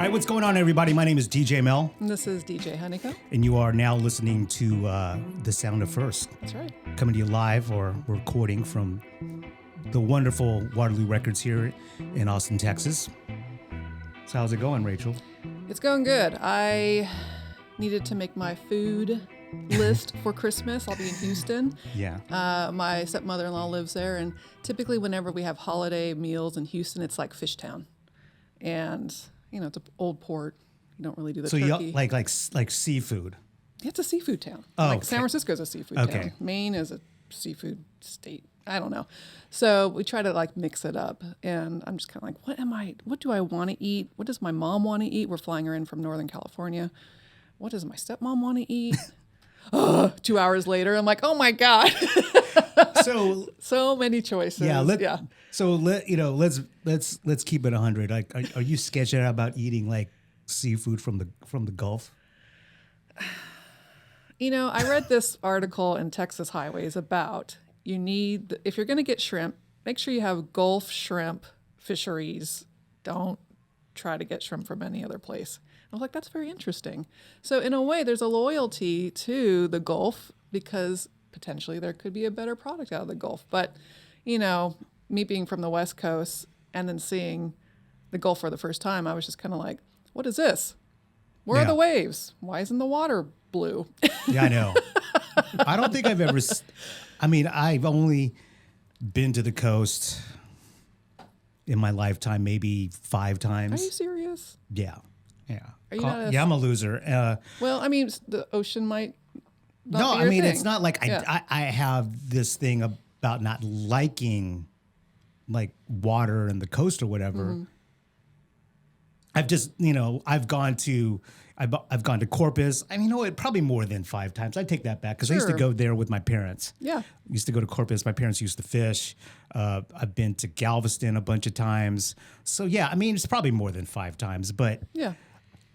All right, what's going on, everybody? My name is DJ Mel. And this is DJ Honeycomb. And you are now listening to The Sound of First. That's right. Coming to you live or recording from the wonderful Waterloo Records here in Austin, Texas. So how's it going, Rachel? It's going good. I needed to make my food list for Christmas. I'll be in Houston. Yeah. My stepmother-in-law lives there, and typically whenever we have holiday meals in Houston, it's like Fish Town. And, you know, it's an old port. You don't really do the turkey. So you like seafood? It's a seafood town. Oh, like okay. San Francisco's a seafood town. Maine is a seafood state. I don't know. So we try to like mix it up, and I'm just kind of like, what do I want to eat? What does my mom want to eat? We're flying her in from Northern California. What does my stepmom want to eat? 2 hours later, I'm like, oh my God. So many choices. Yeah. So let's keep it 100. Like, are you sketching out about eating like seafood from the Gulf? You know, I read this article in Texas Highways about if you're going to get shrimp, make sure you have Gulf shrimp fisheries. Don't try to get shrimp from any other place. I was like, that's very interesting. So in a way, there's a loyalty to the Gulf because potentially there could be a better product out of the Gulf. But, you know, me being from the West Coast and then seeing the Gulf for the first time, I was just kind of like, what is this? Where are the waves? Why isn't the water blue? Yeah, I know. I don't think I've ever... I've only been to the coast in my lifetime, maybe 5 times. Are you serious? Yeah. Are you not I'm a loser. Well, I mean, the ocean might not be your thing. It's not like I have this thing about not liking like water and the coast or whatever. Mm-hmm. I've just, I've gone to Corpus. I mean, probably more than 5 times. I take that back because I used to go there with my parents. Yeah. I used to go to Corpus. My parents used to fish. I've been to Galveston a bunch of times. So, yeah, I mean, it's probably more than 5 times. But yeah,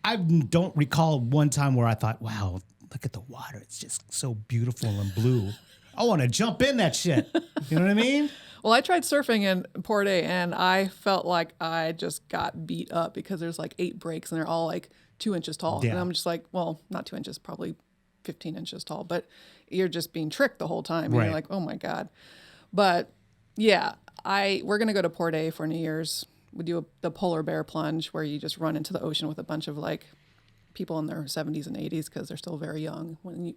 I don't recall one time where I thought, wow, look at the water. It's just so beautiful and blue. I want to jump in that shit. You know what I mean? Well, I tried surfing in Port A, and I felt like I just got beat up because there's like 8 breaks, and they're all like 2 inches tall. Yeah. And I'm just like, well, not 2 inches, probably 15 inches tall. But you're just being tricked the whole time. And you're like, oh, my God. But, yeah, we're going to go to Port A for New Year's. We do the polar bear plunge where you just run into the ocean with a bunch of like people in their 70s and 80s because they're still very young. When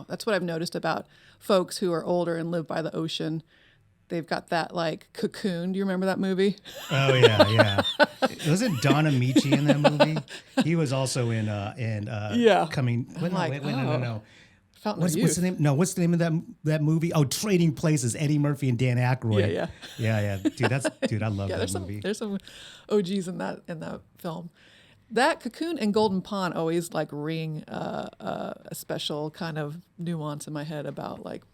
that's what I've noticed about folks who are older and live by the ocean. They've got that like cocoon. Do you remember that movie? Oh yeah. Wasn't Don Amici in that movie? He was also in Coming. Wait, no. What's the name? No, what's the name of that movie? Oh, Trading Places. Eddie Murphy and Dan Aykroyd. Yeah. Dude, I love that movie. There's some OGs in that film. That cocoon and Golden Pond always like ring a special kind of nuance in my head about like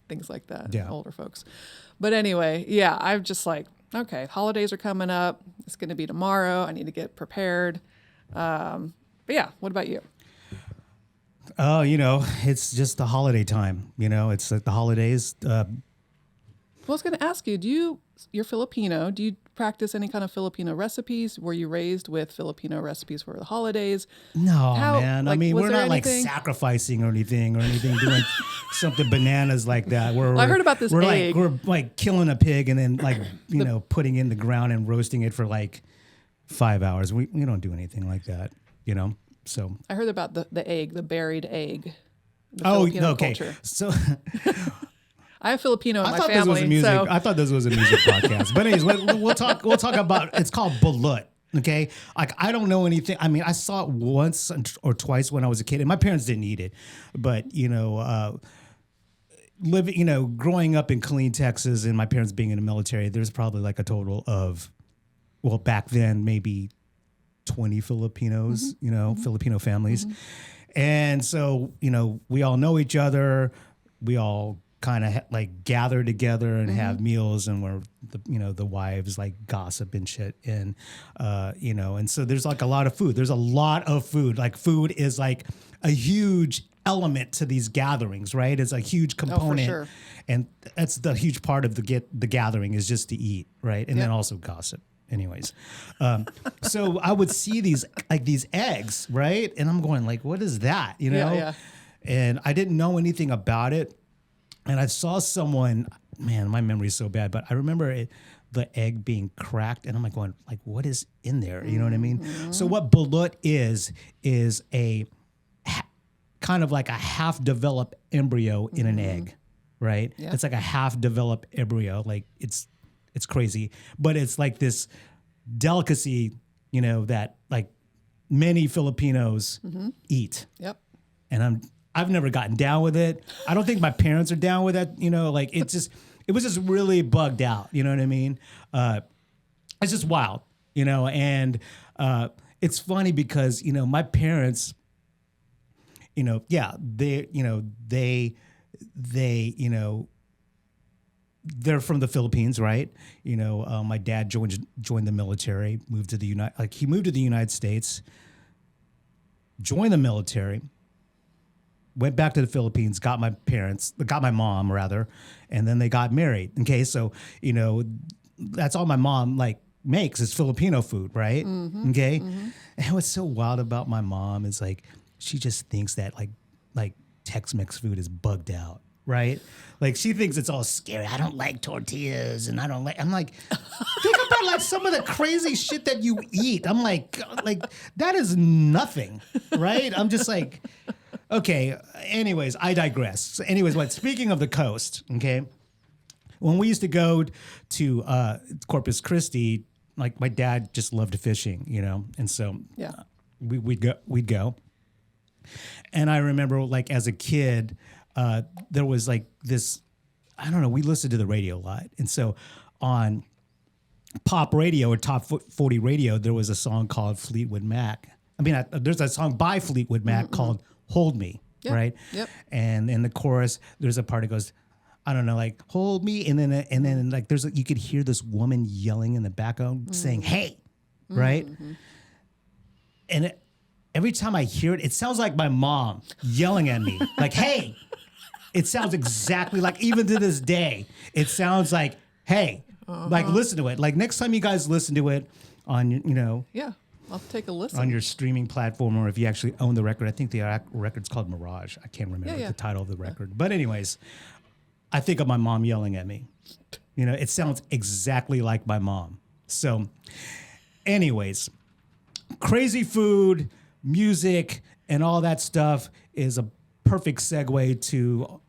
things like that. Yeah. Older folks. But anyway, yeah, I'm just like, okay, holidays are coming up. It's going to be tomorrow. I need to get prepared. But yeah, what about you? Oh, it's just the holiday time. It's like the holidays. Well, I was going to ask you, you're Filipino. Do you practice any kind of Filipino recipes? Were you raised with Filipino recipes for the holidays? No, man. Like, we're not like sacrificing or anything, doing something bananas like that. I heard about this egg. We're like killing a pig and then like, putting it in the ground and roasting it for like 5 hours. We don't do anything like that, so. I heard about the egg, the buried egg. Filipino okay. Culture. So I have Filipino in my family. I thought this was a music podcast. But anyways, we'll talk about, it's called balut. Okay. Like, I don't know anything. I mean, I saw it once or twice when I was a kid and my parents didn't eat it, but growing up in Killeen, Texas and my parents being in the military, there's probably like a total of, well, back then, maybe 20 Filipinos, Filipino families. Mm-hmm. And so, we all know each other. We all kind of like gather together and have meals, and where the wives like gossip and shit, and and so there's like a lot of food. There's a lot of food. Like, food is like a huge element to these gatherings, right? It's a huge component, for sure. And that's the huge part of the gathering is just to eat, right? And then also gossip. Anyways, so I would see these eggs, right? And I'm going like, what is that? You know? Yeah. And I didn't know anything about it. And I saw someone, man, my memory is so bad, but I remember the egg being cracked, and I'm like going, like, what is in there? You know what I mean? So what balut is a kind of like a half-developed embryo in an egg, right? Yeah. It's like a half-developed embryo. Like it's crazy, but it's like this delicacy, you know, that like many Filipinos eat. Yep. And I've never gotten down with it. I don't think my parents are down with it. You know, like it was just really bugged out. You know what I mean? It's just wild, you know, and it's funny because, you know, my parents, you know, yeah, they're from the Philippines, right? You know, my dad joined the military, moved to the United States, joined the military, went back to the Philippines, got my mom rather, and then they got married. Okay, so you know, that's all my mom like makes is Filipino food, right? Okay, and what's so wild about my mom is like she just thinks that like Tex-Mex food is bugged out, right? Like she thinks it's all scary. I don't like tortillas, and I'm like, think about like some of the crazy shit that you eat. I'm like that is nothing, right? I'm just like, okay. Anyways, I digress. So anyways, speaking of the coast, okay, when we used to go to Corpus Christi, like my dad just loved fishing, you know, and so we'd go. And I remember, like, as a kid, there was, like, this, I don't know, we listened to the radio a lot. And so on pop radio or top 40 radio, there was a song called Fleetwood Mac. I mean, there's a song by Fleetwood Mac called Hold Me, right? Yep. And in the chorus, there's a part that goes, I don't know, like, hold me. And then like, you could hear this woman yelling in the background saying, hey, right? And every time I hear it, it sounds like my mom yelling at me, like, hey. It sounds exactly like, even to this day, it sounds like, hey, like, listen to it. Like, next time you guys listen to it on, you know. Yeah, I'll take a listen. On your streaming platform, or if you actually own the record. I think the record's called Mirage. I can't remember the title of the record. But anyways, I think of my mom yelling at me. You know, it sounds exactly like my mom. So anyways, crazy food, music, and all that stuff is a perfect segue to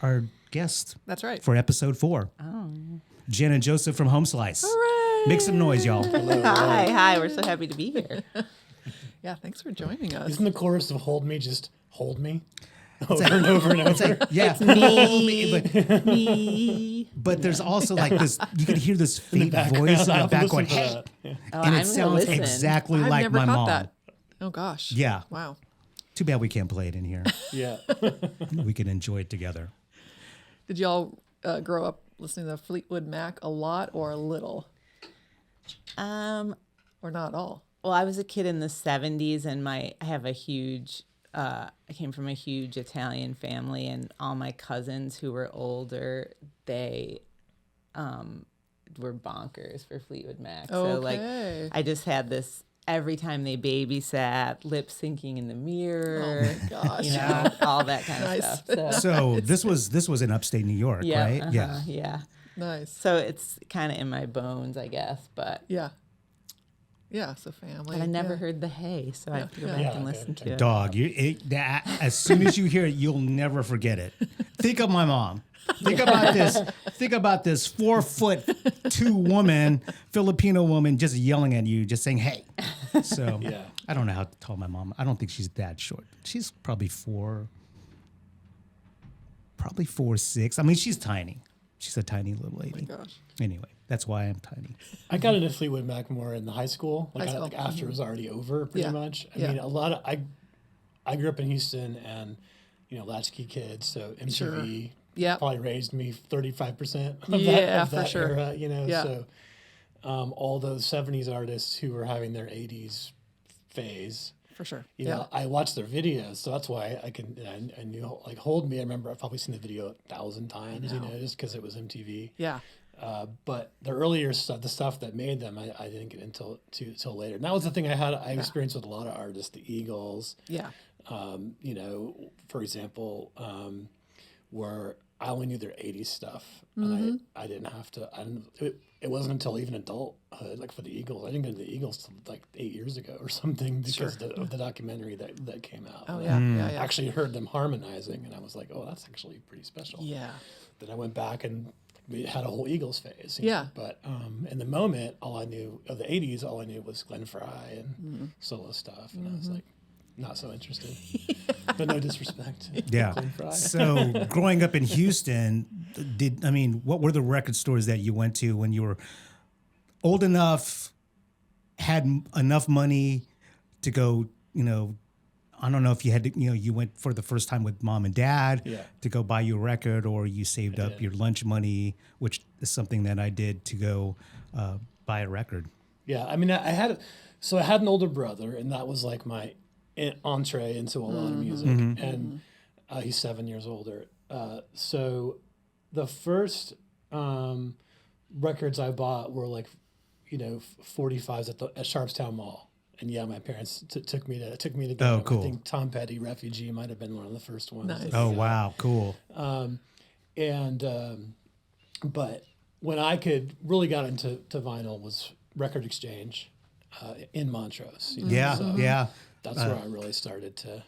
our guest. That's right. For episode 4. Oh. Jen and Joseph from Home Slice. Hooray! Make some noise, y'all. Hello. Hi. We're so happy to be here. Yeah, thanks for joining us. Isn't the chorus of Hold Me just Hold Me? Over and over and over. It's like, yeah, Me. But there's also like this, you can hear this faint voice in the background. Hey. Yeah. And it sounds exactly I've like never my caught mom. that. Oh, gosh. Yeah. Wow. Too bad we can't play it in here. Yeah. We can enjoy it together. Did y'all grow up listening to Fleetwood Mac a lot or a little? Or not all? Well, I was a kid in the 70s, and I have a huge, I came from a huge Italian family, and all my cousins who were older, they were bonkers for Fleetwood Mac. So, like, I just had this, every time they babysat, lip syncing in the mirror. Oh, my gosh. You know, all that kind of stuff. So this was in upstate New York, right? Yeah. Nice. So it's kind of in my bones, I guess, but... Yeah. Yeah, so family. But I never heard the hey, so I have to go back and listen to it. Dog, as soon as you hear it, you'll never forget it. Think of my mom. Think about this. Think about this 4'2" woman, Filipino woman, just yelling at you, just saying hey. So I don't know how tall my mom. I don't think she's that short. She's probably 4'6". I mean, she's tiny. She's a tiny little lady. Oh my gosh. Anyway, that's why I'm tiny. I got into Fleetwood Mac more in the high school. Like, after it was already over, pretty much. I mean, I grew up in Houston, and latchkey kids, so MTV probably raised me 35% of that for sure. era. So all those 70s artists who were having their 80s phase. For sure. I watched their videos, so that's why I knew, like, Hold Me. I remember I've probably seen the video 1,000 times, just because it was MTV. Yeah. But the earlier stuff, the stuff that made them, I didn't get until later. And that was the thing I experienced with a lot of artists, the Eagles. Yeah. You know, for example, where I only knew their 80s stuff. And I didn't have to, it wasn't until even adulthood, like for the Eagles. I didn't go to the Eagles till like 8 years ago or something because of the documentary that came out. Oh, yeah. I actually heard them harmonizing and I was like, oh, that's actually pretty special. Yeah. Then I went back and we had a whole Eagles phase. Yeah. But in the moment, all I knew of the 80s, all I knew was Glenn Frey and solo stuff. And I was like, not so interested. But no disrespect. Yeah. So growing up in Houston, what were the record stores that you went to when you were old enough, had enough money to go, I don't know if you had to, you went for the first time with mom and dad to go buy you a record, or you saved up your lunch money, which is something that I did to go buy a record. Yeah. I mean, I had an older brother, and that was like my entree into a lot of music. And he's 7 years older. So the first records I bought were like, 45s at Sharpstown Mall. And yeah, my parents took me to get them. Cool. I think Tom Petty, Refugee might have been one of the first ones. Nice. Oh, wow. Cool. But when I really got into vinyl was Record Exchange in Montrose. Yeah. That's where I really started to.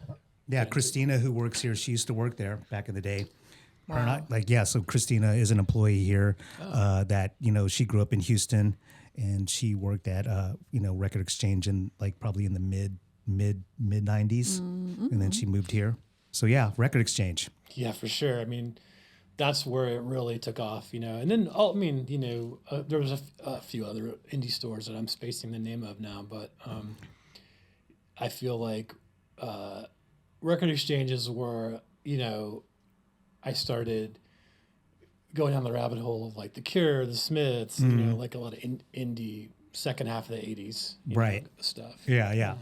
Yeah, Christina, who works here, she used to work there back in the day. Wow. So Christina is an employee here that, she grew up in Houston, and she worked at, Record Exchange in probably in the mid 90s. And then she moved here. So yeah, Record Exchange. Yeah, for sure. I mean, that's where it really took off, And then, there was a few other indie stores that I'm spacing the name of now, but I feel like Record Exchanges were, I started going down the rabbit hole of like The Cure, The Smiths, like a lot of indie second half of the 80s stuff. Yeah.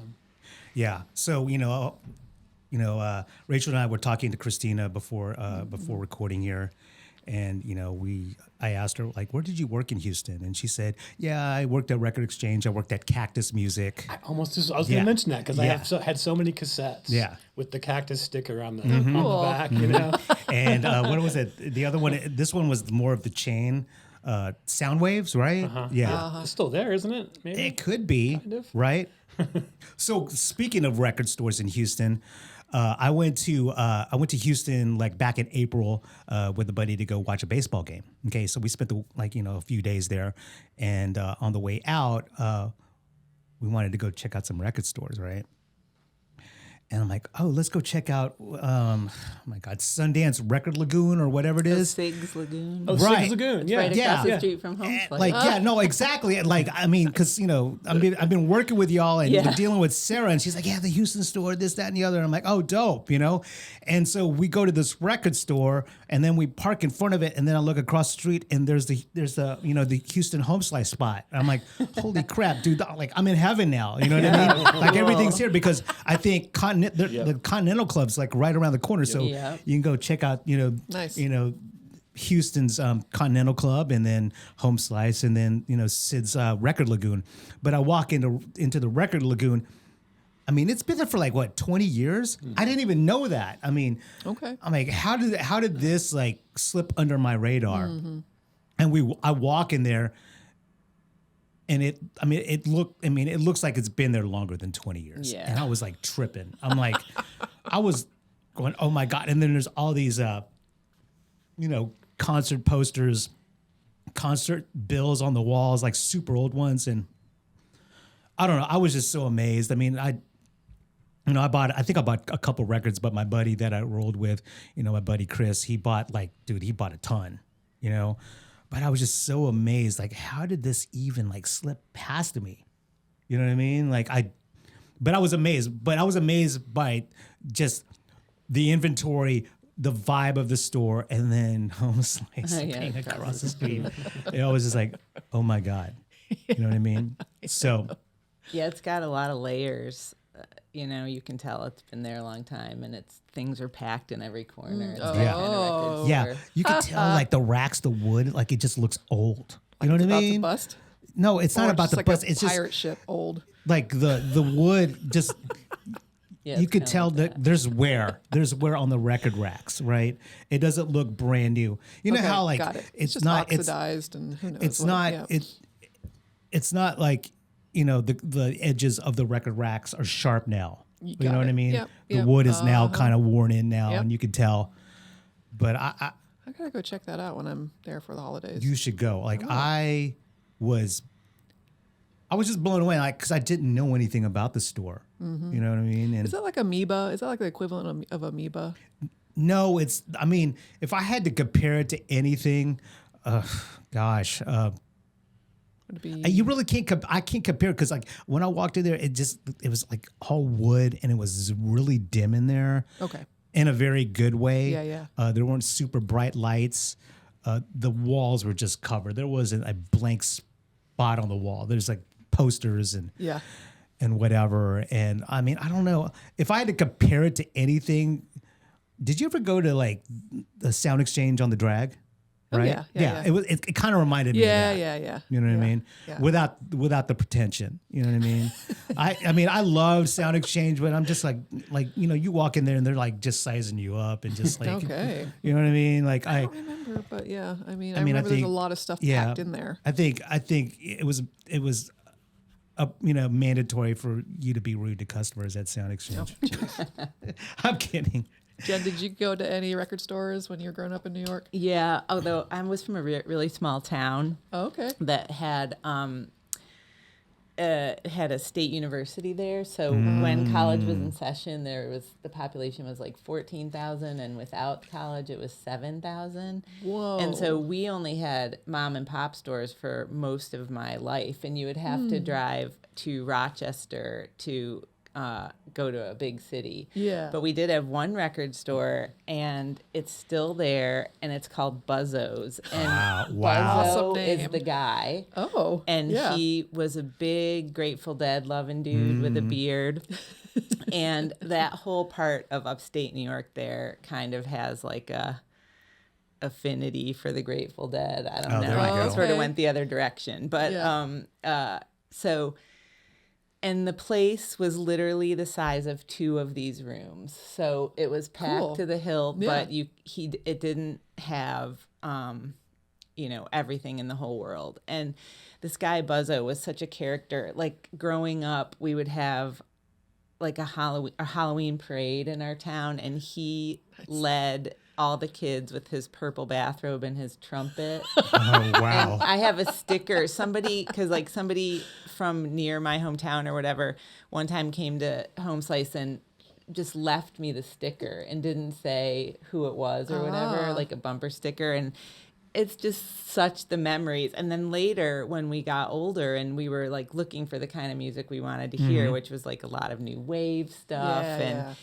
So, Rachel and I were talking to Christina before recording here. And, I asked her, where did you work in Houston? And she said, I worked at Record Exchange. I worked at Cactus Music. I was going to mention that because I had so many cassettes with the Cactus sticker on the back, And what was it? The other one, this one was more of the chain. Soundwaves, right? Yeah. It's still there, isn't it? Maybe? It could be, kind of. Right? So speaking of record stores in Houston, I went to Houston back in April with a buddy to go watch a baseball game. Okay, so we spent a few days there, and on the way out, we wanted to go check out some record stores, right? And I'm like, oh, let's go check out, Sundance Record Lagoon or whatever it is. Sigs Lagoon. Oh, right. Sigs Lagoon, Right across the street from home. Exactly. Because, I've been working with y'all and been dealing with Sarah, and she's like, the Houston store, this, that, and the other. And I'm like, oh, dope, And so we go to this record store, and then we park in front of it, and then I look across the street, and there's the Houston home slice spot. And I'm like, holy crap, dude, I'm in heaven now. You know what I mean? Everything's here because I think the Continental Club's right around the corner, so you can go check out nice. Houston's Continental Club, and then Home Slice, and then Sid's Record Lagoon. But I walk into the Record Lagoon. I mean, it's been there for 20 years. I didn't even know that. I mean, okay. I'm like, how did this slip under my radar? And I walk in there. And it looks like it's been there longer than 20 years. Yeah. And I was tripping. I'm like, I was going, oh my God. And then there's all these, concert posters, concert bills on the walls, super old ones. And I don't know. I was just so amazed. I mean, I bought a couple records, but my buddy that I rolled with, my buddy Chris, he bought he bought a ton, But I was just so amazed, how did this even slip past me? You know what I mean? But I was amazed. But I was amazed by just the inventory, the vibe of the store, and then Home Slice being across the street. It was just oh my God. You know what I mean? So. Yeah, it's got a lot of layers. you know, you can tell it's been there a long time, and things are packed in every corner. It's Oh. that kind of record Yeah, store. you can tell like the racks, the wood, like it just looks old. You know what I About to mean? bust. No, it's not Or about just the like bust. a It's just pirate ship old. like the wood. Just Yeah, you it's could kinda tell like that there's wear on the record racks, right? It doesn't look brand new. You know Okay, how like got it. it's just not oxidized and who knows it's what. not Yeah. it's not like, you know, the edges of the record racks are sharp now. You got know what I it. mean? Yep, The yep. wood is now kind of worn in now, Yep. and you can tell. But I gotta go check that out when I'm there for the holidays. you should go. Like I was just blown away, like because I didn't know anything about the store. You know what I mean? And Is that like Amoeba? Is that like the equivalent of Amoeba? no, it's. I mean, if I had to compare it to anything, gosh, Would it be? you really can't. I can't compare because like when I walked in there, it was like all wood and it was really dim in there. Okay. In a very good way. Yeah, yeah. There weren't super bright lights. The walls were just covered. There wasn't a blank spot on the wall. There's like posters and Yeah. and whatever. And I mean, I don't know if I had to compare it to anything. Did you ever go to like the Sound Exchange on the Drag? Right? yeah, yeah. It kind of reminded me of Yeah, that. yeah. You know what I mean? yeah. Without the pretension. You know what I mean? I mean, I love Sound Exchange, but I'm just like, you know, you walk in there and they're like just sizing you up and just like, Okay. you know what I mean? Like I don't remember, but yeah. I mean, I remember think, there's a lot of stuff packed in there. I think it was you know, mandatory for you to be rude to customers at Sound Exchange. I'm kidding. Jen, did you go to any record stores when you were growing up in New York? Yeah, although I was from a really small town Oh, okay. that had a state university there. So when college was in session, the population was like 14,000, and without college, it was 7,000. Whoa. And so we only had mom and pop stores for most of my life, and you would have to drive to Rochester to go to a big city. Yeah. But we did have one record store, and it's still there, and it's called Buzzo's. And Wow. Buzzo Awesome name. is the guy. Oh. And yeah. he was a big Grateful Dead loving dude with a beard. And that whole part of upstate New York there kind of has like a affinity for the Grateful Dead. I don't know. there you I go. sort of Okay. went the other direction. But Yeah. and the place was literally the size of two of these rooms. So it was packed Cool. to the hill, Yeah. but it didn't have you know, everything in the whole world. And this guy Buzzo was such a character. Like growing up, we would have like a Halloween parade in our town, and he led all the kids with his purple bathrobe and his trumpet. Oh, wow. I have a sticker. Somebody from near my hometown or whatever one time came to Home Slice and just left me the sticker and didn't say who it was or whatever, like a bumper sticker. And it's just such the memories. And then later when we got older and we were like looking for the kind of music we wanted to hear, which was like a lot of new wave stuff. Yeah, and yeah.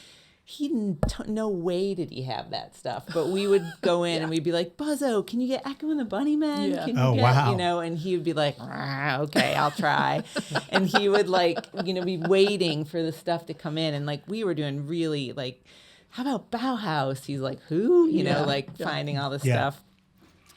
he didn't, no way did he have that stuff. But we would go in and we'd be like, Buzzo, can you get Echo and the Bunnymen? Yeah. Can you Oh, get, wow. you know, and he would be like, okay, I'll try. And he would like, you know, be waiting for the stuff to come in. And like, we were doing really like, how about Bauhaus? He's like, who? You know, like finding all this stuff.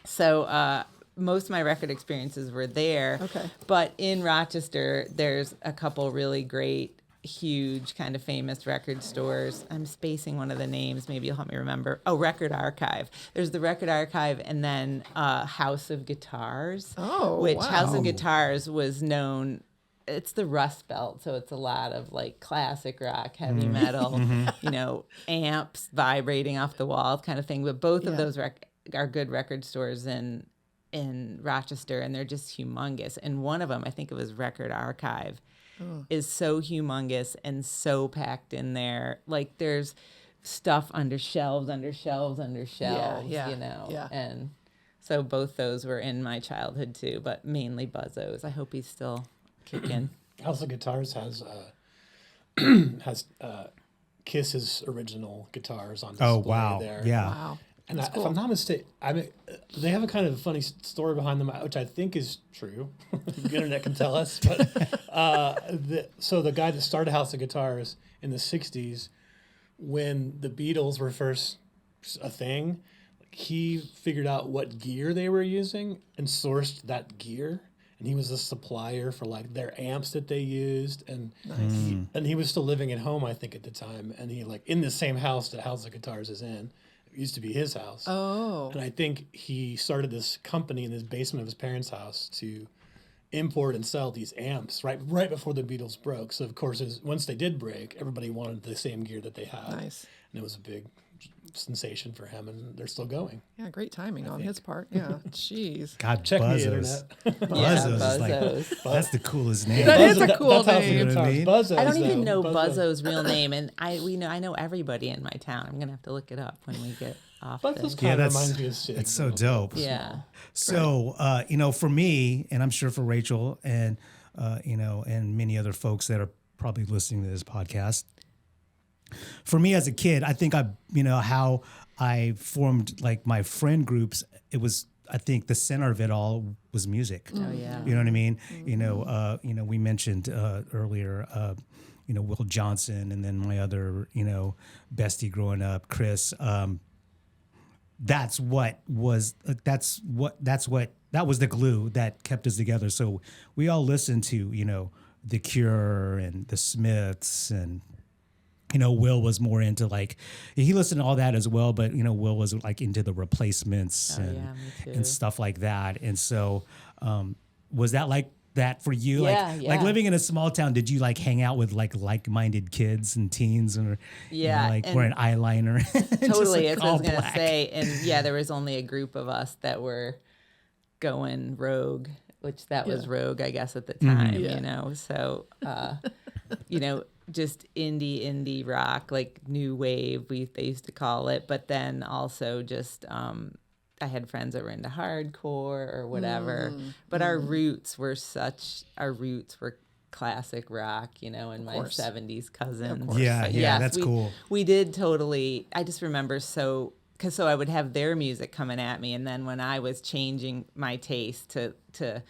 So most of my record experiences were there. Okay. But in Rochester, there's a couple really great, huge, kind of famous record stores. I'm spacing one of the names. Maybe you'll help me remember. Oh, Record Archive. There's the Record Archive, and then House of Guitars. Oh, which wow. House of Guitars was known. It's the Rust Belt, so it's a lot of like classic rock, heavy metal, you know, amps vibrating off the wall kind of thing. But both of those are good record stores in Rochester, and they're just humongous. And one of them, I think it was Record Archive, is so humongous and so packed in there. Like there's stuff under shelves, you know. Yeah. And so both those were in my childhood too, but mainly Buzzo's. I hope he's still kicking. House of Guitars has Kiss's original guitars on display Oh, wow. there. Yeah. Wow. And That's cool. if I'm not mistaken, I mean, they have a kind of funny story behind them, which I think is true. The internet can tell us. But so the guy that started House of Guitars in the 60s, when the Beatles were first a thing, he figured out what gear they were using and sourced that gear. And he was a supplier for like their amps that they used. And he was still living at home, I think, at the time. And he like in the same house that House of Guitars is in. It used to be his house. Oh. And I think he started this company in his basement of his parents' house to import and sell these amps right before the Beatles broke. So of course, once they did break, everybody wanted the same gear that they had. Nice. And it was a big sensation for him, and they're still going. Yeah, great timing on his part. Yeah, jeez. God, Check Buzzos. the internet. Buzzos is Buzzos. that's the coolest name. That is a cool That's House of name. Guitars. You know what I mean? Buzzos, I don't even though. know Buzzo's real name, and I know everybody in my town. I'm gonna have to look it up when we get off Buzzos this. kind of that's- reminds me of Sid. It's so dope. Yeah. So, for me, and I'm sure for Rachel and, and many other folks that are probably listening to this podcast, for me as a kid, I think how I formed like my friend groups, it was, I think the center of it all was music. Oh yeah. You know what I mean? We mentioned earlier, Will Johnson, and then my other, bestie growing up, Chris. That was the glue that kept us together. So we all listened to, The Cure and the Smiths, and Will was more into like, he listened to all that as well, but Will was like into the Replacements me too. and stuff like that. And so was that like that for you? Yeah, like living in a small town, did you like hang out with like-minded kids and teens, and wearing eyeliner? Totally, just, as I was all gonna black? say, and yeah, there was only a group of us that were going rogue, which that was rogue, I guess, at the time. Yeah. So just indie rock, like new wave, they used to call it, but then also just I had friends that were into hardcore or whatever, but our roots were classic rock, and my 70s cousins. Yeah, that's cool. We did totally, I just remember so I would have their music coming at me, and then when I was changing my taste to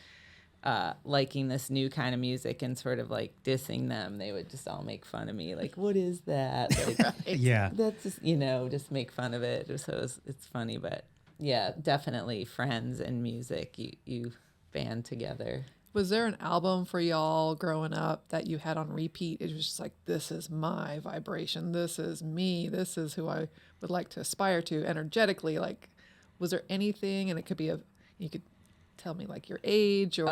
liking this new kind of music and sort of like dissing them, they would just all make fun of me, like, what is that? Like, Yeah. that's just, just make fun of it. So it's funny, but yeah, definitely friends and music, you band together. Was there an album for y'all growing up that you had on repeat? It was just like, this is my vibration. This is me. This is who I would like to aspire to energetically. Like, was there anything? And it could be you could tell me like your age or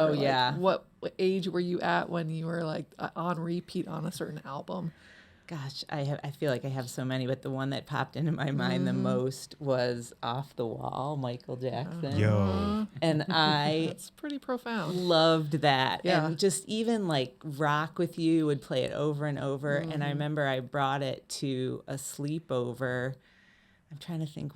what age were you at when you were like on repeat on a certain album? Gosh, I feel like I have so many, but the one that popped into my mind the most was Off the Wall, Michael Jackson. Yo. And It's pretty profound. loved that. Yeah. And just even like Rock With You would play it over and over. And I remember I brought it to a sleepover. I'm trying to think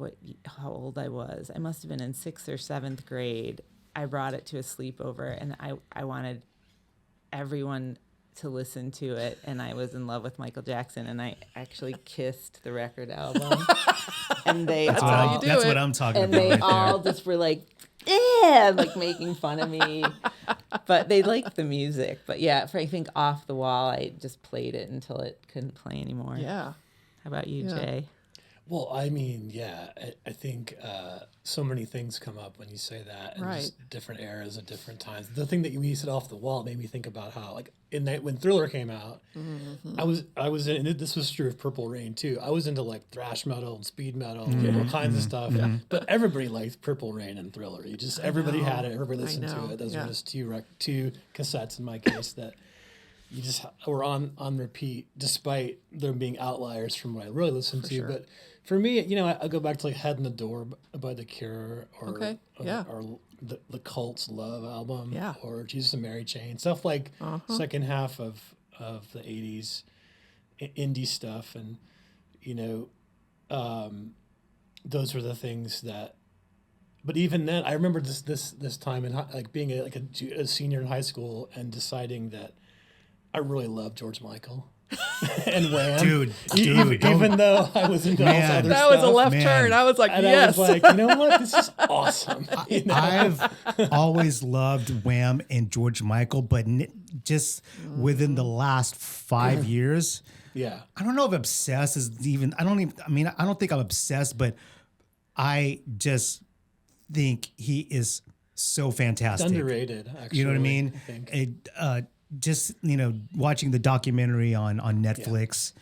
how old I was. I must have been in 6th or 7th grade. I brought it to a sleepover, and I wanted everyone to listen to it, and I was in love with Michael Jackson, and I actually kissed the record album. And That's what I'm talking and about. they right all there. just were like, yeah, like making fun of me. But they liked the music. But yeah, I think Off the Wall, I just played it until it couldn't play anymore. Yeah. How about you, Yeah. Jay? Well, I mean, yeah, I think so many things come up when you say that, and Right. just different eras at different times. The thing that you said Off the Wall made me think about how, like, when Thriller came out, I was in, and this was true of Purple Rain too. I was into like thrash metal and speed metal, and all kinds of stuff. But everybody liked Purple Rain and Thriller. Everybody had it. Everybody listened to it. Those were just two cassettes in my case that you just were on repeat, despite them being outliers from what I really listened to. sure. But for me, I go back to like Head in the Door by The Cure, or the Cult's Love album, or Jesus and Mary Chain, stuff like second half of the 80s indie stuff. And those were the things that, but even then I remember this time in like being a senior in high school and deciding that I really loved George Michael. and Wham. Dude, even though I was into all this other that stuff. was a left turn. I was like, And yes. I was like, you know what? This is awesome. You know? I've always loved Wham and George Michael, but just within the last 5 years, yeah. I don't know if obsessed is even, I don't think I'm obsessed, but I just think he is so fantastic. It's underrated, actually. You know what I mean? I think. Just, watching the documentary on Netflix,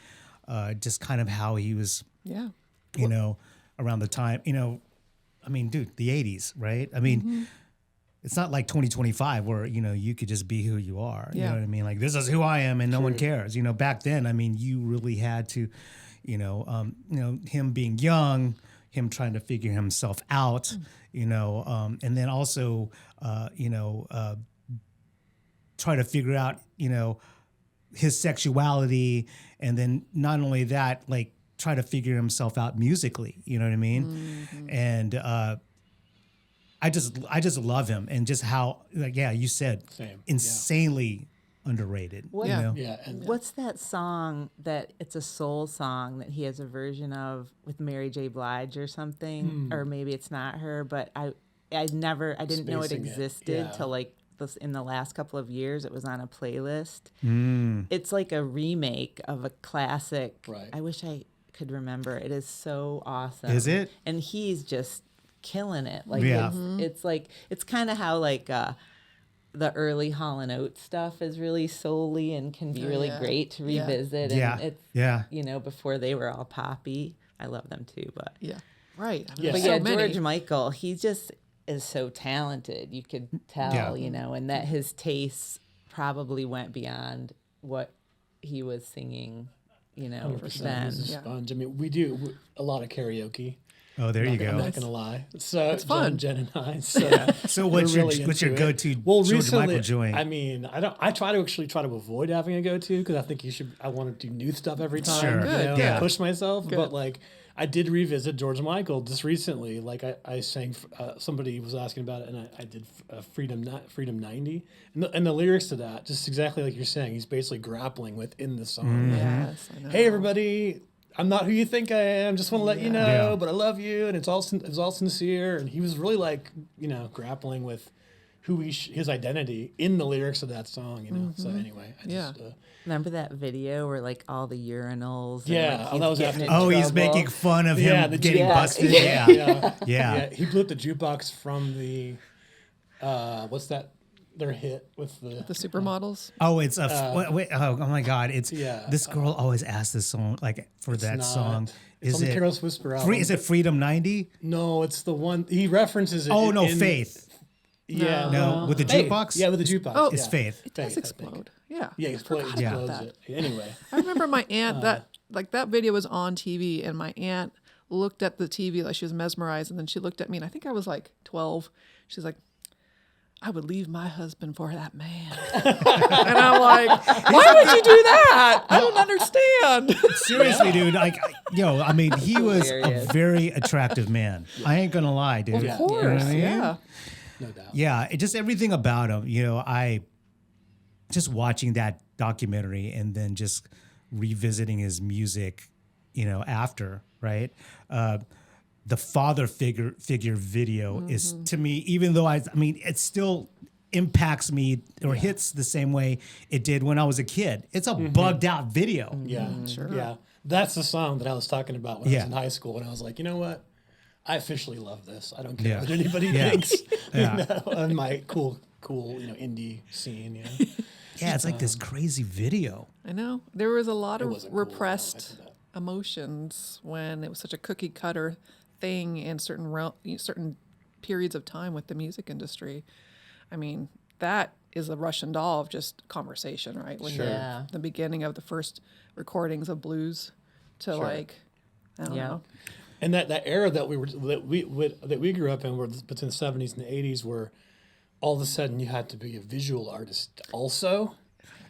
just kind of how he was, Yeah. around the time, I mean, dude, the 80s, right? I mean, it's not like 2025 where, you could just be who you are. You Yeah. know what I mean? Like, this is who I am and no one cares. Back then, I mean, you really had to, him being young, him trying to figure himself out, and then also, try to figure out, his sexuality. And then not only that, like try to figure himself out musically, you know what I mean? And I just love him and just how, like, yeah, you said Same. insanely underrated. What- You know? Yeah. And What's that song that it's a soul song that he has a version of with Mary J. Blige or something? Or maybe it's not her, but I didn't know it Spacing it, existed yeah. till like this in the last couple of years. It was on a playlist. It's like a remake of a classic. Right. I wish I could remember. It is so awesome. Is it? And he's just killing it. Like Yeah. it's like it's kind of how like the early Hall & Oates stuff is really soul-y and can be really great to revisit. Yeah. And it's, Yeah. before they were all poppy. I love them too, but. Yeah. Right. I mean, Yeah. there's But yeah, so many. George Michael, he just is so talented. You could tell, Yeah. and that his tastes probably went beyond what he was singing, 100%. then. He's a Yeah. sponge. I mean, we do a lot of karaoke. Oh, there you I'm go. not gonna lie. So it's fun. Jen and I. So, So what's we're your really what's your into go-to it. Well, George recently, Michael joint? I mean, I try to avoid having a go-to because I think I want to do new stuff every time. Sure. Good, yeah. Push myself. Good. But like, I did revisit George Michael just recently. Like I sang. Somebody was asking about it, and I did Freedom 90, and the lyrics to that, just exactly like you're saying. He's basically grappling within the song. Yes. I know. Hey everybody, I'm not who you think I am. Just want to let you know, Yeah. but I love you, and it's all sincere. And he was really like, grappling with who his identity in the lyrics of that song. So anyway, I just Remember that video where like all the urinals? Yeah, and, like, that was he's after- getting in He's trouble? making fun of Yeah, him the getting jukebox. busted. Yeah. Yeah. yeah. He blew up the jukebox from the what's that? Their hit with The supermodels. Oh, it's wait, oh my God! It's Yeah. This girl always asks this song like for that not- song. It's Is on the it Careless Whisper album. Is it Freedom 90? No, it's the one he references it. Oh no, in- Faith. Yeah, No, with the Faith. jukebox. Yeah, with the jukebox. Oh, It's yeah. Faith. It does Faith, I think. explode. Yeah. Yeah, he explodes about it. Anyway, I remember my aunt that video was on TV, and my aunt looked at the TV like she was mesmerized, and then she looked at me, and I think I was like 12. She's like, I would leave my husband for that man. And I'm like, why would you do that? I don't understand. Seriously, dude. Like, I mean, he was a Hilarious. very attractive man. I ain't gonna lie, dude. Of You know course. what I mean? Yeah. no doubt. Yeah, just everything about him. I just watching that documentary and then just revisiting his music, after, right? The father figure video is, to me, even though I mean, it still impacts me or hits the same way it did when I was a kid. It's a bugged out video. Yeah, Sure. Yeah, that's the song that I was talking about when I Yeah. was in high school. And I was like, you know what? I officially love this. I don't care Yeah. what anybody Yeah. thinks. Yeah. On my cool, indie scene. Yeah, it's like this crazy video. I know. There was a lot of wasn't cool, though, I repressed said that. emotions when it was such a cookie cutter thing in certain periods of time with the music industry. I mean, that is a Russian doll of just conversation, right? When Sure. you're Yeah. the beginning of the first recordings of blues to like, I don't Yeah. know. And that era that we grew up in, were between the 70s and the 80s, where all of a sudden you had to be a visual artist also.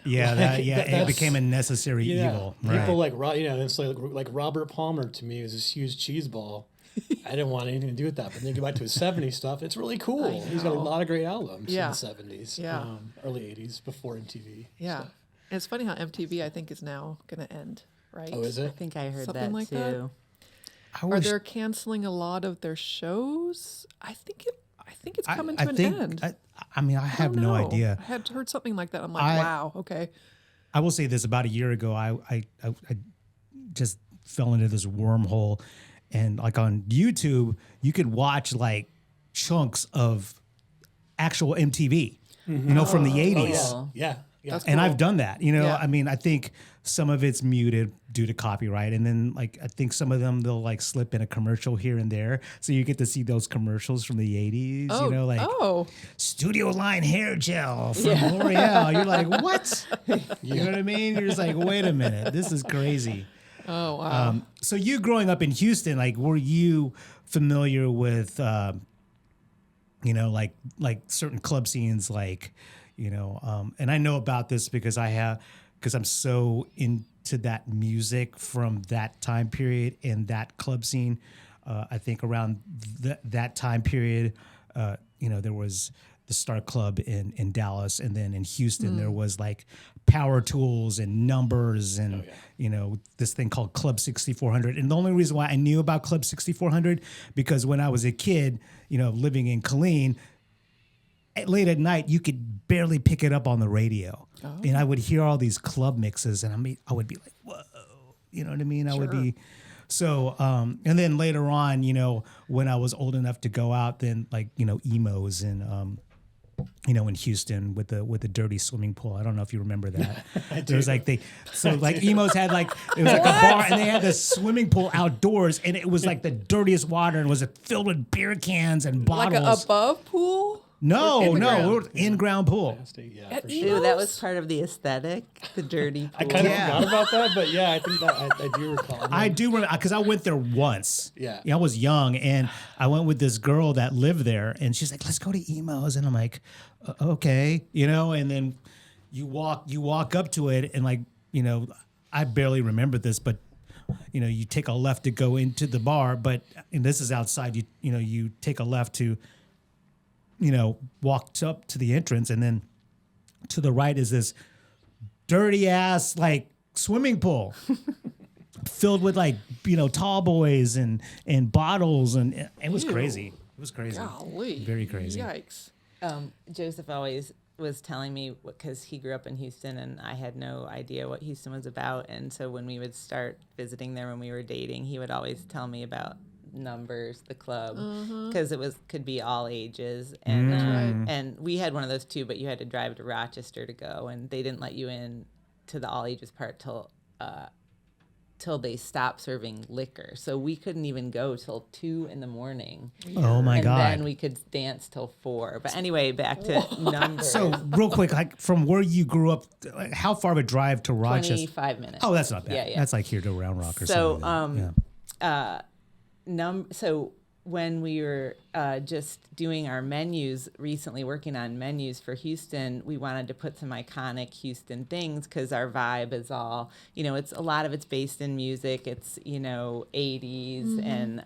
Yeah, it that's- became a necessary evil. People Right. it's like Robert Palmer to me was this huge cheese ball. I didn't want anything to do with that. But then you go back to his 70s stuff. It's really cool. He's got a lot of great albums Yeah. in the 70s, Yeah. early 80s, before MTV. Yeah. stuff. It's funny how MTV, I think, is now going to end, right? Oh, is I it? think I heard Something that like too. that? Or they're canceling a lot of their shows. I think it's coming to an end. I mean, I have no idea. I had heard something like that. I'm like, wow, okay. I will say this: about a year ago, I just fell into this wormhole, and like on YouTube, you could watch like chunks of actual MTV, from the 80s. Oh, yeah. That's And cool. I've done that. Yeah. I mean, I think some of it's muted due to copyright, and then like I think some of them they'll like slip in a commercial here and there, so you get to see those commercials from the 80s. Oh, Studio Line hair gel from L'Oreal. You're like, what? You know what I mean? You're just like, wait a minute, this is crazy. oh, wow. So you growing up in Houston, like, were you familiar with, like certain club scenes, like, and I know about this because I'm so into that music from that time period and that club scene. I think around that time period, there was the Star Club in Dallas, and then in Houston there was like Power Tools and Numbers and this thing called Club 6400. And the only reason why I knew about Club 6400 because when I was a kid, living in Killeen, late at night you could barely pick it up on the radio, and I would hear all these club mixes, and I would be like, whoa, you know what I mean? I would be. So, and then later on, when I was old enough to go out, then like, emos and, in Houston with the dirty swimming pool. I don't know if you remember that. There was like emos had like, it was like a bar and they had this swimming pool outdoors and it was like the dirtiest water and was filled with beer cans and bottles. Like an above pool? No, it was in-ground pool. Yeah, for Ooh, that was part of the aesthetic, the dirty pool. I kind of forgot about that, but yeah, I think that I do recall. I do remember because I went there once. Yeah. I was young and I went with this girl that lived there and she's like, let's go to emos. And I'm like, okay, and then you walk up to it and like, I barely remember this, but you take a left to go into the bar, and this is outside, you take a left to, walked up to the entrance, and then to the right is this dirty ass like swimming pool filled with like tall boys and bottles, and it was crazy. It was crazy. Golly. Very crazy. Yikes. Joseph always was telling me, because he grew up in Houston and I had no idea what Houston was about, and so when we would start visiting there when we were dating, he would always tell me about Numbers, the club, because could be all ages, and and we had one of those too, but you had to drive to Rochester to go, and they didn't let you in to the all ages part till they stopped serving liquor, so we couldn't even go till 2 a.m. Oh my God! And then we could dance till 4. But anyway, back to Numbers. So real quick, like from where you grew up, like, how far of a drive to Rochester? 25 minutes. Oh, that's not bad. Yeah. That's like here to Round Rock or something. So when we were just doing our menus recently, working on menus for Houston, we wanted to put some iconic Houston things because our vibe is all, it's a lot of it's based in music. It's, 80s and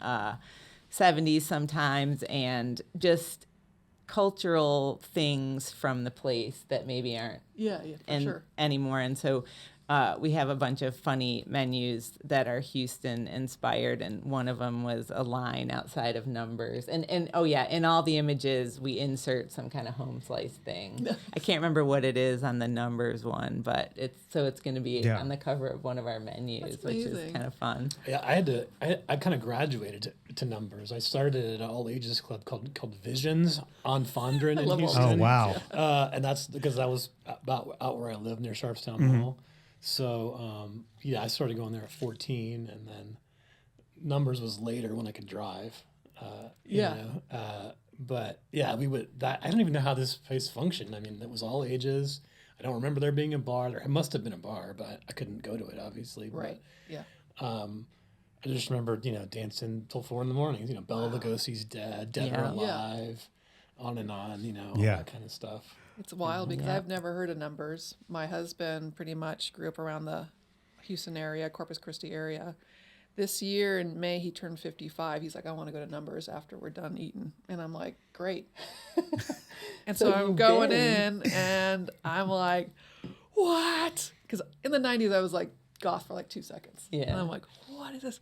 70s sometimes, and just cultural things from the place that maybe aren't anymore. And so we have a bunch of funny menus that are Houston inspired, and one of them was a line outside of Numbers. And in all the images we insert some kind of home slice thing. I can't remember what it is on the Numbers one, but it's going to be on the cover of one of our menus, which is kind of fun. Yeah, I kind of graduated to Numbers. I started at an all ages club called Visions on Fondren in Houston. Oh wow! And that's because that was about out where I live, near Sharpstown Mall. So, I started going there at 14, and then Numbers was later when I could drive. But yeah, we would. I don't even know how this place functioned. I mean, it was all ages. I don't remember there being a bar. There must have been a bar, but I couldn't go to it, obviously. Right. But, I just remember, dancing till 4 a.m. Bela Lugosi's Dead or Alive, on and on. That kind of stuff. It's wild because I've never heard of Numbers. My husband pretty much grew up around the Houston area, Corpus Christi area. This year in May, he turned 55. He's like, I want to go to Numbers after we're done eating. And I'm like, great. And so I'm going in and I'm like, what? Because in the 90s, I was like goth for like 2 seconds. Yeah. And I'm like, what is this?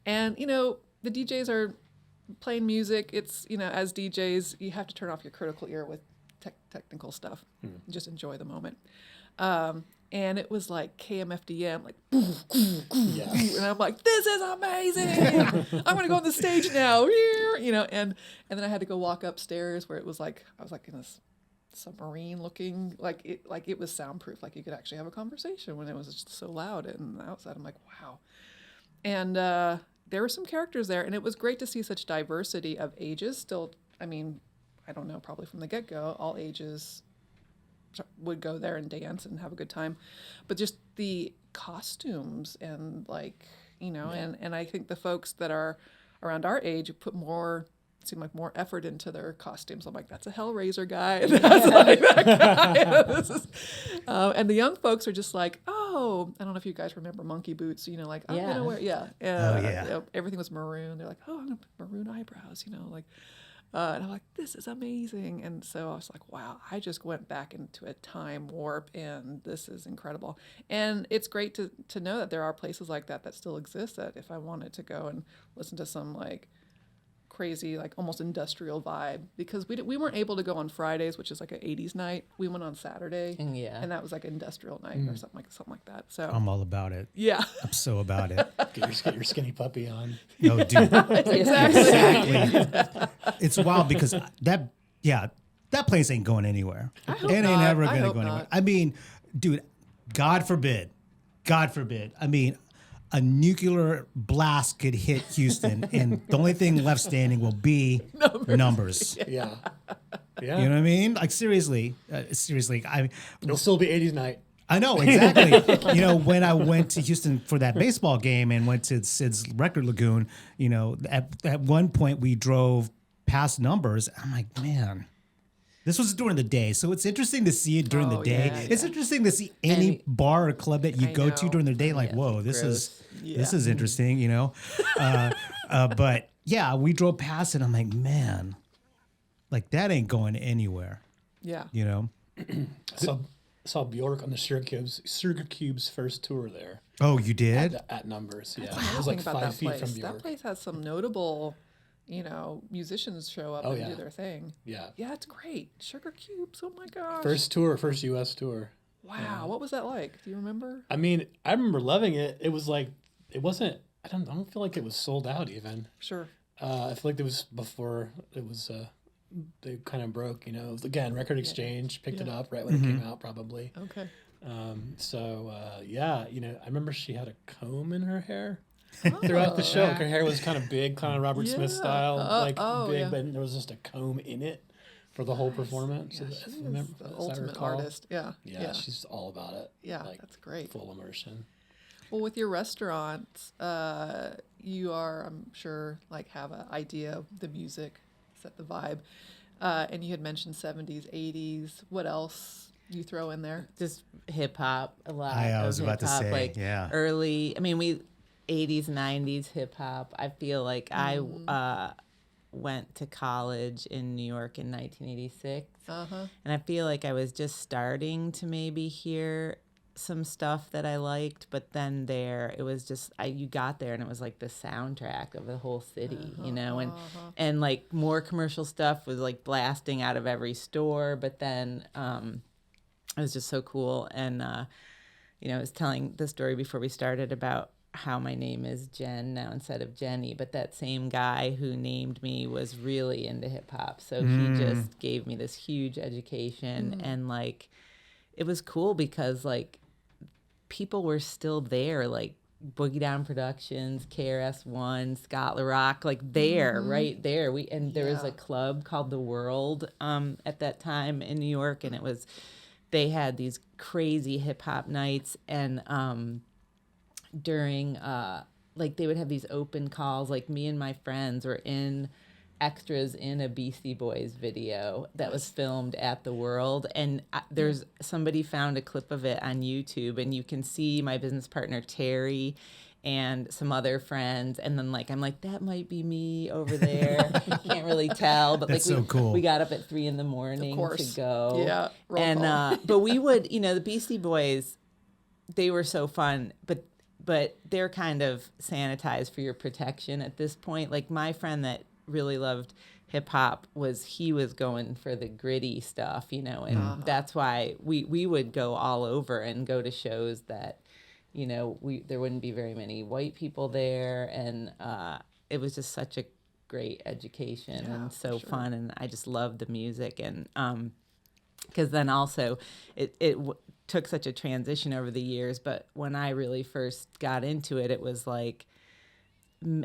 And, you know, the DJs are playing music. It's, you know, as DJs, you have to turn off your critical ear with technical stuff. Just enjoy the moment. And it was like KMFDM, like, yes. And I'm like, this is amazing. I'm going to go on the stage now. You know, and then I had to go walk upstairs where it was like, I was like in this submarine looking, like it was soundproof. Like you could actually have a conversation when it was just so loud. And outside, I'm like, wow. And there were some characters there. And it was great to see such diversity of ages. Still, I mean, I don't know, probably from the get-go, all ages would go there and dance and have a good time, but just the costumes and like, you know, and I think the folks that are around our age seem like more effort into their costumes. I'm like, that's a Hellraiser guy. And that's like that guy. And the young folks are just like, oh, I don't know if you guys remember Monkey Boots, you know, like, I'm going to wear, you know, everything was maroon. They're like, oh, I'm going to put maroon eyebrows, you know, like, and I'm like, this is amazing. And so I was like, wow, I just went back into a time warp and this is incredible. And it's great to know that there are places like that still exist, that if I wanted to go and listen to some like crazy, like almost industrial vibe, because we weren't able to go on Fridays, which is like an 80s night. We went on Saturday, and that was like industrial night or something like that. So I'm all about it. Yeah. I'm so about it. Get your skinny puppy on. No, dude. Exactly. It's wild because that place ain't going anywhere. I hope it ain't not. ever I going to hope go anywhere. not. I mean, dude, God forbid. I mean, a nuclear blast could hit Houston, and the only thing left standing will be numbers. Yeah. You know what I mean? Like seriously, It'll still be 80s night. I know, exactly. You know, when I went to Houston for that baseball game and went to Sid's Record Lagoon, you know, at one point we drove past numbers. I'm like, man, this was during the day. So it's interesting to see it during the day. Yeah, it's interesting to see any bar or club that you go to during the day. Like, whoa, this is interesting, you know? But yeah, we drove past it. I'm like, man, like that ain't going anywhere. Yeah. You know? Saw Bjork on the Sugar Cube's first tour there. Oh, you did? At Numbers, yeah. That's It was like about 5 that feet place. from Bjork. That place has some notable, you know, musicians show up and do their thing. Yeah. Yeah, it's great. Sugar Cubes, oh my gosh. First U.S. tour. Wow, yeah. What was that like? Do you remember? I mean, I remember loving it. It was like, it wasn't, I don't feel like it was sold out even. Sure. I feel like it was before it was, they kind of broke, you know. Again, Record Exchange picked it up right when it came out, probably. Okay. You know, I remember she had a comb in her hair throughout the show. Her hair was kind of big, kind of Robert Smith style, but there was just a comb in it for the whole performance. Yeah, she's the ultimate artist. Yeah. She's all about it. Yeah, that's great. Full immersion. Well, with your restaurant, you are, I'm sure, like have an idea of the music, set the vibe. And you had mentioned 70s, 80s. What else you throw in there? Just hip hop, a lot. I was about to say, like early. I mean, 80s, 90s hip hop. I feel like I went to college in New York in 1986, and I feel like I was just starting to maybe hear some stuff that I liked, but then it was just you got there and it was like the soundtrack of the whole city, you know, and like more commercial stuff was like blasting out of every store, but then it was just so cool. And you know, I was telling the story before we started about how my name is Jen now instead of Jenny, but that same guy who named me was really into hip hop, so he just gave me this huge education, and like it was cool because like people were still there, like Boogie Down Productions, KRS-One, Scott LaRock, like there, right there. There was a club called The World at that time in New York, and they had these crazy hip hop nights, and during like they would have these open calls, like me and my friends were in extras in a Beastie Boys video that was filmed at The World, and somebody found a clip of it on YouTube, and you can see my business partner Terry and some other friends, and then like I'm like, that might be me over there. Can't really tell, but That's like so cool. we got up at 3 a.m. to go. Yeah, roll and call. but we would, the Beastie Boys, they were so fun, but they're kind of sanitized for your protection at this point. Like my friend that really loved hip hop he was going for the gritty stuff, and that's why we would go all over and go to shows that, there wouldn't be very many white people there, and it was just such a great education and so fun, and I just loved the music, and because then also it took such a transition over the years, but when I really first got into it, it was like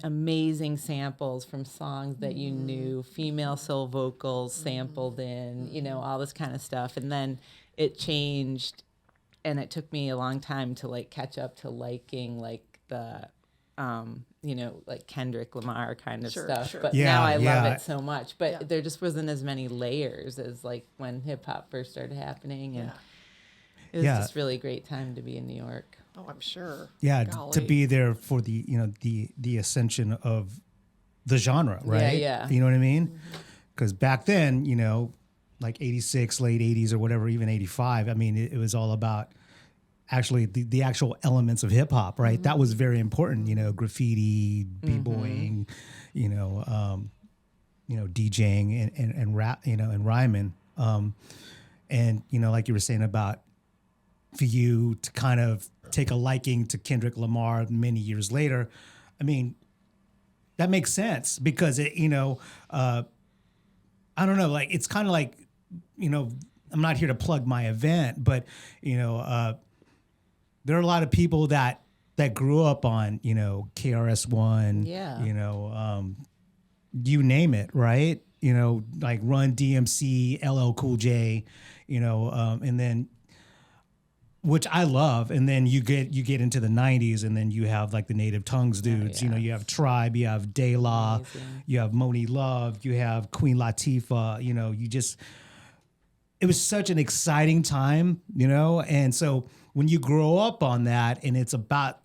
amazing samples from songs that you knew, female soul vocals sampled in, all this kind of stuff, and then it changed. And it took me a long time to like catch up to liking like the, like Kendrick Lamar kind of stuff. Sure. But now I love it so much. But there just wasn't as many layers as like when hip hop first started happening. And it was just really a great time to be in New York. Oh, I'm sure. Yeah, Golly. to be there for the the ascension of the genre, right? Yeah. You know what I mean? Because back then, like 86, late 80s or whatever, even 85, I mean, it was all about actually the actual elements of hip hop, right? That was very important, graffiti, b-boying, DJing and rap, and rhyming. And, like you were saying about for you to kind of take a liking to Kendrick Lamar many years later, I mean, that makes sense because I don't know, like, it's kind of like, I'm not here to plug my event, but, there are a lot of people that grew up on, KRS-One, you name it, right? Like Run DMC, LL Cool J, and then, which I love. And then you get into the 90s, and then you have like the Native Tongues dudes, you have Tribe, you have De La, you have Moni Love, you have Queen Latifah, it was such an exciting time, and so when you grow up on that and it's about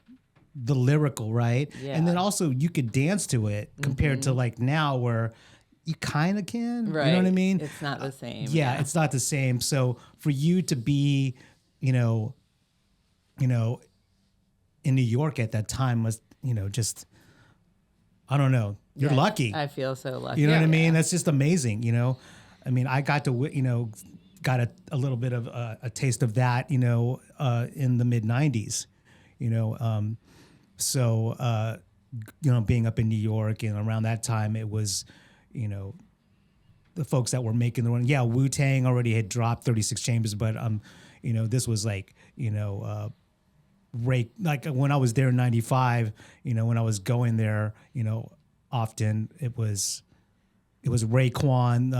the lyrical, right? Yeah. And then also you could dance to it compared to like now where you kind of can, right. You know what I mean? It's not the same. Yeah, it's not the same. So for you to be, in New York at that time was, just, I don't know. You're lucky. I feel so lucky. You know what I mean? That's just amazing. I mean, I got to, got a little bit of a taste of that, in the mid 90s, so, being up in New York and around that time, it was, the folks that were making the run. Yeah, Wu-Tang already had dropped 36 Chambers, but, this was like, like when I was there in 95, when I was going there, often it was Raekwon,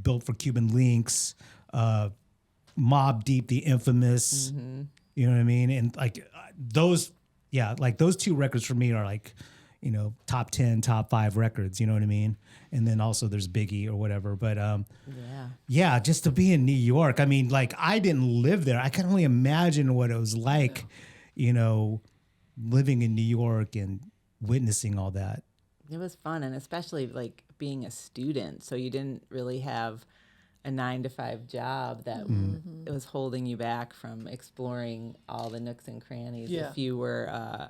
Built for Cuban Links, Mobb Deep, the infamous, you know what I mean? And like those two records for me are like, top 10, top 5 records, you know what I mean? And then also there's Biggie or whatever. But just to be in New York, I mean, like I didn't live there. I can only imagine what it was like, living in New York and witnessing all that. It was fun, and especially like being a student, so you didn't really have a 9-to-5 job that it was holding you back from exploring all the nooks and crannies if you were,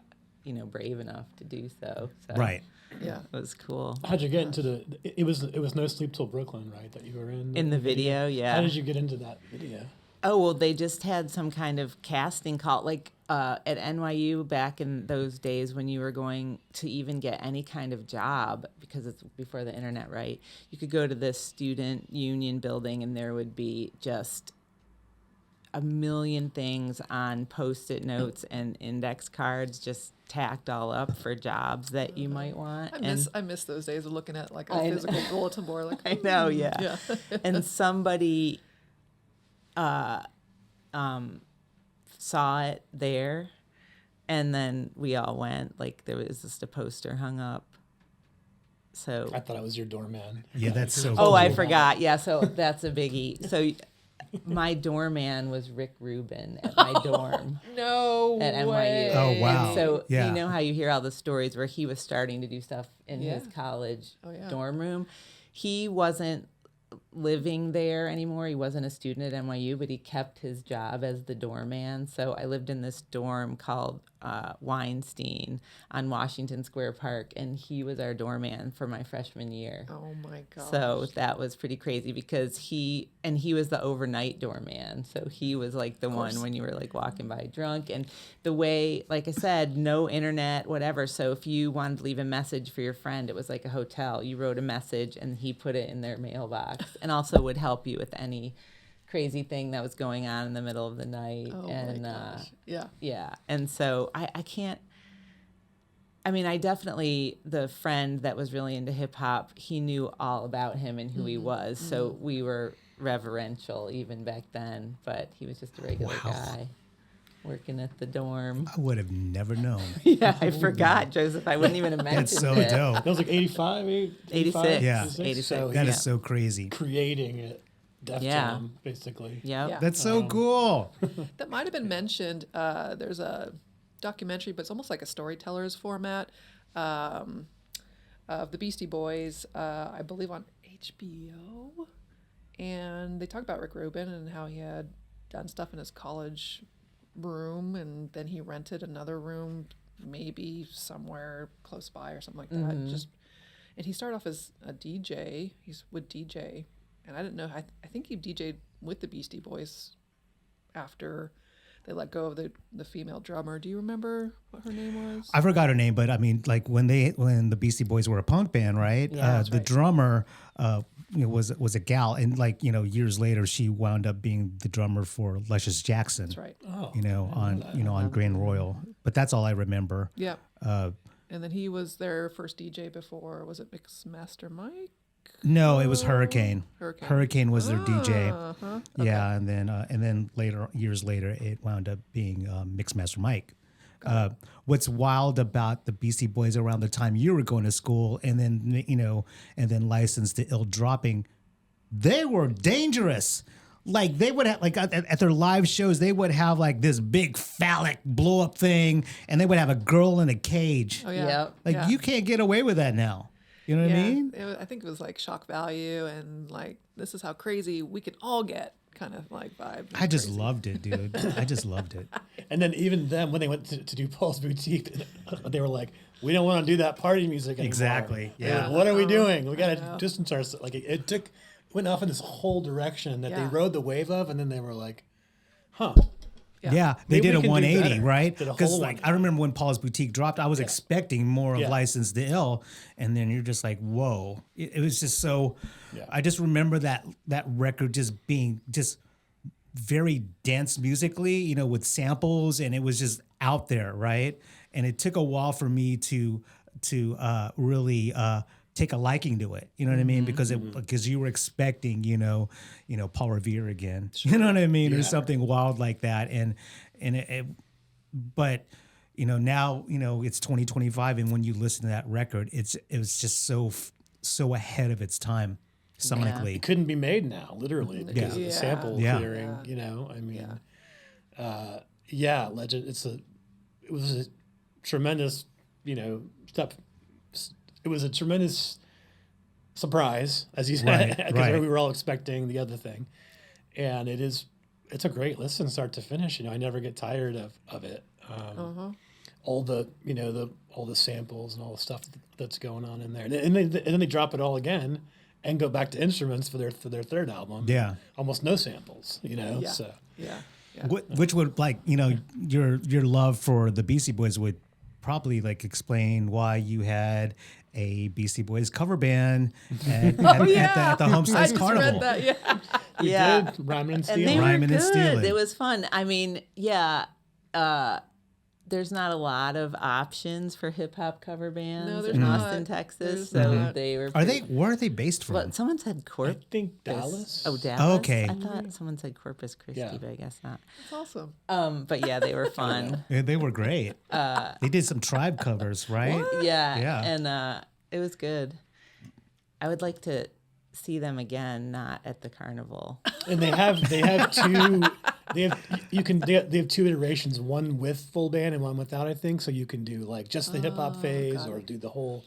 brave enough to do so. Right. Yeah, it was cool. How'd you get into it was No Sleep Till Brooklyn, right? That you were in the video. Yeah. How did you get into that video? Oh, well, they just had some kind of casting call, like at NYU back in those days when you were going to even get any kind of job, because it's before the internet, right? You could go to this student union building and there would be just a million things on Post-it notes and index cards just tacked all up for jobs that you might want. I miss those days of looking at like a physical bulletin board. Like, I know, yeah. And somebody saw it there, and then we all went. Like there was just a poster hung up. So I thought I was your doorman. Yeah, that's so. Oh, I forgot. Yeah, so that's a biggie. So my doorman was Rick Rubin at my dorm. No at NYU. way. Oh, wow. And so Yeah. you know how you hear all the stories where he was starting to do stuff in his college dorm room. He wasn't living there anymore. He wasn't a student at NYU, but he kept his job as the doorman. So I lived in this dorm called Weinstein on Washington Square Park, and he was our doorman for my freshman year. Oh my gosh. So that was pretty crazy because he was the overnight doorman. So he was like the one when you were like walking by drunk. And the way, like I said, no internet, whatever. So if you wanted to leave a message for your friend, it was like a hotel. You wrote a message and he put it in their mailbox and also would help you with any crazy thing that was going on in the middle of the night. Oh and my gosh. Yeah. Yeah. And so I can't, I mean, I definitely, the friend that was really into hip hop, he knew all about him and who he was. So we were reverential even back then, but he was just a regular guy working at the dorm. I would have never known. Yeah, I forgot, Joseph. I wouldn't even have mentioned That's so it. dope. That was like 85, 86. Yeah. 86. So That he's is so crazy. creating it. Def Jam, basically. Yep. Yeah. That's so cool. That might have been mentioned. There's a documentary, but it's almost like a storyteller's format of the Beastie Boys, I believe on HBO. And they talk about Rick Rubin and how he had done stuff in his college room, and then he rented another room maybe somewhere close by or something like that. And he started off as a DJ. He's would DJ. And I didn't know. I think he DJ'd with the Beastie Boys after they let go of the female drummer. Do you remember what her name was? I forgot her name, but I mean, like when the Beastie Boys were a punk band, right? Yeah, the drummer was a gal, and like years later, she wound up being the drummer for Luscious Jackson. That's right. Oh, on Grand Royal. But that's all I remember. Yeah. And then he was their first DJ before. Was it Mixmaster Mike? No, it was Hurricane. Hurricane was their DJ. Uh-huh. Yeah, and then years later, it wound up being Mixmaster Mike. What's wild about the Beastie Boys around the time you were going to school, and then Licensed to Ill dropping, they were dangerous. Like they would have, like at their live shows, they would have like this big phallic blow up thing, and they would have a girl in a cage. Oh yeah. Yep. Like you can't get away with that now. You know what I mean? I think it was like shock value and like this is how crazy we can all get kind of like vibe. I just loved it, dude. I just loved it. And then even then, when they went to do Paul's Boutique, they were like, "We don't want to do that party music anymore." Exactly. They're Yeah. like, what are we doing? We got to distance ourselves. Like it went off in this whole direction that they rode the wave of, and then they were like, "Huh." Yeah, they Maybe did a we can do 180, better. right? Did a Because whole like 180. I remember when Paul's Boutique dropped, I was expecting more of Yeah. Licensed to Ill, and then you're just like, whoa! It was just so. Yeah. I just remember that record just being just very dense musically, with samples, and it was just out there, right? And it took a while for me to really take a liking to it. You know what I mean? Because you were expecting, Paul Revere again. You know what I mean? Or something wild like that. But now, it's 2025, and when you listen to that record, it was just so ahead of its time sonically. It couldn't be made now, literally, because of the sample clearing. Legend. It was a tremendous, step. It was a tremendous surprise, as you said, because we were all expecting the other thing, and it's a great listen, start to finish. I never get tired of it. All the all the samples and all the stuff that's going on in there, and then they drop it all again and go back to instruments for their third album. Yeah, almost no samples. So Yeah. Which would your love for the Beastie Boys would probably explain why you had a Beastie Boys cover band at the Homestead Carnival. I just read that, we did Rhymin' and Steal. And they were Rhymin' and good. Stealin'. It was fun. I mean, there's not a lot of options for hip hop cover bands there's in not. Austin, Texas. There's So not. they were. Where are they based from? Well, someone said Corpus. I think Dallas. Oh, Dallas. Okay. I thought someone said Corpus Christi, but I guess not. That's awesome. But yeah, they were fun. Yeah, they were great. They did some Tribe covers, right? Yeah. Yeah. And it was good. I would like to see them again, not at the carnival. And they have two. They have two iterations, one with full band and one without, I think. So you can do like just the hip hop phase or do the whole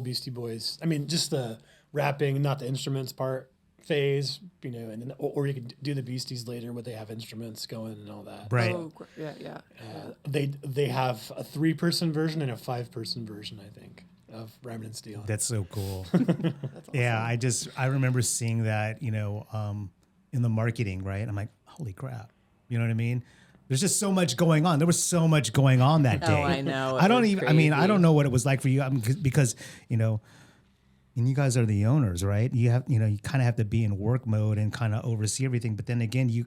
Beastie Boys. I mean, just the rapping, not the instruments part phase, and then or you could do the Beasties later where they have instruments going and all that. Right. Oh, yeah. They have a 3-person version and a 5-person version, I think, of Ryman and Steele. That's so cool. That's awesome. Yeah, I remember seeing that, in the marketing, right? I'm like, holy crap. You know what I mean? There's just so much going on. There was so much going on that day. Oh, I know. I don't know what it was like for you because, and you guys are the owners, right? You have, you kind of have to be in work mode and kind of oversee everything. But then again, you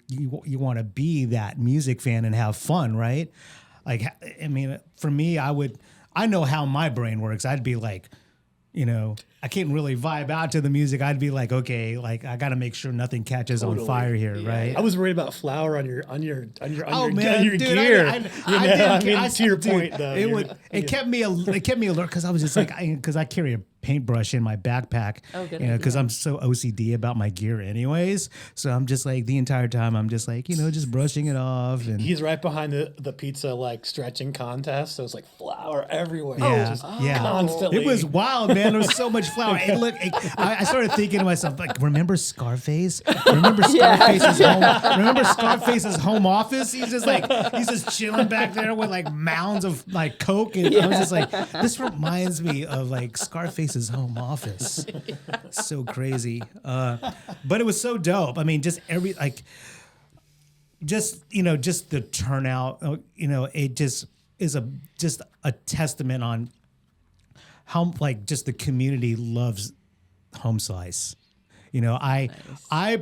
want to be that music fan and have fun, right? Like, I mean, for me, I know how my brain works. I'd be like, I can't really vibe out to the music. I'd be like, okay, like I got to make sure nothing catches on fire here, right? I was worried about flour on your Dude, gear. To your dude, point though. It kept me alert because I was just like, because I carry a paintbrush in my backpack, because I'm so OCD about my gear anyways. So I'm just like the entire time I'm just like, just brushing it off. And he's right behind the pizza like stretching contest, so it's like flour everywhere. Yeah, constantly. It was wild, man. There was so much flour. And look, I started thinking to myself, like, remember Scarface? Remember Scarface's home office? He's just chilling back there with like mounds of like Coke, and I was just like, this reminds me of like Scarface's home office. So crazy, but it was so dope. I mean, just the turnout. It just is a testament on how like just the community loves Home Slice. I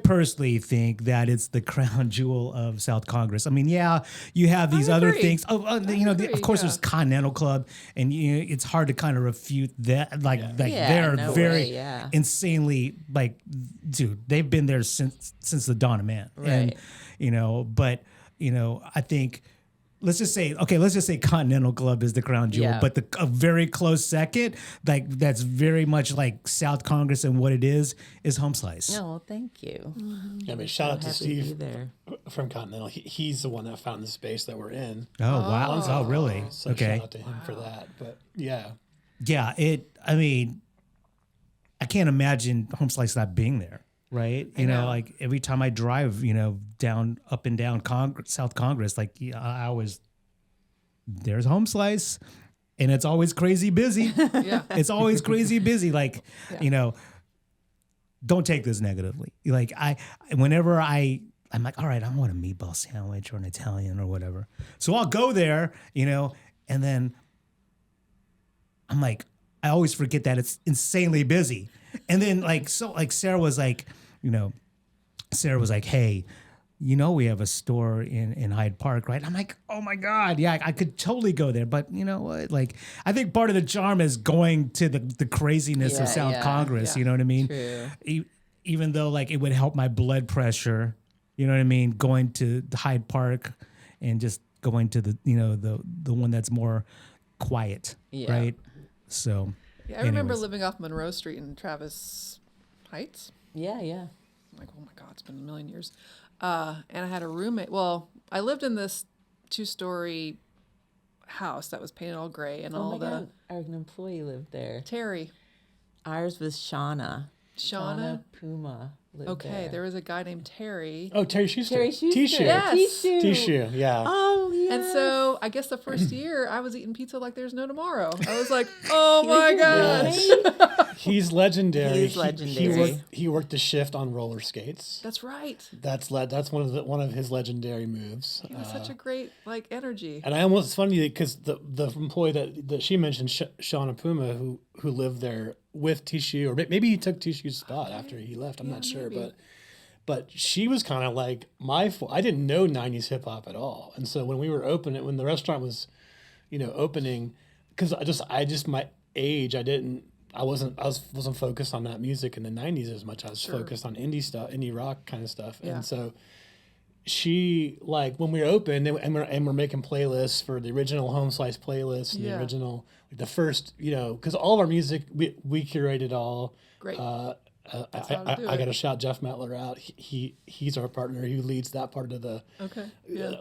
personally think that it's the crown jewel of South Congress. I mean, yeah, you have these other things. Of course, there's Continental Club, and it's hard to kind of refute that. They're very insanely like, dude, they've been there since the dawn of man. Right. And but I think. Let's just say Continental Club is the crown jewel, but a very close second, like that's very much like South Congress, and what it is Home Slice. No, well, thank you. Mm-hmm. I mean, shout out to Steve from Continental. He's the one that found the space that we're in. Oh wow! Oh really? So okay. Shout out to him for that. But yeah. I mean, I can't imagine Home Slice not being there. Right. Like every time I drive, up and down South Congress, like I always, there's Home Slice, and it's always crazy busy. Yeah. It's always crazy busy. Like, don't take this negatively. Like whenever I'm like, all right, I want a meatball sandwich or an Italian or whatever. So I'll go there, and then I'm like, I always forget that it's insanely busy. And then Sarah was like, hey, we have a store in Hyde Park, right? I'm like, oh my God, yeah, I could totally go there. But you know what? Like, I think part of the charm is going to the craziness of South Congress. You know what I mean? True. Even though like it would help my blood pressure, you know what I mean? Going to the Hyde Park and just going to the the one that's more quiet, right? So. Yeah, I remember living off Monroe Street in Travis Heights. Yeah. I'm like, oh my God, it's been a million years. And I had a roommate. Well, I lived in this 2-story house that was painted all gray and all the. Our employee lived there. Terry. Ours was Shauna. Shauna Puma. Okay, there was a guy named Terry. Oh, Terry Schuster. T-shirt. Yes. T-shirt, yeah. Oh, yeah. And so I guess the first year I was eating pizza like there's no tomorrow. I was like, oh my gosh. He's legendary. He's legendary. He worked the shift on roller skates. That's right. That's one of his legendary moves. He was such a great energy. And it's funny because the employee that she mentioned, Shauna Puma, who lived there with Tishu, or maybe he took Tishu's spot after he left. I'm not sure, but she was kind of like I didn't know 90s hip hop at all, and so when we were when the restaurant was, opening, because I just my age, I wasn't focused on that music in the 90s as much. I was focused on indie stuff, indie rock kind of stuff, and so. She when we opened and we're making playlists for the original Home Slice playlist and the original the first because all of our music we curated all great I got to shout Jeff Metler out. He's our partner who leads that part of the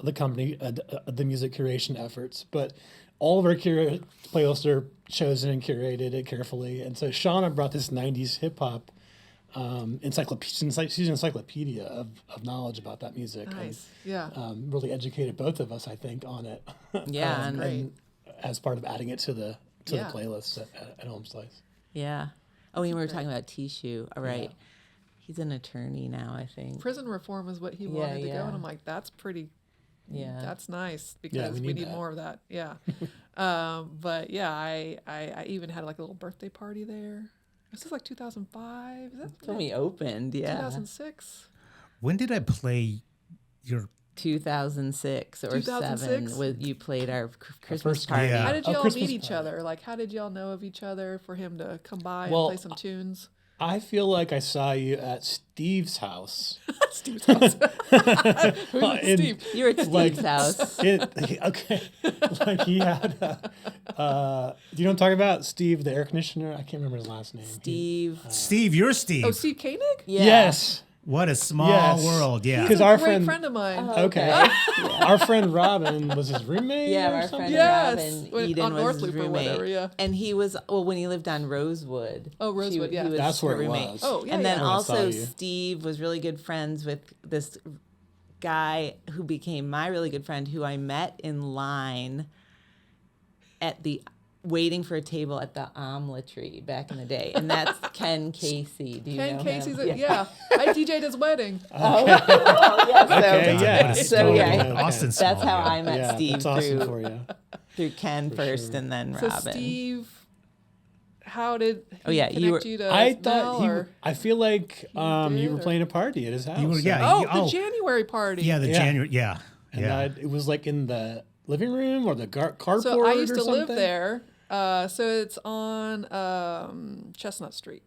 the company, the music curation efforts. But all of our playlists are chosen and curated carefully. And so Shauna brought this 90s hip hop encyclopedia of knowledge about that music. Nice. And, really educated both of us, I think, on it. Yeah, and as part of adding it to the playlist at Home Slice. Yeah. Oh, and we were talking about Tishu. All right. Yeah. He's an attorney now, I think. Prison reform is what he wanted to go. And I'm like, that's pretty, that's nice because we need more of that. Yeah. But yeah, I even had like a little birthday party there. This is like 2005. That's when we opened, 2006. When did I play your... 2006 or 2007 when you played our Christmas party. Yeah. How did you all meet each other? Like, how did y'all know of each other for him to come by and play some tunes? I feel like I saw you at Steve's house. Steve's house. Who's Steve? You were at Steve's house. Okay. Like he had, do you know what I'm talking about? Steve, the air conditioner? I can't remember his last name. Steve. Steve, you're Steve. Oh, Steve Koenig? Yeah. Yes. What a small world, yeah. He's a great friend of mine. Oh, okay. Our friend Robin was his roommate. Yeah, our friend Robin. Eden on was North his Loop roommate. Or whatever, And he was, when he lived on Rosewood. Oh, Rosewood, he was that's where roommate. it was. Oh, yeah. And then also Steve was really good friends with this guy who became my really good friend who I met in line at the waiting for a table at the omeletry back in the day, and that's Ken Casey. Do you know Casey's him? I DJ'd his wedding. Oh, yes. Okay, So Austin that's how I met Steve awesome through Ken first, and then Robin. So Steve, how did he connect you to I Mel, thought I feel like you were playing a party at his house. The January party. Yeah, January. Yeah, and it was like in the living room or the carport. So I used to live there. So it's on Chestnut Street,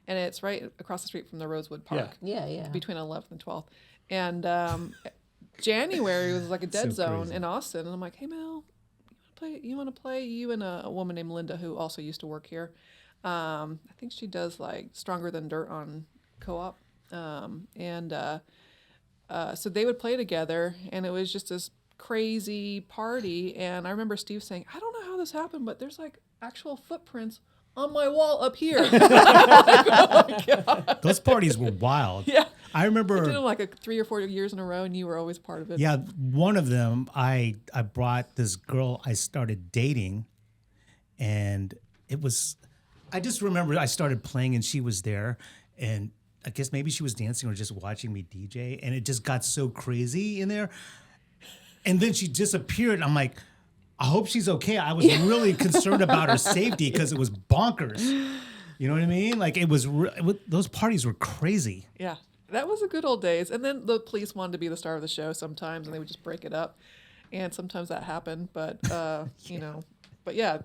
and it's right across the street from the Rosewood Park. Yeah. Between 11th and 12th, and January was like a dead zone in Austin, and I'm like, hey Mel, you want to play? You and a woman named Linda who also used to work here. I think she does like Stronger Than Dirt on Co-op, so they would play together, and it was just this crazy party. And I remember Steve saying, I don't know how this happened, but there's like actual footprints on my wall up here. Like, oh my God. Those parties were wild. Yeah. I remember I did them like 3 or 4 years in a row, and you were always part of it. Yeah, one of them, I brought this girl I started dating, and I just remember I started playing and she was there, and I guess maybe she was dancing or just watching me DJ, and it just got so crazy in there. And then she disappeared. I'm like, I hope she's okay. I was really concerned about her safety because it was bonkers. You know what I mean? Like those parties were crazy. Yeah, that was the good old days. And then the police wanted to be the star of the show sometimes, and they would just break it up. And sometimes that happened, but you know. But yeah,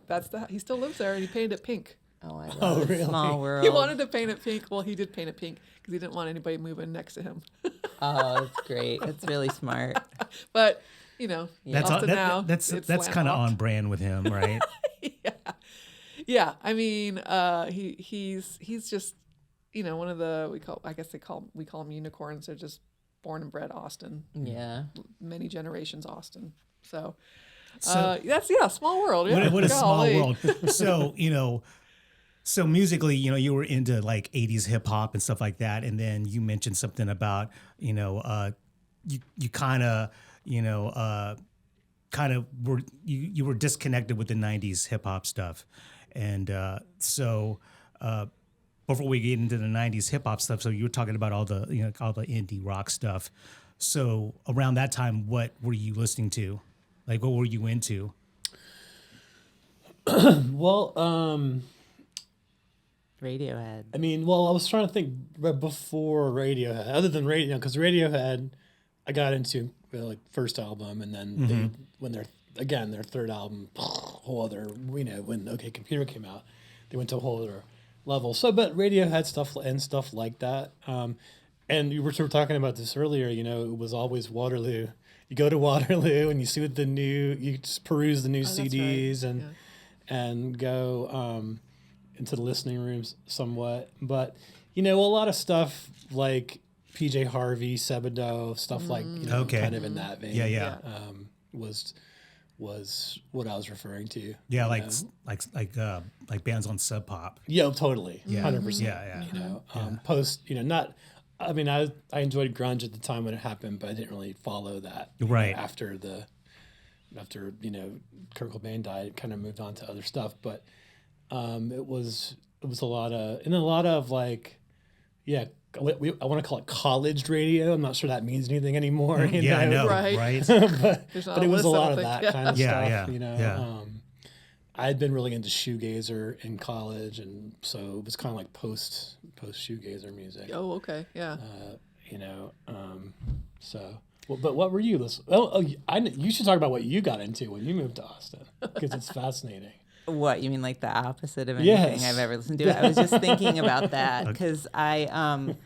he still lives there, and he painted it pink. Oh, I love it. Small world. He wanted to paint it pink. Well, he did paint it pink because he didn't want anybody moving next to him. Oh, that's great. That's really smart. But you know, that's kind of on brand with him, right? Yeah. I mean, he's just, you know, one of the we call them unicorns. They're just born and bred Austin. Yeah, many generations Austin. So that's small world. Yeah. What a small world. So So musically, you were into like 80s hip hop and stuff like that, and then you mentioned something about you were disconnected with the 90s hip hop stuff, and so before we get into the 90s hip hop stuff, so you were talking about all the indie rock stuff. So around that time, what were you listening to? Like, what were you into? Well, Radiohead. I mean, I was trying to think before Radiohead, other than because Radiohead, I got into like first album, and then their third album, whole other, when OK Computer came out, they went to a whole other level. So, but Radiohead stuff like that. And you were talking about this earlier, it was always Waterloo. You go to Waterloo and you see you just peruse the new CDs and go into the listening rooms somewhat. But a lot of stuff like PJ Harvey, Sebado, stuff like, kind of in that vein. Yeah. Was what I was referring to. Yeah, like bands on Sub Pop. Yeah, totally. Yeah. 100%. Yeah. Post, not. I mean, I enjoyed grunge at the time when it happened, but I didn't really follow that. Right. After Kurt Cobain died, it kind of moved on to other stuff. But it was a lot of like, I want to call it college radio. I'm not sure that means anything anymore. I know, right? but it was a lot of that kind of stuff. Yeah. I had been really into shoegazer in college, and so it was kind of like post shoegazer music. Oh, okay, yeah. But what were you listening? You should talk about what you got into when you moved to Austin, because it's fascinating. What, you mean like the opposite of anything I've ever listened to? I was just thinking about that because I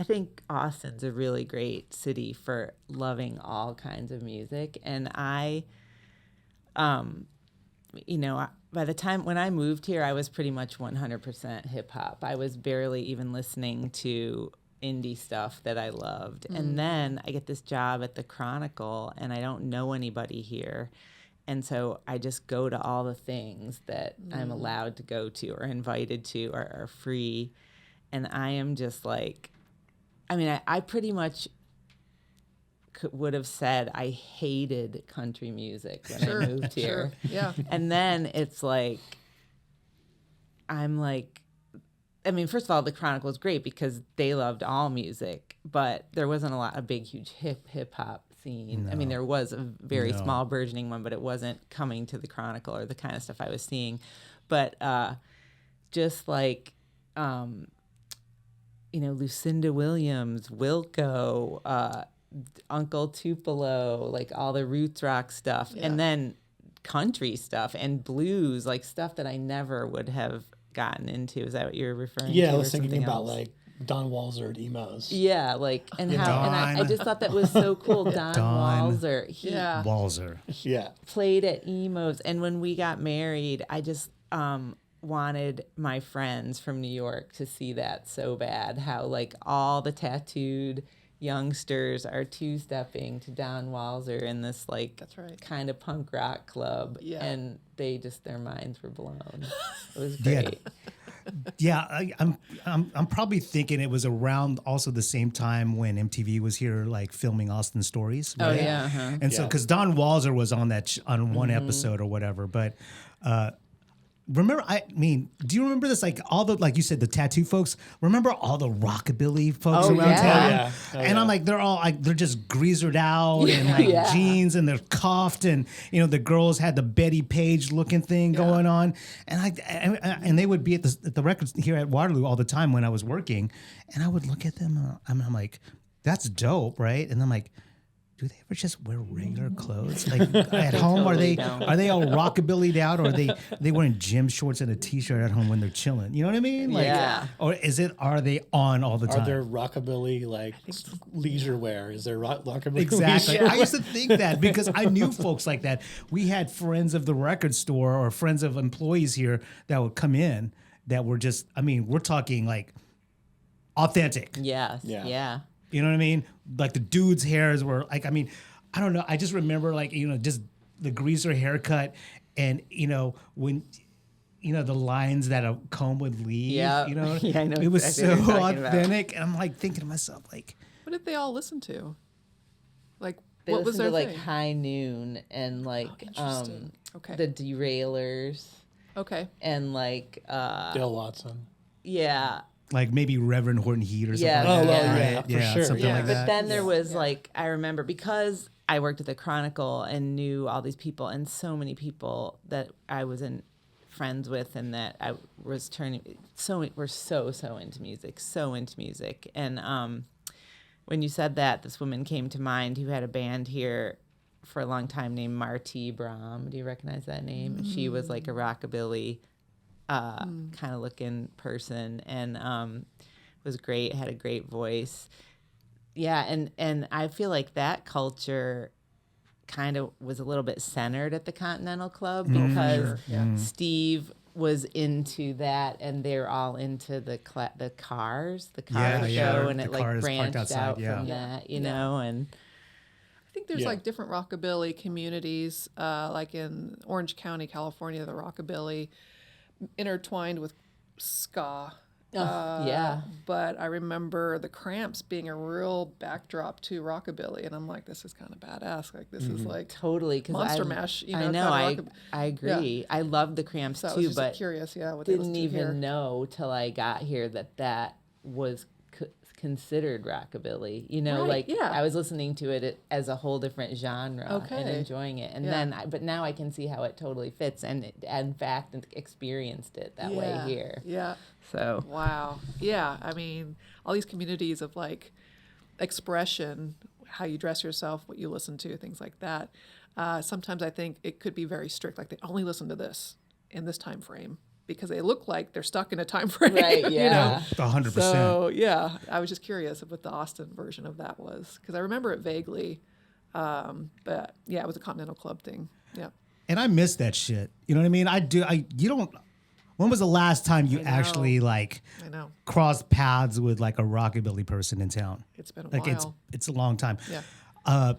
think Austin's a really great city for loving all kinds of music, and I by the time when I moved here, I was pretty much 100% hip hop. I was barely even listening to indie stuff that I loved, and then I get this job at the Chronicle, and I don't know anybody here. And so I just go to all the things that I'm allowed to go to or invited to or are free. And I am just like, I pretty much would have said I hated country music when I moved here. Yeah. And then it's like, first of all, the Chronicle is great because they loved all music, but there wasn't a big, huge hip hop scene. No. There was a very small burgeoning one, but it wasn't coming to the Chronicle or the kind of stuff I was seeing. But just like, Lucinda Williams, Wilco, Uncle Tupelo, like all the roots rock stuff, and then country stuff and blues, like stuff that I never would have gotten into. Is that what you're referring to? Yeah, I was thinking about like Don Walser at emos. Yeah, like and I just thought that was so cool. Don Walser, Walser, played at emos, and when we got married, I just wanted my friends from New York to see that so bad. How like all the tattooed youngsters are two-stepping to Don Walser in this like kind of punk rock club, and their minds were blown. It was great. I'm probably thinking it was around also the same time when MTV was here, like filming Austin Stories. Right? Oh yeah, and so because Don Walser was on that on one episode or whatever, but. Remember, do you remember this? Like all the, like you said, the tattoo folks. Remember all the rockabilly folks around town? And I'm like, they're all like, they're just greasered out and like jeans, and they're cuffed, and the girls had the Betty Page looking thing going on, and they would be at the records here at Waterloo all the time when I was working, and I would look at them, and I'm like, that's dope, right? And I'm like, do they ever just wear regular clothes? Like at home, totally are they all rockabillyed out, or are they wearing gym shorts and a t-shirt at home when they're chilling? You know what I mean? Like, or are they on all the time? Are there rockabilly like leisure wear? Is there rockabilly? Exactly. I used to think that because I knew folks like that. We had friends of the record store or friends of employees here that would come in that were just, we're talking like authentic. Yes. Yeah. You know what I mean? Like the dude's hairs were like, I don't know. I just remember like, just the greaser haircut and, when, the lines that a comb would leave, Yeah, I know it was exactly so what you're talking authentic. And I'm like thinking to myself, like, what did they all listen to? Like, they what was their to thing? like High Noon and like the Derailers. Okay. And like Dale Watson. Yeah. Like maybe Reverend Horton Heat or something. For sure. Something like that. But then there was like, I remember because I worked at the Chronicle and knew all these people and so many people that I was friends with and that I was we're so into music. And when you said that, this woman came to mind who had a band here for a long time named Marti Brahm. Do you recognize that name? She was like a rockabilly kind of looking person, and was great, had a great voice. And I feel like that culture kind of was a little bit centered at the Continental Club because Steve was into that, and they're all into the car show, yeah. and The it like cars branched parked outside, out from that, you know, and I think there's like different rockabilly communities, like in Orange County, California, the rockabilly intertwined with ska. But I remember the Cramps being a real backdrop to rockabilly, and I'm like, this is kind of badass. Like this is like totally Monster Mash. You know, I know. I agree. I love the Cramps so too, I was just but curious. Yeah, what didn't even know till I got here that was considered rockabilly. You know, I was listening to it as a whole different genre and enjoying it, and then but now I can see how it totally fits, and in fact experienced it that way here. Yeah. So wow. Yeah. I mean, all these communities of like expression, how you dress yourself, what you listen to, things like that. Sometimes I think it could be very strict. Like they only listen to this in this time frame because they look like they're stuck in a time frame. Right. Yeah. You know? 100%. So yeah, I was just curious of what the Austin version of that was because I remember it vaguely. But yeah, it was a Continental Club thing. Yeah. And I miss that shit. You know what I mean? When was the last time you actually like crossed paths with like a rockabilly person in town? It's been a like while. It's a long time. Yeah.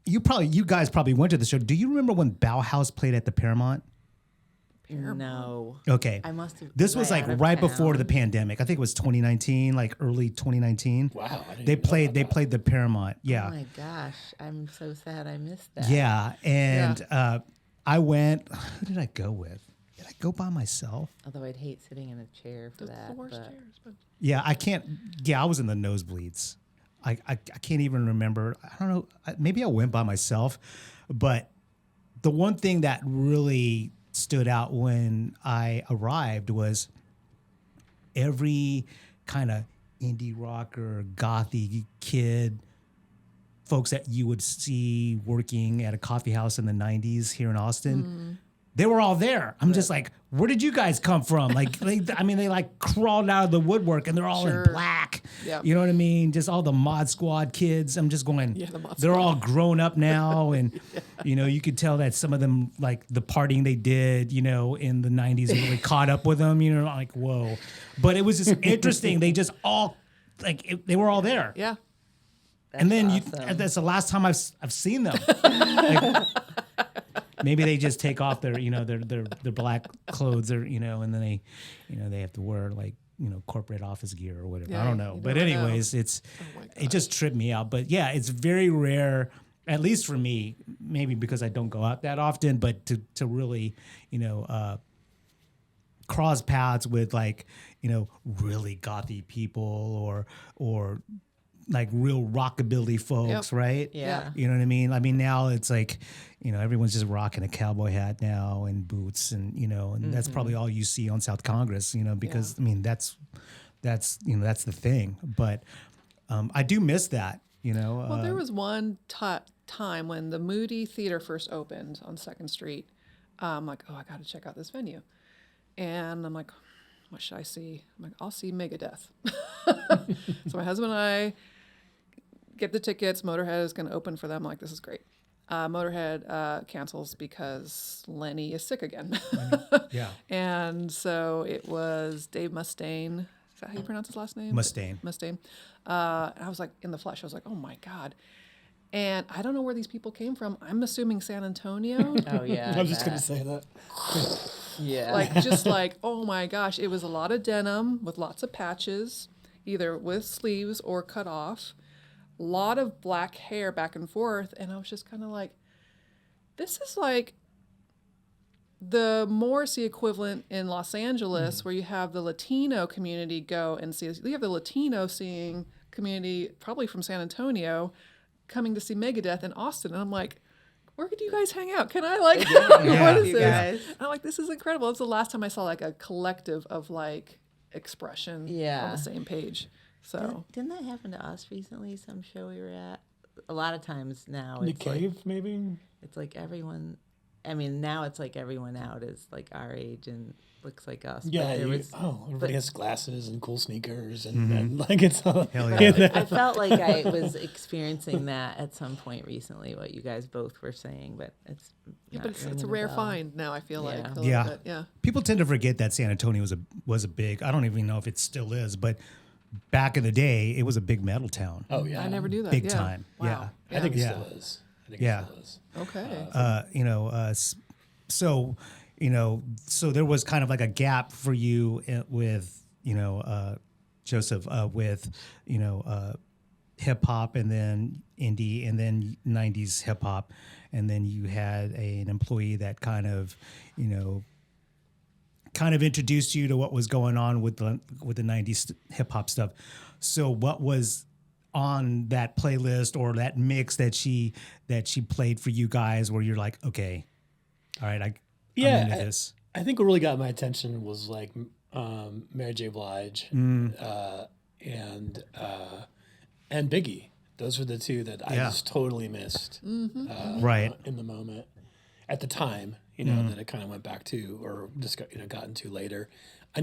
You guys probably went to the show. Do you remember when Bauhaus played at the Paramount? No. Okay. I must have. This was like right before the pandemic. I think it was 2019, like early 2019. Wow. They played the Paramount. Yeah. Oh my gosh. I'm so sad I missed that. Yeah. And I went, who did I go with? Did I go by myself? Although I'd hate sitting in a chair for that. The worst chairs, but Yeah, I can't. Yeah, I was in the nosebleeds. I can't even remember. I don't know. Maybe I went by myself. But the one thing that really stood out when I arrived was every kind of indie rocker, gothy kid, folks that you would see working at a coffee house in the 90s here in Austin. They were all there. I'm just like, where did you guys come from? Like, they like crawled out of the woodwork and they're all in black. Yep. You know what I mean? Just all the Mod Squad kids. I'm just going, they're all grown up now. And, you know, you could tell that some of them, like the partying they did, you know, in the 90s really caught up with them, you know, like, whoa. But it was just interesting. They just all, they were all there. yeah. And then awesome. That's the last time I've seen them. Like, maybe they just take off their, you know, their black clothes, or you know, and then they, you know, they have to wear like, you know, corporate office gear or whatever. Yeah, I don't know. But anyways, it just tripped me out. But yeah, it's very rare, at least for me, maybe because I don't go out that often, but to really, you know, cross paths with like, you know, really gothy people or like real rockabilly folks, right? Yeah. You know what I mean? I mean, now it's like, you know, everyone's just rocking a cowboy hat now and boots, and you know, and that's probably all you see on South Congress, you know, because I mean, that's you know, that's the thing. But I do miss that, you know. Well, there was one time when the Moody Theater first opened on 2nd Street. I'm like, oh, I got to check out this venue. And I'm like, what should I see? I'm like, I'll see Megadeth. So my husband and I get the tickets. Motorhead is going to open for them. I'm like, this is great. Motorhead cancels because Lenny is sick again. Yeah. And so it was Dave Mustaine. Is that how you pronounce his last name? Mustaine. Mustaine. I was like, in the flesh, I was like, oh my God. And I don't know where these people came from. I'm assuming San Antonio. Oh yeah. I was just going to say that. Yeah. Like, just like, oh my gosh. It was a lot of denim with lots of patches, either with sleeves or cut off. A lot of black hair back and forth. And I was just kind of like, this is like the Morrissey equivalent in Los Angeles, where you have the Latino community go and see. You have the Latino seeing community, probably from San Antonio, coming to see Megadeth in Austin. And I'm like, where could you guys hang out? Can I like, what is this? Guys. I'm like, this is incredible. It's the last time I saw like a collective of like expression on the same page. So didn't that happen to us recently? Some show we were at. A lot of times now, The it's Cave, like, maybe? it's like everyone I mean, now it's like everyone out is like our age and looks like us. Yeah, everybody has glasses and cool sneakers and like it's all, I felt like I was experiencing that at some point recently, what you guys both were saying, but it's it's a rare find now, I feel like. Yeah. People tend to forget that San Antonio was a big, I don't even know if it still is, but back in the day, it was a big metal town. Oh, yeah. I never knew that. Big time. Wow. Yeah. I think it still is. Okay. So there was kind of like a gap for you with, Joseph, with, hip hop and then indie and then 90s hip hop. And then you had an employee that kind of introduced you to what was going on with the 90s hip hop stuff. So what was on that playlist or that mix that she played for you guys where you're like, okay, all right, I'm into this? I think what really got my attention was like Mary J. Blige and Biggie. Those were the two that I just totally missed right in the moment at the time, that I kind of went back to or just got into later. I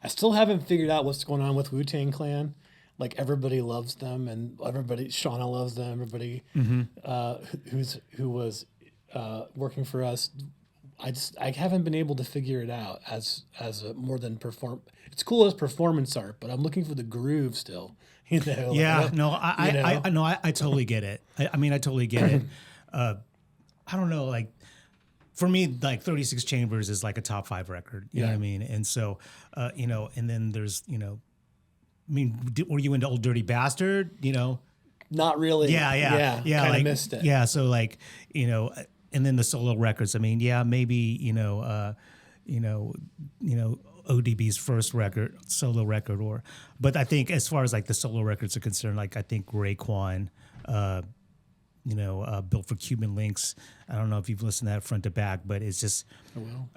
still haven't figured out what's going on with Wu-Tang Clan. Like everybody loves them and Shauna loves them. Everybody who was working for us, I haven't been able to figure it out as a more than perform. It's cool as performance art, but I'm looking for the groove still. I totally get it. I mean, I totally get it. I don't know, like for me, like 36 Chambers is like a top 5 record. You know what I mean? And so, and then there's, were you into Old Dirty Bastard? Not really. Yeah. Kind of like, missed it. Yeah. So like, and then the solo records. I mean, maybe, ODB's first solo record, but I think as far as like the solo records are concerned, like I think Raekwon, Built for Cuban Links. I don't know if you've listened to that front to back, but it's just,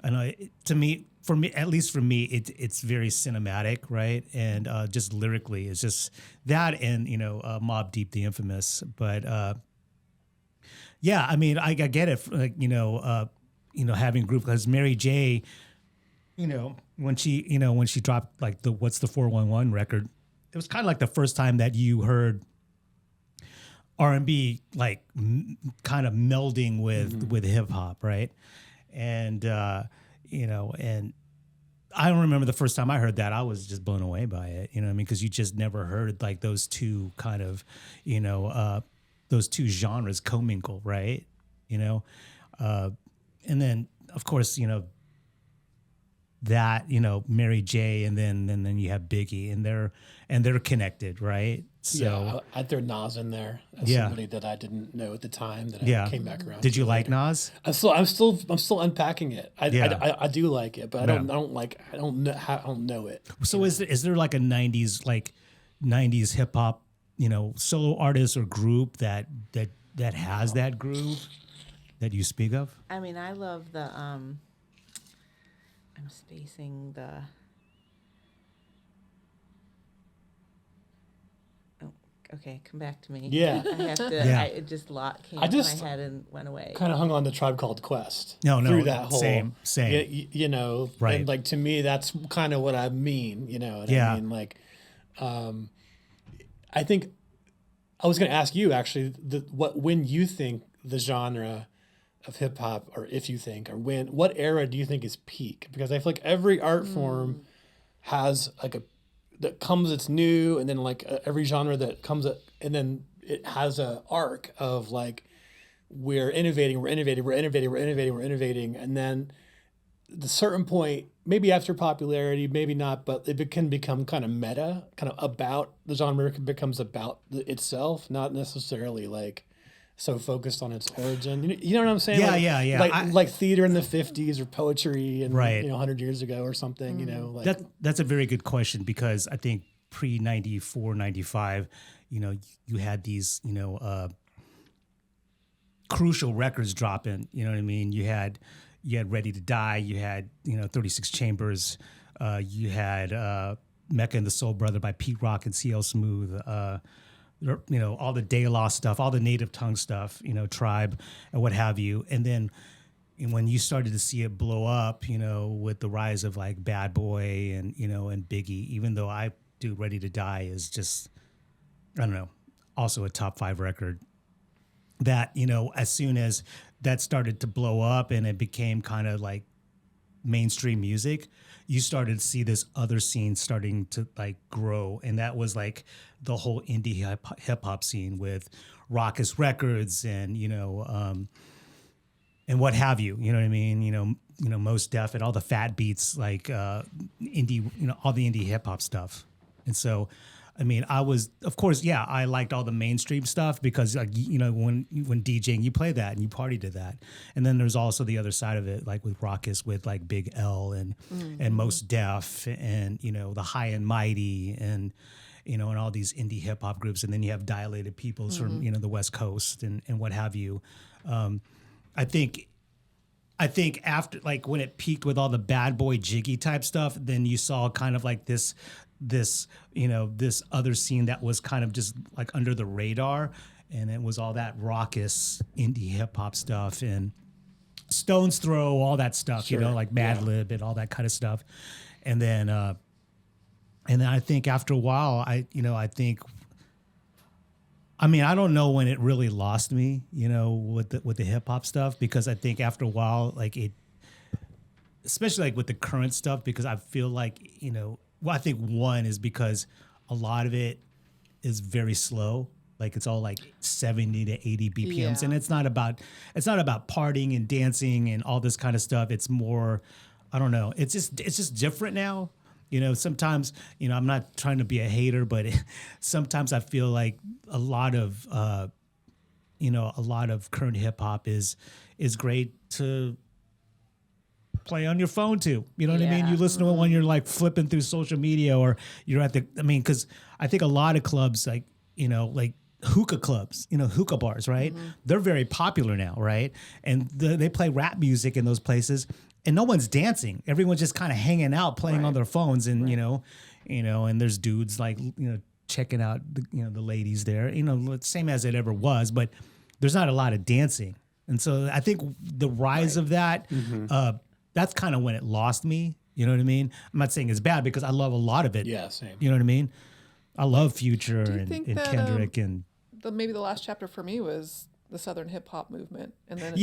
I know at least for me, it's very cinematic, right? And just lyrically, it's just that and, Mobb Deep, the Infamous. But I mean, I get it, like, having a group, because Mary J., when she dropped like what's the 411 record, it was kind of like the first time that you heard R&B like kind of melding with hip hop, right? And and I don't remember the first time I heard that. I was just blown away by it, you know what I mean? Because you just never heard like those two kind of, those two genres commingle, right? And then of course, that Mary J. and then you have Biggie and they're connected, right? So I throw Nas in there as somebody that I didn't know at the time that I came back around. Did you like later. Nas? I'm still unpacking it. I do like it, but I don't know it. So is there like a 90s hip hop solo artist or group that has that groove that you speak of? I mean, I love the I'm spacing the. Oh, okay, come back to me. Yeah, I have to. It just came to my head and went away. Kind of hung on the Tribe Called Quest. No, through that whole same. Right. And like to me, that's kind of what I mean. I mean, like, I think I was going to ask you actually when you think the genre of hip hop, or if you think, or what era do you think is peak? Because I feel like every art form has like it's new, and then like every genre that comes up, and then it has a arc of like we're innovating, and then the certain point, maybe after popularity, maybe not, but it can become kind of meta, kind of about the genre becomes about itself, not necessarily like so focused on its origin. You know what I'm saying? Yeah. Like theater in the 50s or poetry and right. 100 years ago or something, That's a very good question, because I think pre 94, 95, you had these, crucial records dropping, you know what I mean? You had Ready to Die, you had, 36 Chambers, you had Mecca and the Soul Brother by Pete Rock and CL Smooth, all the De La stuff, all the native tongue stuff, Tribe and what have you. And then and when you started to see it blow up, you know, with the rise of like Bad Boy and, you know, and Biggie, even though I do Ready to Die is just, I don't know, also a top 5 record, that, you know, as soon as that started to blow up and it became kind of like mainstream music, you started to see this other scene starting to like grow. And that was like the whole indie hip hop scene with Raucous Records and, you know, and what have you, you know what I mean? You know, Mos Def and all the fat beats, like indie, you know, all the indie hip hop stuff. And so, I mean, I was, of course, yeah, I liked all the mainstream stuff because, like, you know, when DJing, you play that and you party to that. And then there's also the other side of it, like with Raucous, with like Big L and Mos Def and, you know, the High and Mighty and, you know, and all these indie hip hop groups. And then you have Dilated Peoples from, you know, the West Coast and what have you. I think after, like, when it peaked with all the Bad Boy Jiggy type stuff, then you saw kind of like this, you know, this other scene that was kind of just like under the radar, and it was all that raucous indie hip hop stuff and Stone's Throw, all that stuff, you know, like Madlib and all that kind of stuff. And then I think after a while, I don't know when it really lost me, you know, with the hip hop stuff, because I think after a while, like it, especially like with the current stuff, because I feel like, you know, well, I think one is because a lot of it is very slow. Like it's all like 70 to 80 BPMs. And it's not about partying and dancing and all this kind of stuff. It's more, I don't know. It's just different now. You know, sometimes, you know, I'm not trying to be a hater, but sometimes I feel like a lot of current hip hop is great to play on your phone too. You know what I mean? You listen to it when you're like flipping through social media, or you're at because I think a lot of clubs, like, you know, like hookah clubs, you know, hookah bars, right? They're very popular now, right? And they play rap music in those places. And no one's dancing. Everyone's just kind of hanging out, playing on their phones, and you know, and there's dudes like, you know, checking out the ladies there. You know, same as it ever was, but there's not a lot of dancing. And so I think the rise of that, that's kind of when it lost me. You know what I mean? I'm not saying it's bad because I love a lot of it. Yeah, same. You know what I mean? I love Future and that, Kendrick and maybe the last chapter for me was the Southern hip hop movement, and then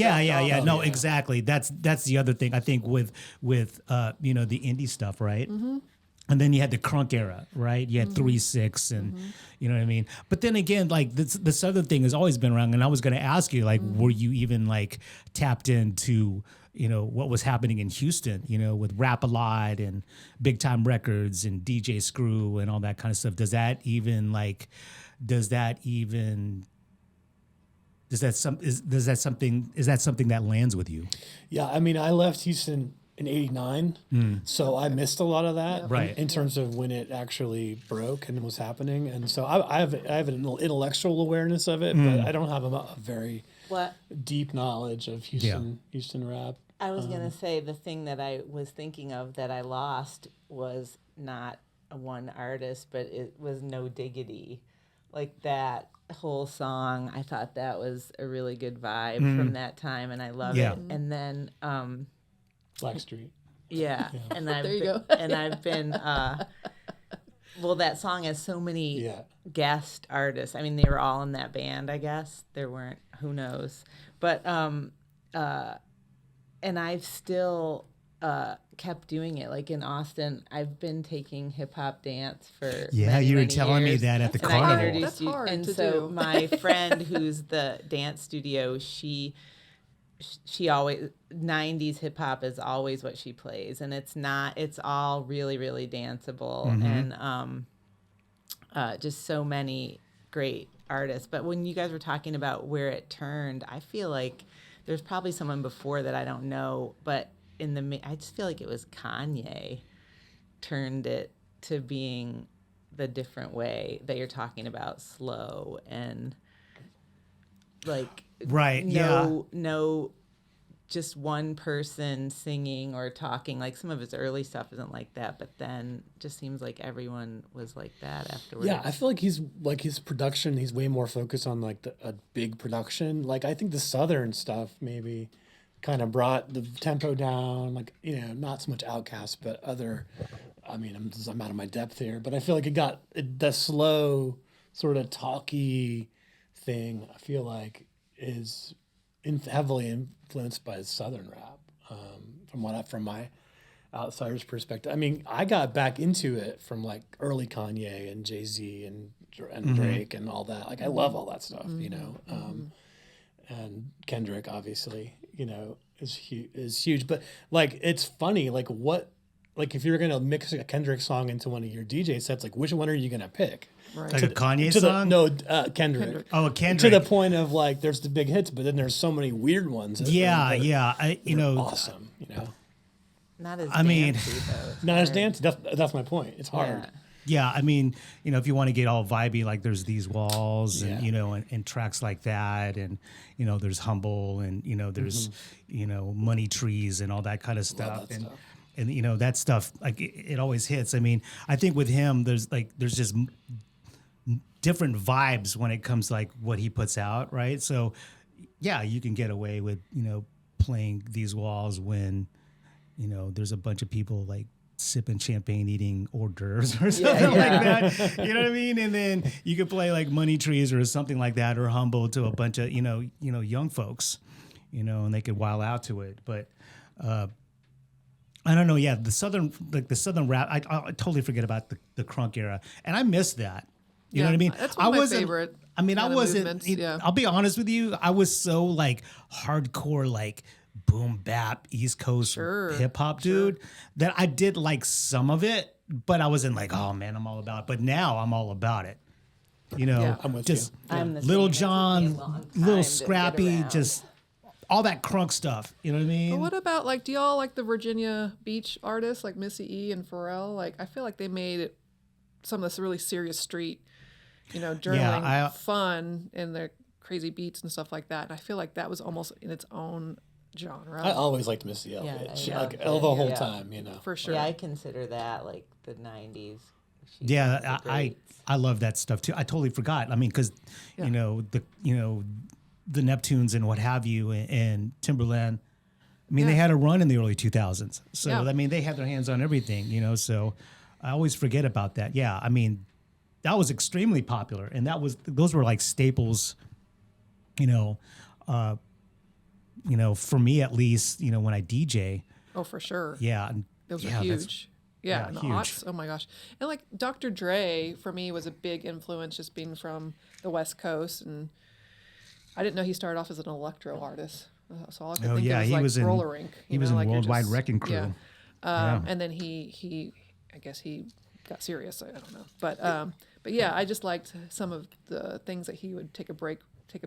exactly. That's the other thing I think with you know, the indie stuff, right? And then you had the crunk era, right? You had 3-6 and you know what I mean? But then again, like this other thing has always been around, and I was going to ask you, like, were you even like tapped into, you know, what was happening in Houston, you know, with Rap A Lot and Big Time Records and DJ Screw and all that kind of stuff? Is that something that lands with you? Yeah, I mean, I left Houston in '89, so I missed a lot of that, right? In terms of when it actually broke and was happening, and so I have an intellectual awareness of it, but I don't have a very deep knowledge of Houston rap. I was gonna say the thing that I was thinking of that I lost was not one artist, but it was No Diggity, like that whole song. I thought that was a really good vibe from that time, and I love it. And then Blackstreet. Yeah. And I've there you go. And I've been well, that song has so many guest artists. I mean, they were all in that band, I guess. There weren't, who knows. But and I've still kept doing it. Like in Austin, I've been taking hip hop dance for many, you were many telling years. me that at the And carnival. That's hard and to so do. my friend who's the dance studio, she always 90s hip hop is always what she plays, and it's all really, really danceable and just so many great artists. But when you guys were talking about where it turned, I feel like there's probably someone before that I don't know, but I just feel like it was Kanye turned it to being the different way that you're talking about, slow and like no just one person singing or talking. Like some of his early stuff isn't like that, but then just seems like everyone was like that afterwards. Yeah, I feel like he's like his production, he's way more focused on like a big production. Like I think the Southern stuff maybe kind of brought the tempo down, like, you know, not so much Outkast, but other, I mean, I'm out of my depth here, but I feel like the slow sort of talky thing, I feel like is heavily influenced by Southern rap, from my outsider's perspective. I mean, I got back into it from like early Kanye and Jay-Z and Drake and all that. Like, I love all that stuff, you know, and Kendrick, obviously, you know, is huge. But like, it's funny, like if you're gonna mix a Kendrick song into one of your DJ sets, like, which one are you gonna pick? Right. Like a Kanye song? Kendrick. Oh, a Kendrick. To the point of like, there's the big hits, but then there's so many weird ones. Awesome, you know. Not as not as dancey. That's my point. It's hard. Yeah, I mean, you know, if you want to get all vibey, like there's These Walls and, you know, and tracks like that. And, you know, there's Humble and, you know, there's, you know, Money Trees and all that kind of stuff. And, you know, that stuff, like it always hits. I mean, I think with him, there's just different vibes when it comes to like what he puts out, right? So, yeah, you can get away with, you know, playing These Walls when, you know, there's a bunch of people like sipping champagne, eating hors d'oeuvres or something like that. You know what I mean? And then you could play like Money Trees or something like that, or Humble to a bunch of, you know, young folks, you know, and they could wild out to it. But I don't know. Yeah, the southern rap. I totally forget about the crunk era, and I miss that. You know what I mean? That's one of my favorite. I mean, I wasn't. I'll be honest with you. I was so like hardcore, like boom bap East Coast hip hop dude that I did like some of it, but I wasn't like, oh man, I'm all about it. But now I'm all about it. You know, I'm with just you. Little John, Little Scrappy, just all that crunk stuff. You know what I mean? But what about like, do y'all like the Virginia Beach artists like Missy E and Pharrell? Like, I feel like they made it some of this really serious street, you know, journaling fun and their crazy beats and stuff like that. And I feel like that was almost in its own genre. I always liked Missy Elliott. The whole time, you know. For sure. Yeah, I consider that like the 90s. I love that stuff too. I totally forgot. I mean, because you know the Neptunes and what have you and Timberland. I mean, they had a run in the early 2000s. So I mean, they had their hands on everything. You know, so I always forget about that. Yeah, I mean, that was extremely popular, and those were like staples. You know, for me at least, you know, when I DJ. Oh, for sure. Yeah. Those are huge. Yeah, and the huge. aughts, oh my gosh. And like Dr. Dre, for me, was a big influence just being from the West Coast. And I didn't know he started off as an electro artist. So all I could think of was like Roller Rink. He was in Worldwide Wrecking Crew. And then he I guess he got serious. I don't know. But yeah, I just liked some of the things that he would take a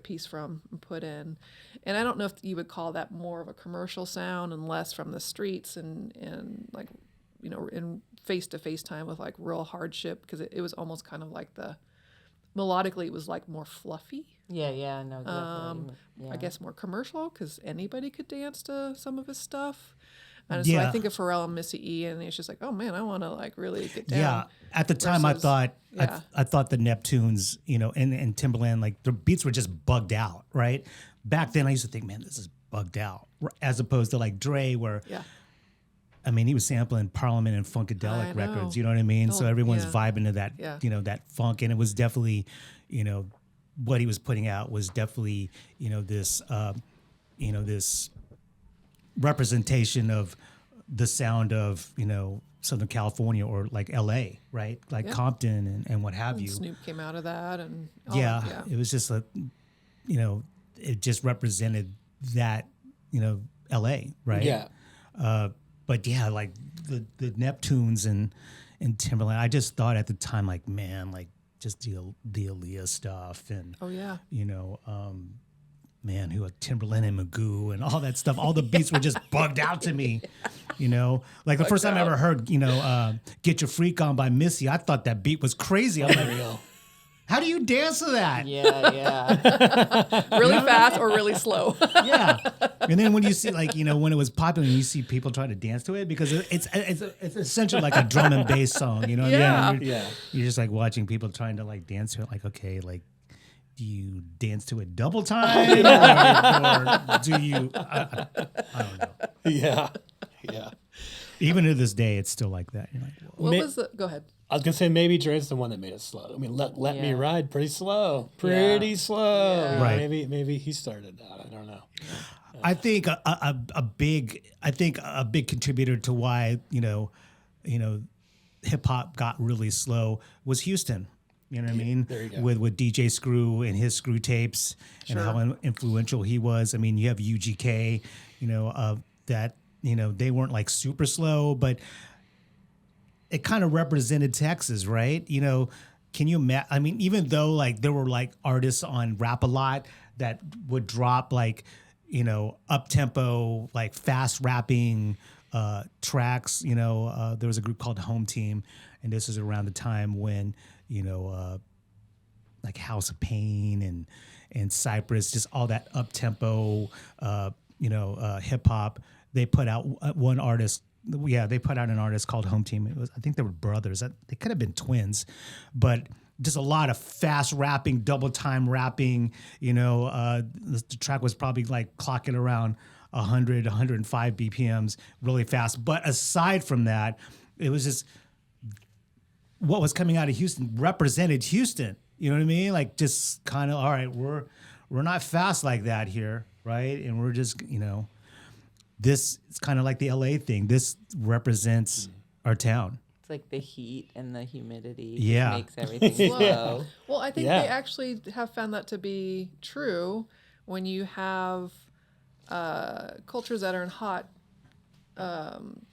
piece from and put in. And I don't know if you would call that more of a commercial sound and less from the streets and like, you know, in face-to-face time with like real hardship, because it was almost kind of like melodically it was like more fluffy. Yeah, no, exactly. I guess more commercial because anybody could dance to some of his stuff. And so I think of Pharrell and Missy E, and it's just like, oh man, I want to like really get down. Yeah, at the time I thought the Neptunes, you know, and Timberland, like the beats were just bugged out, right? Back then I used to think, man, this is bugged out, as opposed to like Dre, where I mean, he was sampling Parliament and Funkadelic records, you know what I mean? So everyone's vibing to that, you know, that funk, and it was definitely, you know, what he was putting out was definitely, you know, this representation of the sound of, you know, Southern California or like LA, right? Like Compton and what have you. Snoop came out of that. And it was just you know, it just represented that, you know, LA, right? Yeah. But yeah, like the Neptunes and Timberland, I just thought at the time, like, man, like just the Aaliyah stuff and, you know, man, who Timberland and Magoo and all that stuff. All the beats were just bugged out to me, you know. Like the first time I ever heard, you know, "Get Your Freak On" by Missy, I thought that beat was crazy. I'm like, how do you dance to that? Yeah. Really fast or really slow. Yeah. And then when you see, like, you know, when it was popular, and you see people trying to dance to it, because it's essentially like a drum and bass song, you know what I mean? You're just like watching people trying to like dance to it, like, okay, like, do you dance to it double time, or do you? I don't know. Yeah. Even to this day, it's still like that. You're like, what was the? Go ahead. I was gonna say maybe Dre's the one that made it slow. I mean, let me ride pretty slow. Yeah. Right. Maybe he started that. I don't know. I think a big contributor to why hip hop got really slow was Houston. You know what I mean? There you go. With DJ Screw and his Screw tapes and how influential he was. I mean, you have UGK, that they weren't like super slow, but it kind of represented Texas, right? Can you imagine? I mean, even though like there were like artists on Rap A Lot that would drop like, up tempo, like fast rapping tracks. There was a group called Home Team, and this is around the time when like House of Pain and Cypress, just all that up tempo, hip hop. They put out one artist. Yeah, they put out an artist called Home Team. I think they were brothers. They could have been twins, but just a lot of fast rapping, double time rapping. The track was probably like clocking around 100, 105 BPMs, really fast. But aside from that, it was just what was coming out of Houston represented Houston. You know what I mean? Like just kind of, all right, we're not fast like that here, right? And we're just, this is kind of like the LA thing. This represents our town. It's like the heat and the humidity makes everything slow. Well, I think they actually have found that to be true when you have cultures that are in hot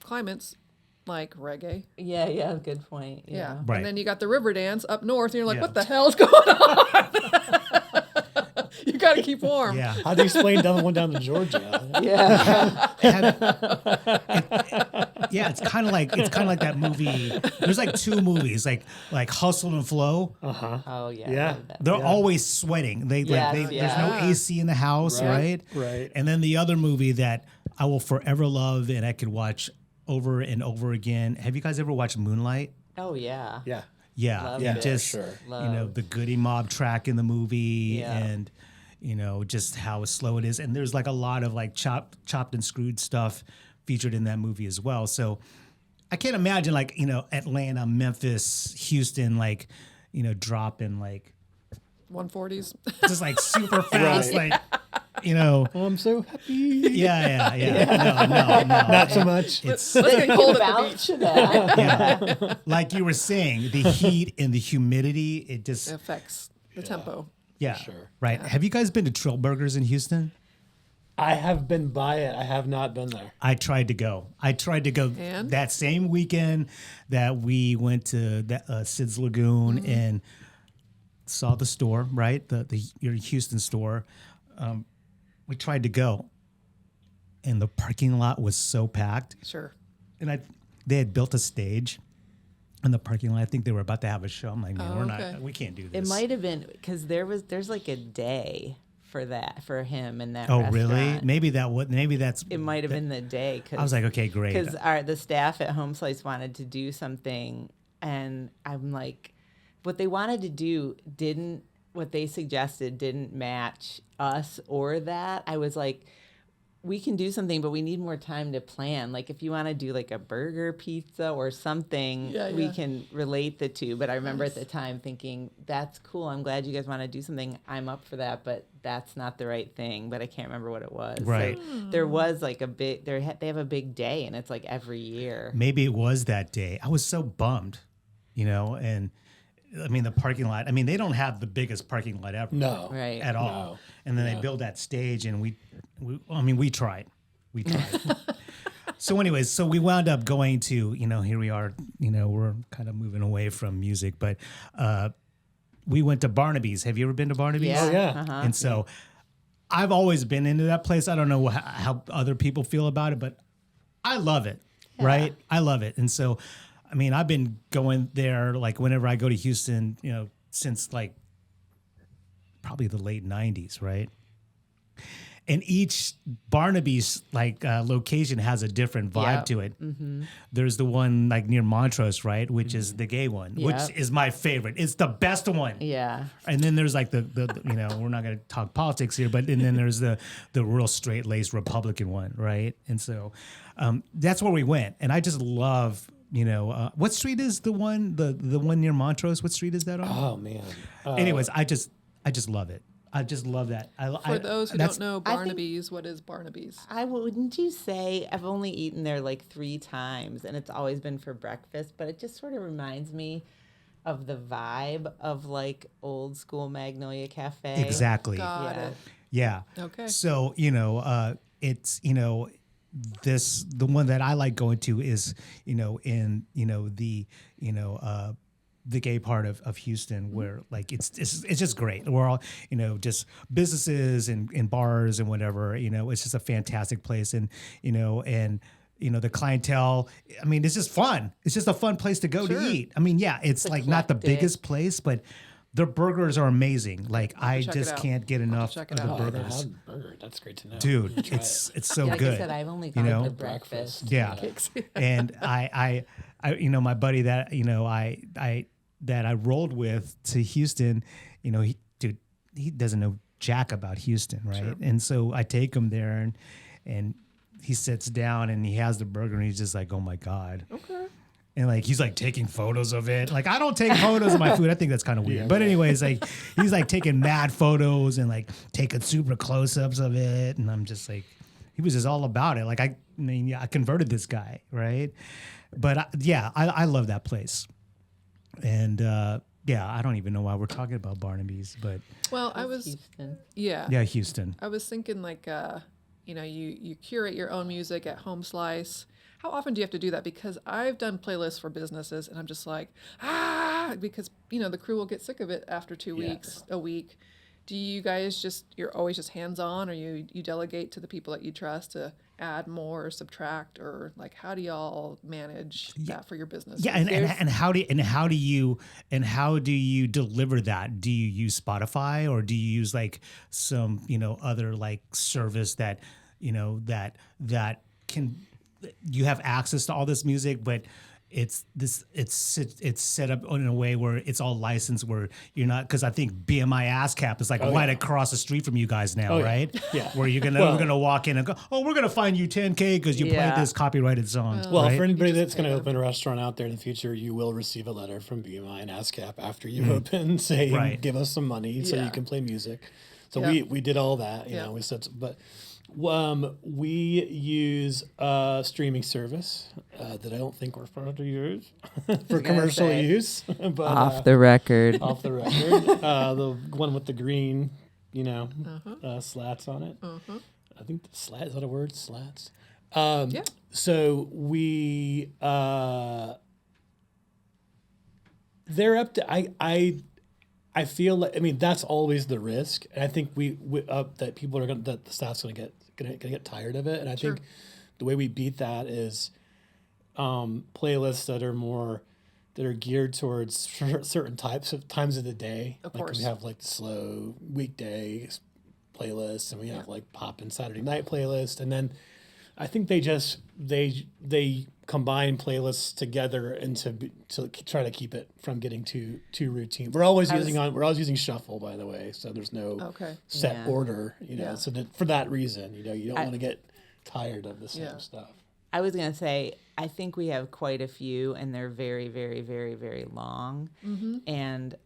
climates like reggae. Yeah, good point. Yeah. Right. And then you got the river dance up north, and you're like, Yeah. what the hell is going on? You got to keep warm. Yeah. How do you explain going down to Georgia? Yeah. Yeah, it's kind of like that movie. There's like two movies, like Hustle and Flow. Oh yeah. Yeah. I love that. They're always sweating. There's no AC in the house, right? Right. And then the other movie that I will forever love and I could watch over and over again. Have you guys ever watched Moonlight? Oh yeah. Yeah. Yeah, Love and it. just Sure. the Goody Mob track in the movie, Yeah. and just how slow it is. And there's like a lot of like chopped and screwed stuff featured in that movie as well. So I can't imagine like Atlanta, Memphis, Houston, like dropping like 140s. just like super fast, Right. like I'm so happy. yeah. No. Not so much. Let's get cold at the Vouch beach. for that. Yeah, like you were saying, the heat and the humidity, it just It affects the tempo. yeah, Sure. right. Have you guys been to Trill Burgers in Houston? I have been by it. I have not been there. I tried to go. And? That same weekend that we went to Sid's Lagoon and saw the store, right? Your Houston store. We tried to go, and the parking lot was so packed. Sure. And they had built a stage in the parking lot. I think they were about to have a show. I'm like, man, okay. we can't do this. It might have been because there's like a day for him in that Oh, restaurant. really? Maybe that's. It might have been the day. I was like, okay, great. Because the staff at Home Slice wanted to do something, and I'm like, what they wanted to do what they suggested didn't match us or that. I was like, we can do something, but we need more time to plan. Like if you want to do like a burger pizza or something, we can relate the two. But I remember at the time thinking, that's cool. I'm glad you guys want to do something. I'm up for that, but that's not the right thing. But I can't remember what it was. Right. So there was like they have a big day, and it's like every year. Maybe it was that day. I was so bummed, and I mean, the parking lot, they don't have the biggest parking lot ever. No. Right. At all. No. And then they build that stage, and we tried. We tried. So anyways, we wound up going to, here we are, we're kind of moving away from music, but we went to Barnaby's. Have you ever been to Barnaby's? Yeah. Oh, yeah. Uh-huh. And so I've always been into that place. I don't know how other people feel about it, but I love it, right? I love it. And so, I've been going there like whenever I go to Houston, since like probably the late 90s, right? and each Barnaby's location has a different vibe to it. Mm-hmm. There's the one like near Montrose, right, which is the gay one, which is my favorite. It's the best one. Yeah. And then there's like the we're not going to talk politics here, but and then there's the real straight laced Republican one, right? And so that's where we went, and I just love. What street is the one near Montrose? What street is that on? Oh man. Anyways, I just love it. I just love that. For those who don't know Barnaby's, what is Barnaby's? Wouldn't you say I've only eaten there like 3 times, and it's always been for breakfast, but it just sort of reminds me of the vibe of like old school Magnolia Cafe. Exactly. Got it. Yeah. Okay. So, it's, the one that I like going to is, the gay part of Houston, where like it's just great. We're all just businesses and bars and whatever. It's just a fantastic place, and the clientele. I mean, it's just fun. It's just a fun place to go to eat. I mean, yeah, it's like not the biggest place, but their burgers are amazing. Like I just can't get enough of the burgers. That's great to know. Dude, it's so like good. I said, I've only gone for breakfast. Yeah, and I my buddy that that I rolled with to Houston, he doesn't know jack about Houston, right? Sure. And so I take him there, and he sits down and he has the burger, and he's just like, oh my God. Okay. And like he's like taking photos of it. Like I don't take photos of my food. I think that's kind of weird. But anyways, like he's like taking mad photos and like taking super close-ups of it, and I'm just like, he was just all about it. Like I converted this guy, right? But I love that place. And I don't even know why we're talking about Barnaby's, but I was Houston. Yeah, Houston. I was thinking like you curate your own music at Home Slice. How often do you have to do that? Because I've done playlists for businesses, and I'm just like because the crew will get sick of it after 2 weeks, a week. Do you guys you're always just hands on, or you delegate to the people that you trust to add more or subtract, or like how do y'all manage that for your business? Yeah, and how do you deliver that? Do you use Spotify, or do you use like some other like service that that can, you have access to all this music, but it's set up in a way where it's all licensed, where you're not, because I think BMI ASCAP is like right across the street from you guys now, right? Yeah. Where we're gonna walk in and go, we're gonna find you $10K because you played this copyrighted song. Well, right? for anybody that's going to open a restaurant out there in the future, you will receive a letter from BMI and ASCAP after you open, saying give us some money so you can play music. So we did all that, you know. We said, but. We use a streaming service that I don't think we're supposed to use for commercial use. But, off the record. Off the record. The one with the green, slats on it. I think the slat, is that a word? Slats? So we, they're up to, I feel like, that's always the risk, and I think we that people are that the staff's gonna get tired of it, and I think the way we beat that is playlists that are geared towards certain times of the day. Of course, we have like the slow weekday playlists, and we have like pop and Saturday night playlist, and then I think they combine playlists together and to try to keep it from getting too routine. We're always using shuffle, by the way, so there's no set order, So for that reason, you don't want to get tired of the same stuff. I was gonna say, I think we have quite a few, and they're very, very, very, very long. Mm-hmm. And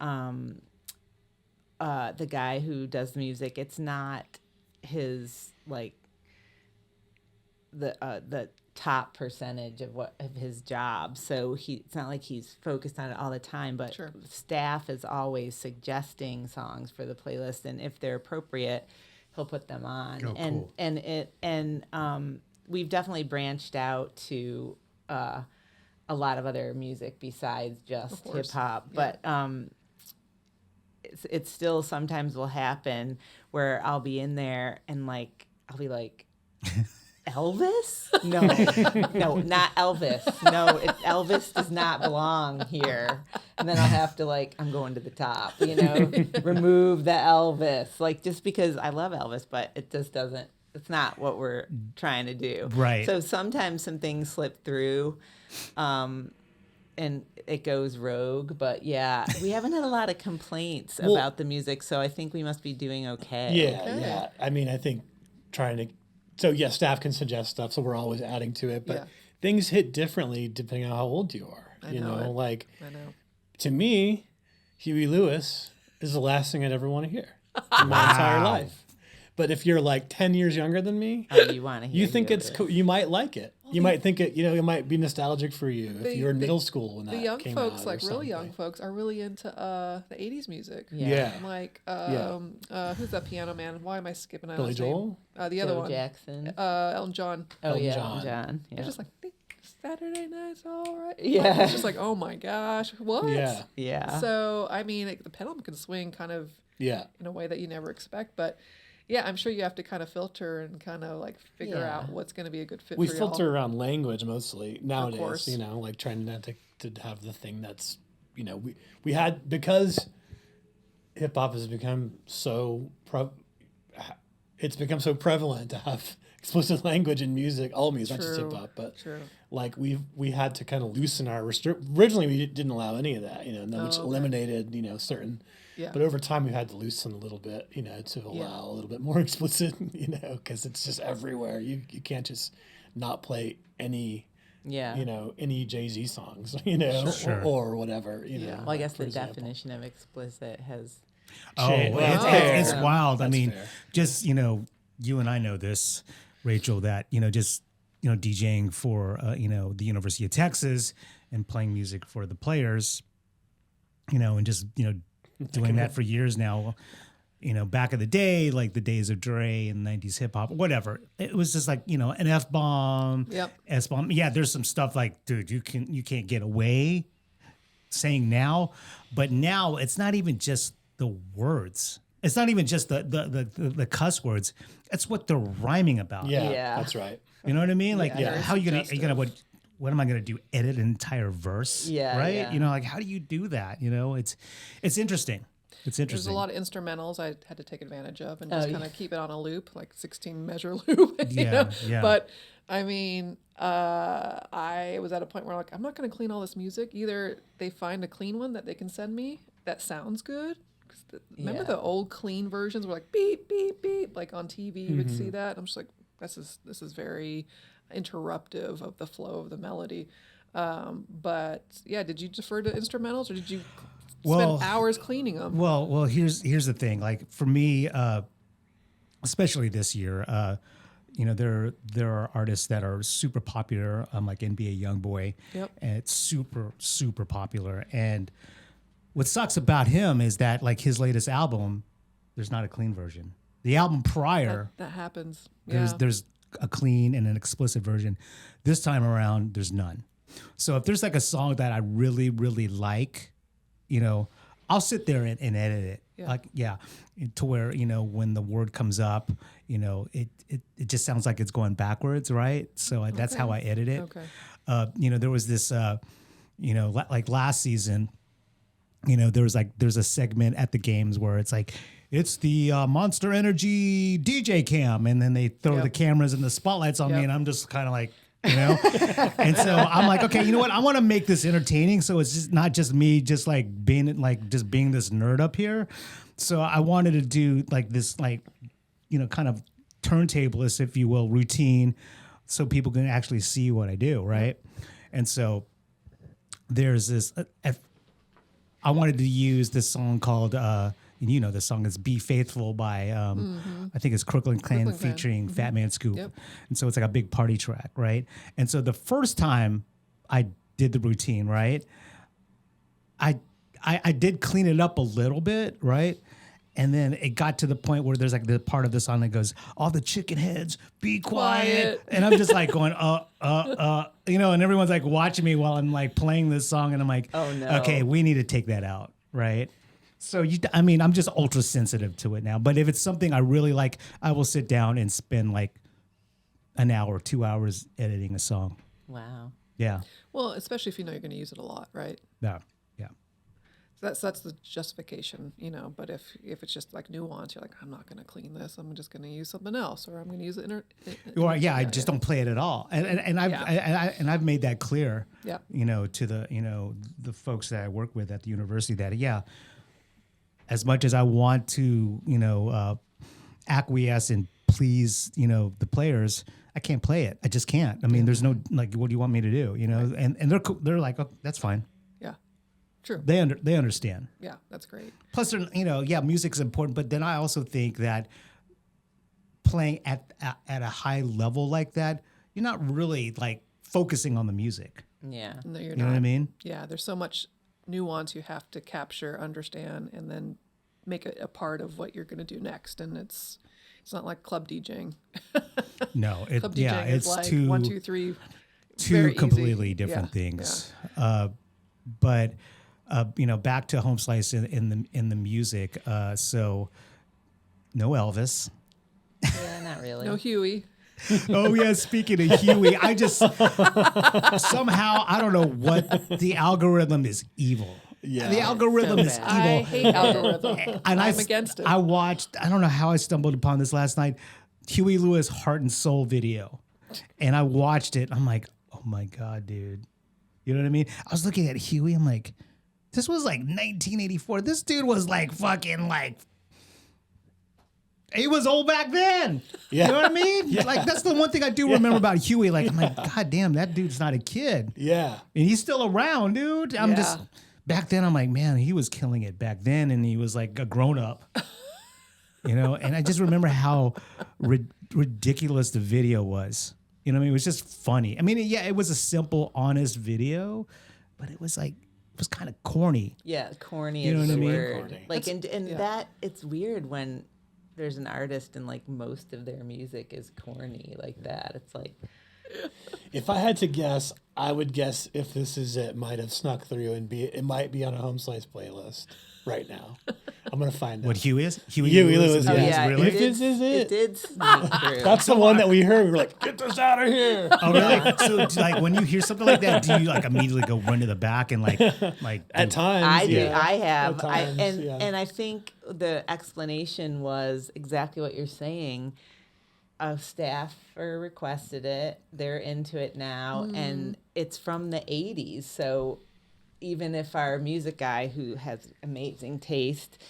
the guy who does the music, it's not his like the top percentage of his job, so it's not like he's focused on it all the time, but staff is always suggesting songs for the playlist, and if they're appropriate, he'll put them on. Cool. And we've definitely branched out to a lot of other music besides just hip hop, but it's still sometimes will happen where I'll be in there and like I'll be like Elvis? No, no, not Elvis. No, Elvis does not belong here. And then I'll have to I'm going to the top, remove the Elvis. Just because I love Elvis, but it just doesn't, it's not what we're trying to do. Right. So sometimes some things slip through and it goes rogue. But yeah, we haven't had a lot of complaints about the music, so I think we must be doing okay. Yeah. I mean, I think staff can suggest stuff, so we're always adding to it, but things hit differently depending on how old you are. I know. To me, Huey Lewis is the last thing I'd ever want to hear in my entire life. But if you're 10 years younger than me, you want to hear. You think it's cool. You might like it. You might think it. It might be nostalgic for you if you were in middle school when that came out. The young folks, really young folks, are really into the '80s music. Yeah. Who's that piano man? Why am I skipping out? Billy Joel. The other one. Jackson. Elton John. Oh Elton yeah, John. John. Yeah. They're just Saturday night's all right. Yeah. It's just oh my gosh, what? Yeah. Yeah. So I mean, the pendulum can swing kind of in a way that you never expect, but. Yeah, I'm sure you have to kind of filter and kind of figure out what's going to be a good fit. We for filter y'all. around language mostly nowadays. Of course. Trying not to have the thing that's we had, because hip hop has become it's become so prevalent to have explicit language in music, all music, not just hip hop, but we had to kind of loosen our originally we didn't allow any of that, which eliminated certain. Yeah. But over time, we had to loosen a little bit, to allow a little bit more explicit, because it's just everywhere. You can't just not play any, any Jay-Z songs, or whatever, Well, I guess the definition of explicit has it's wild. That's I mean, fair. just, you and I know this, Rachel, that, DJing for, the University of Texas and playing music for the players, and just, doing that for years now, back in the day, the days of Dre and 90s hip hop, whatever. It was just an F-bomb, S-bomb. Yeah, there's some stuff dude, you can't get away saying now, but now it's not even just the words. It's not even just the cuss words. It's what they're rhyming about. Yeah. That's right. You know what I mean? How are you gonna what am I going to do? Edit an entire verse? Yeah. Right? Yeah. How do you do that? It's interesting. It's interesting. There's a lot of instrumentals I had to take advantage of and just kind of keep it on a loop, 16 measure loop. Yeah. But I mean, I was at a point where I'm not going to clean all this music. Either they find a clean one that they can send me that sounds good. Remember the old clean versions were beep, beep, beep, on TV you would see that. I'm just this is very interruptive of the flow of the melody. But yeah, did you defer to instrumentals or did you spend hours cleaning them? Well, here's the thing. For me, especially this year, there are artists that are super popular. Like NBA YoungBoy, and it's super super popular. And what sucks about him is that his latest album, there's not a clean version. The album prior, that happens. There's a clean and an explicit version. This time around, there's none. So if there's a song that I really, really like, I'll sit there and edit it. To where, when the word comes up, it just sounds like it's going backwards, right? So that's how I edit it. Okay. There was this, last season, there's a segment at the games where it's the Monster Energy DJ cam, and then they throw the cameras and the spotlights on me, and I'm just kind of and so I'm okay, you know what? I want to make this entertaining, so it's just not just me, just being this nerd up here. So I wanted to do this kind of turntablist, if you will, routine, so people can actually see what I do, right? And so there's this. I wanted to use this song called. The song is "Be Faithful" by I think it's Crooklyn Clan featuring Fat Man Scoop, and so it's a big party track, right? And so the first time I did the routine, right, I did clean it up a little bit, right, and then it got to the point where there's the part of the song that goes, "All the chicken heads, be quiet," and I'm just going, and everyone's watching me while I'm playing this song, and I'm oh no, okay, we need to take that out, right? So I'm just ultra sensitive to it now. But if it's something I really like, I will sit down and spend an hour, 2 hours editing a song. Wow. Yeah. Well, especially if you know you're going to use it a lot, right? Yeah. Yeah. That's the justification, you know. But if it's just like nuance, you're like, I'm not going to clean this. I'm just going to use something else, or I'm going to use it. I just don't play it at all, and I've made that clear. Yeah. You know, to the folks that I work with at the university, that as much as I want to acquiesce and please the players, I can't play it. I just can't. I mean, there's no like, what do you want me to do? You know, and they're like, oh, that's fine. Yeah. True. They understand. Yeah, that's great. Plus, music's important, but then I also think that playing at a high level like that, you're not really like focusing on the music. Yeah. No, you're You not. know what I mean? Yeah, there's so much nuance you have to capture, understand, and then make it a part of what you're going to do next. And it's not like club DJing. No, Club DJing is it's like two 1, 2, 3. two completely easy. different Yeah, things. But back to Home Slice in the music. So no Elvis. Yeah, not really. No Huey. Oh yeah, speaking of Huey, I just somehow I don't know what the algorithm is evil. Yeah. The algorithm So is evil. bad. I hate algorithm. And I'm against it. I watched, I don't know how I stumbled upon this last night, Huey Lewis Heart and Soul video. And I watched it. I'm like, oh my God, dude. You know what I mean? I was looking at Huey. I'm like, this was like 1984. This dude was like fucking like, he was old back then. Yeah. You know what I mean? Yeah. Like, that's the one thing I do remember about Huey. Like, I'm like, God damn, that dude's not a kid. Yeah. And he's still around, dude. I'm Yeah. just, back then, I'm like, man, he was killing it back then. And he was like a grown up, and I just remember how ridiculous the video was. You know what I mean? It was just funny. I mean, yeah, it was a simple, honest video, but it was like, it was kind of corny. Yeah, corny You know is what I the mean? word. Corny. Like, and yeah. that, it's weird when there's an artist and like most of their music is corny like that. It's like, If I had to guess, I would guess If This Is It might have snuck through and it might be on a Home Slice playlist right now. I'm gonna find What out. Huey is? Huey Lewis, oh yeah. yeah, Really? it did, This is it. It did sneak through. That's the one that we heard. We were like, get this out of here. Oh, really? So, like, when you hear something like that, do you like immediately go run to the back and like At times, I yeah. did. I have. At times, yeah. And I think the explanation was exactly what you're saying. A staffer requested it. They're into it now, and it's from the 80s. So even if our music guy, who has amazing taste,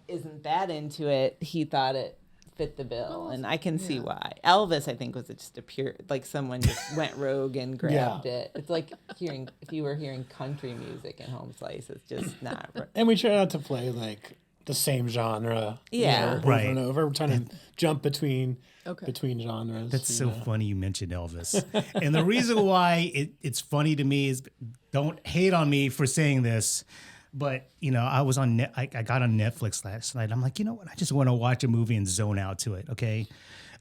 isn't that into it, he thought it fit the bill, and I can see why. Elvis, I think, was just a pure, like someone just went rogue and grabbed it. It's like if you were hearing country music in Home Slice, it's just not. And we try not to play like the same genre. Yeah. Over Right. and over. We're trying to jump between Okay. between genres. That's so funny you mentioned Elvis. And the reason why it's funny to me is, don't hate on me for saying this, but I was on I got on Netflix last night. I'm like, you know what? I just want to watch a movie and zone out to it. Okay.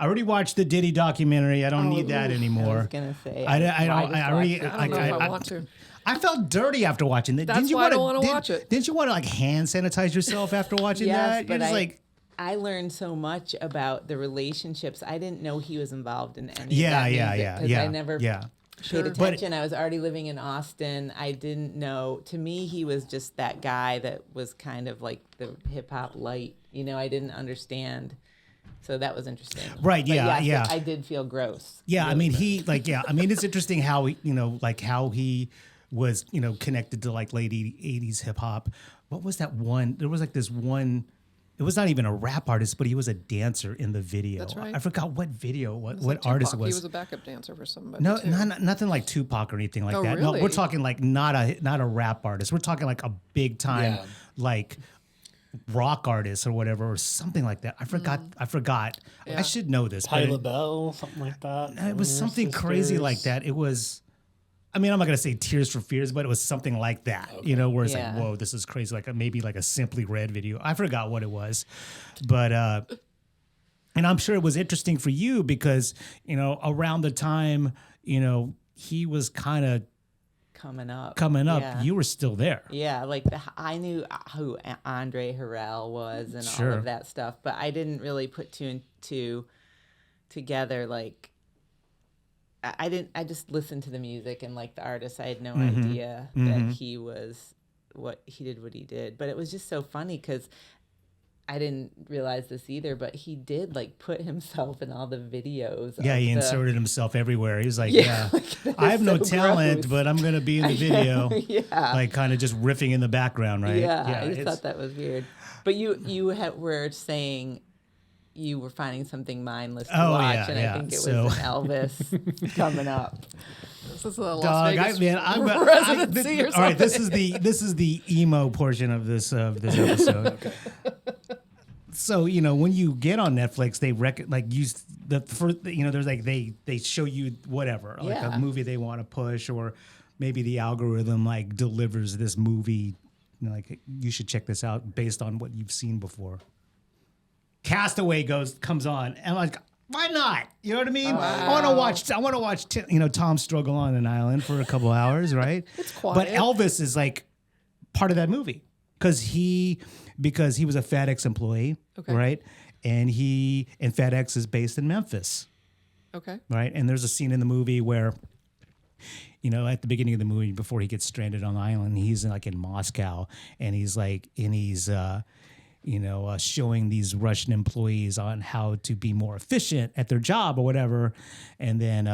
I already watched the Diddy documentary. I don't need that I anymore. was gonna say. I already. I don't know if I want to. I felt dirty after watching that. That's why I don't want to watch it. Didn't you want to like hand sanitize yourself after watching Yes, that? You're but just like, I learned so much about the relationships. I didn't know he was involved in any Yeah, of that yeah, music, yeah, 'cause yeah, I never yeah. paid Sure. attention. I was already living in Austin. I didn't know. To me, he was just that guy that was kind of like the hip hop light. I didn't understand. So that was interesting. Right, But yeah, yes, yeah. I did feel gross. yeah. I Really mean, gross. I mean, it's interesting how how he was, connected to like late 80s hip hop. What was that one? There was like this one. It was not even a rap artist, but he was a dancer in the video. That's right. I forgot what video, It was what like artist it Tupac. was. He was a backup dancer for somebody. No, too. nothing like Tupac or anything like Oh, that. No, really? we're talking like not a rap artist. We're talking like a big time Yeah. like rock artist or whatever or something like that. I forgot. Yeah. I should know this. but Tyler Bell, something like that. it was something crazy like that. It was. I mean, I'm not gonna say Tears for Fears, but it was something like that. Where it's like, Yeah. whoa, this is crazy. Like maybe like a Simply Red video. I forgot what it was, but and I'm sure it was interesting for you because around the time he was kind of coming up. Yeah. you were still there. Yeah, like I knew who Andre Harrell was and all Sure. of that stuff, but I didn't really put two and two together. Like I just listened to the music and like the artist. I had no idea that he was what he did. But it was just so funny because I didn't realize this either, but he did like put himself in all the videos. Yeah, he inserted himself everywhere. He was like, like, I have no talent, gross. But I'm going to be in the video. Like kind of just riffing in the background, right? Yeah, I just thought that was weird. But you were saying you were finding something mindless to watch, and I think it was an Elvis coming up. This is a Las Vegas residency or something. All right, this is the emo portion of this episode. Okay. So when you get on Netflix, they there's like they show you whatever, like a movie they want to push, or maybe the algorithm like delivers this movie, like you should check this out based on what you've seen before. Castaway comes on, and I'm like, why not? You know what I mean? Wow. I want to watch Tom struggle on an island for a couple hours, right? It's quiet. But Elvis is like part of that movie because he was a FedEx employee, right? And FedEx is based in Memphis. Okay. Right? And there's a scene in the movie where at the beginning of the movie before he gets stranded on the island, he's like in Moscow, and he's showing these Russian employees on how to be more efficient at their job or whatever. And then,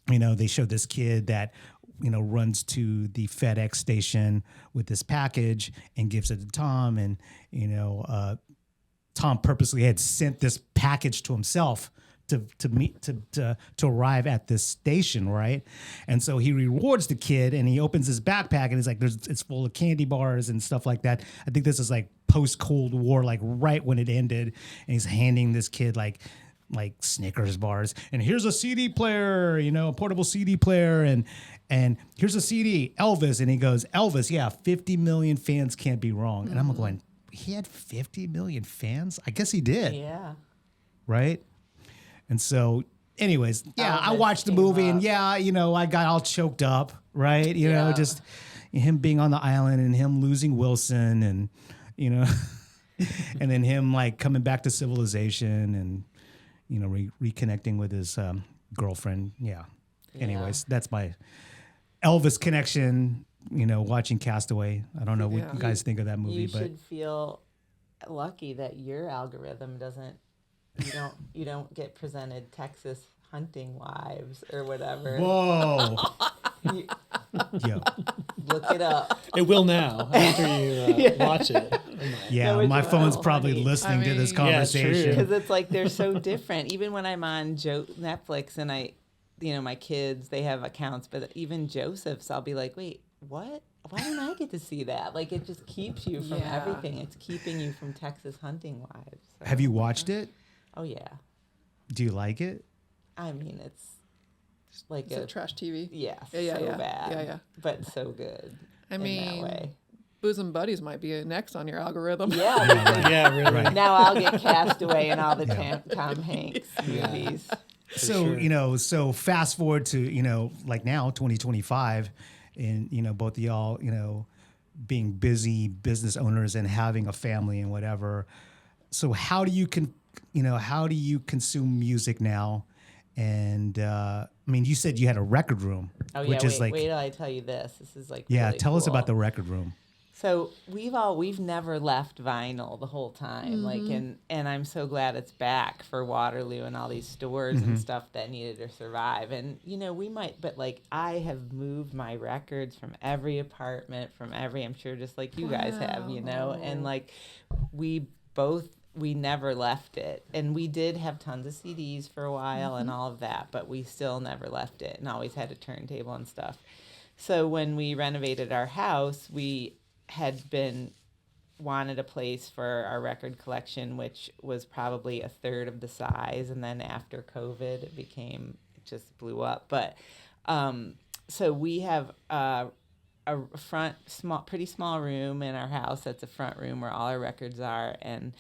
they show this kid that, runs to the FedEx station with this package and gives it to Tom. And, Tom purposely had sent this package to himself to arrive at this station, right? And so he rewards the kid, and he opens his backpack, and it's like it's full of candy bars and stuff like that. I think this is like post Cold War, like right when it ended, and he's handing this kid like Snickers bars, and here's a CD player, a portable CD player, and here's a CD, Elvis, and he goes, Elvis, 50 million fans can't be wrong. And I'm going, he had 50 million fans? I guess he did. Yeah. Right? And so, anyways, I watched the movie, and I got all choked up, right? Just him being on the island and him losing Wilson, and and then him like coming back to civilization and reconnecting with his girlfriend. Yeah. Anyways, that's my Elvis connection. Watching Castaway. I don't know what you guys think of that movie, but you should feel lucky that your algorithm doesn't. You don't get presented Texas hunting wives or whatever. Whoa. Look it up. It will now after you watch it. Yeah, my phone's probably listening to this conversation. Because it's like they're so different. Even when I'm on Netflix and my kids, they have accounts, but even Joseph's, I'll be like, wait, what? Why don't I get to see that? Like, it just keeps you from everything. It's keeping you from Texas hunting wives. So. Have you watched it? Oh, yeah. Do you like it? I mean, it's like a trash TV. Yeah, so bad. Yeah. But so good. I mean, that way. Bosom Buddies might be next on your algorithm. Yeah. Yeah, really. Right. Now I'll get Castaway and all the Tom Hanks movies. So, so fast forward to, like now, 2025, and, both of y'all, being busy business owners and having a family and whatever. So how do you consume music now? And you said you had a record room. Oh yeah, which is like, wait till I tell you this. This is like really tell us about the record room. So we've never left vinyl the whole time, and I'm so glad it's back for Waterloo and all these stores and stuff that needed to survive. And we might, but like I have moved my records from every apartment, I'm sure just like you guys have, and like we never left it. And we did have tons of CDs for a while and all of that, but we still never left it and always had a turntable and stuff. So when we renovated our house, we had wanted a place for our record collection, which was probably a third of the size. And then after COVID, it just blew up. But so we have a pretty small room in our house. That's a front room where all our records are, and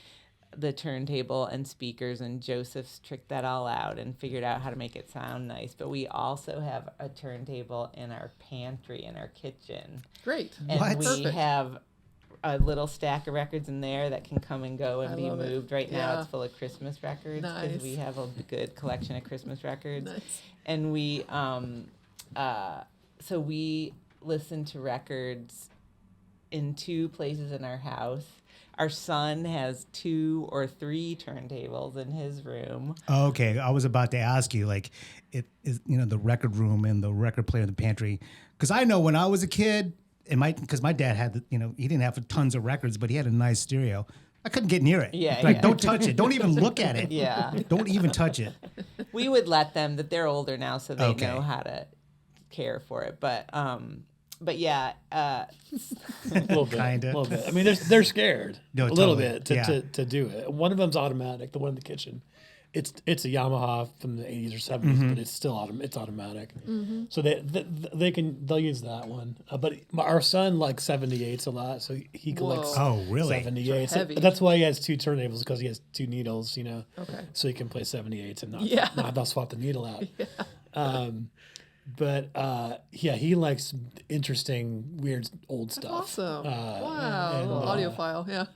the turntable and speakers, and Joseph's tricked that all out and figured out how to make it sound nice. But we also have a turntable in our pantry in our kitchen. Great. And we have a little stack of records in there that can come and go and be moved. Right now it's full of Christmas records because we have a good collection of Christmas records. Nice. And so we listen to records in 2 places in our house. Our son has 2 or 3 turntables in his room. Okay, I was about to ask you, like, it is, the record room and the record player in the pantry, because I know when I was a kid, because my dad had, he didn't have tons of records, but he had a nice stereo. I couldn't get near it. Yeah, like, don't touch it. Don't even look at it. Yeah. Don't even touch it. We would let them, that they're older now, so they Okay. know how to care for it. But yeah, a little bit. Kinda. A little bit. I mean, they're scared No, a little totally. bit to do it. One of them's automatic. The one in the kitchen, it's a Yamaha from the 80s or 70s, but it's still it's automatic. So they'll use that one. But our son likes 78s a lot, so he collects. Oh, really? 78s. Heavy. That's why he has 2 turntables, because he has 2 needles. Okay. So he can play 78s and Yeah. not swap the needle out. But he likes interesting, weird, old stuff. Awesome. and, Wow. A little audiophile. Yeah.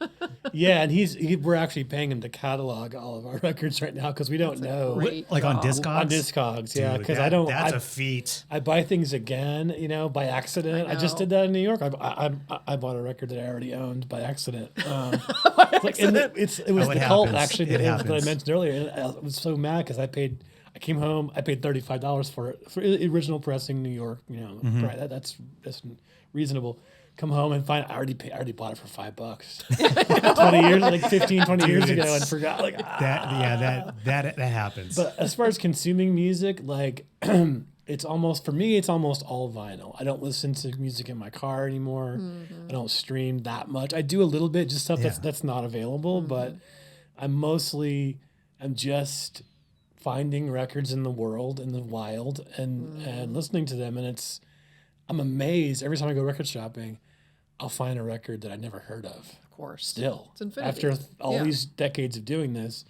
Yeah, and we're actually paying him to catalog all of our records right now, because we don't know. great Like on job. Discogs? On Discogs, yeah, Dude, because That's a feat. I buy things again, by accident. I just did that in New York. I bought a record that I already owned by accident. It was the Cult, happens. actually, It that I happens. mentioned earlier. And I was so mad because I came home, I paid $35 for it, for original pressing, New York. Right, that's reasonable. Come home and find I already bought it for $5. 20 years, like 15, 20 years ago, and forgot. Like That happens. But as far as consuming music, like it's almost all vinyl. I don't listen to music in my car anymore. I don't stream that much. I do a little bit, just stuff that's not available. But I'm just finding records in the world, in the wild, and listening to them, and I'm amazed every time I go record shopping. I'll find a record that I never heard of. Of course. Still, It's infinity. after all these decades of doing this,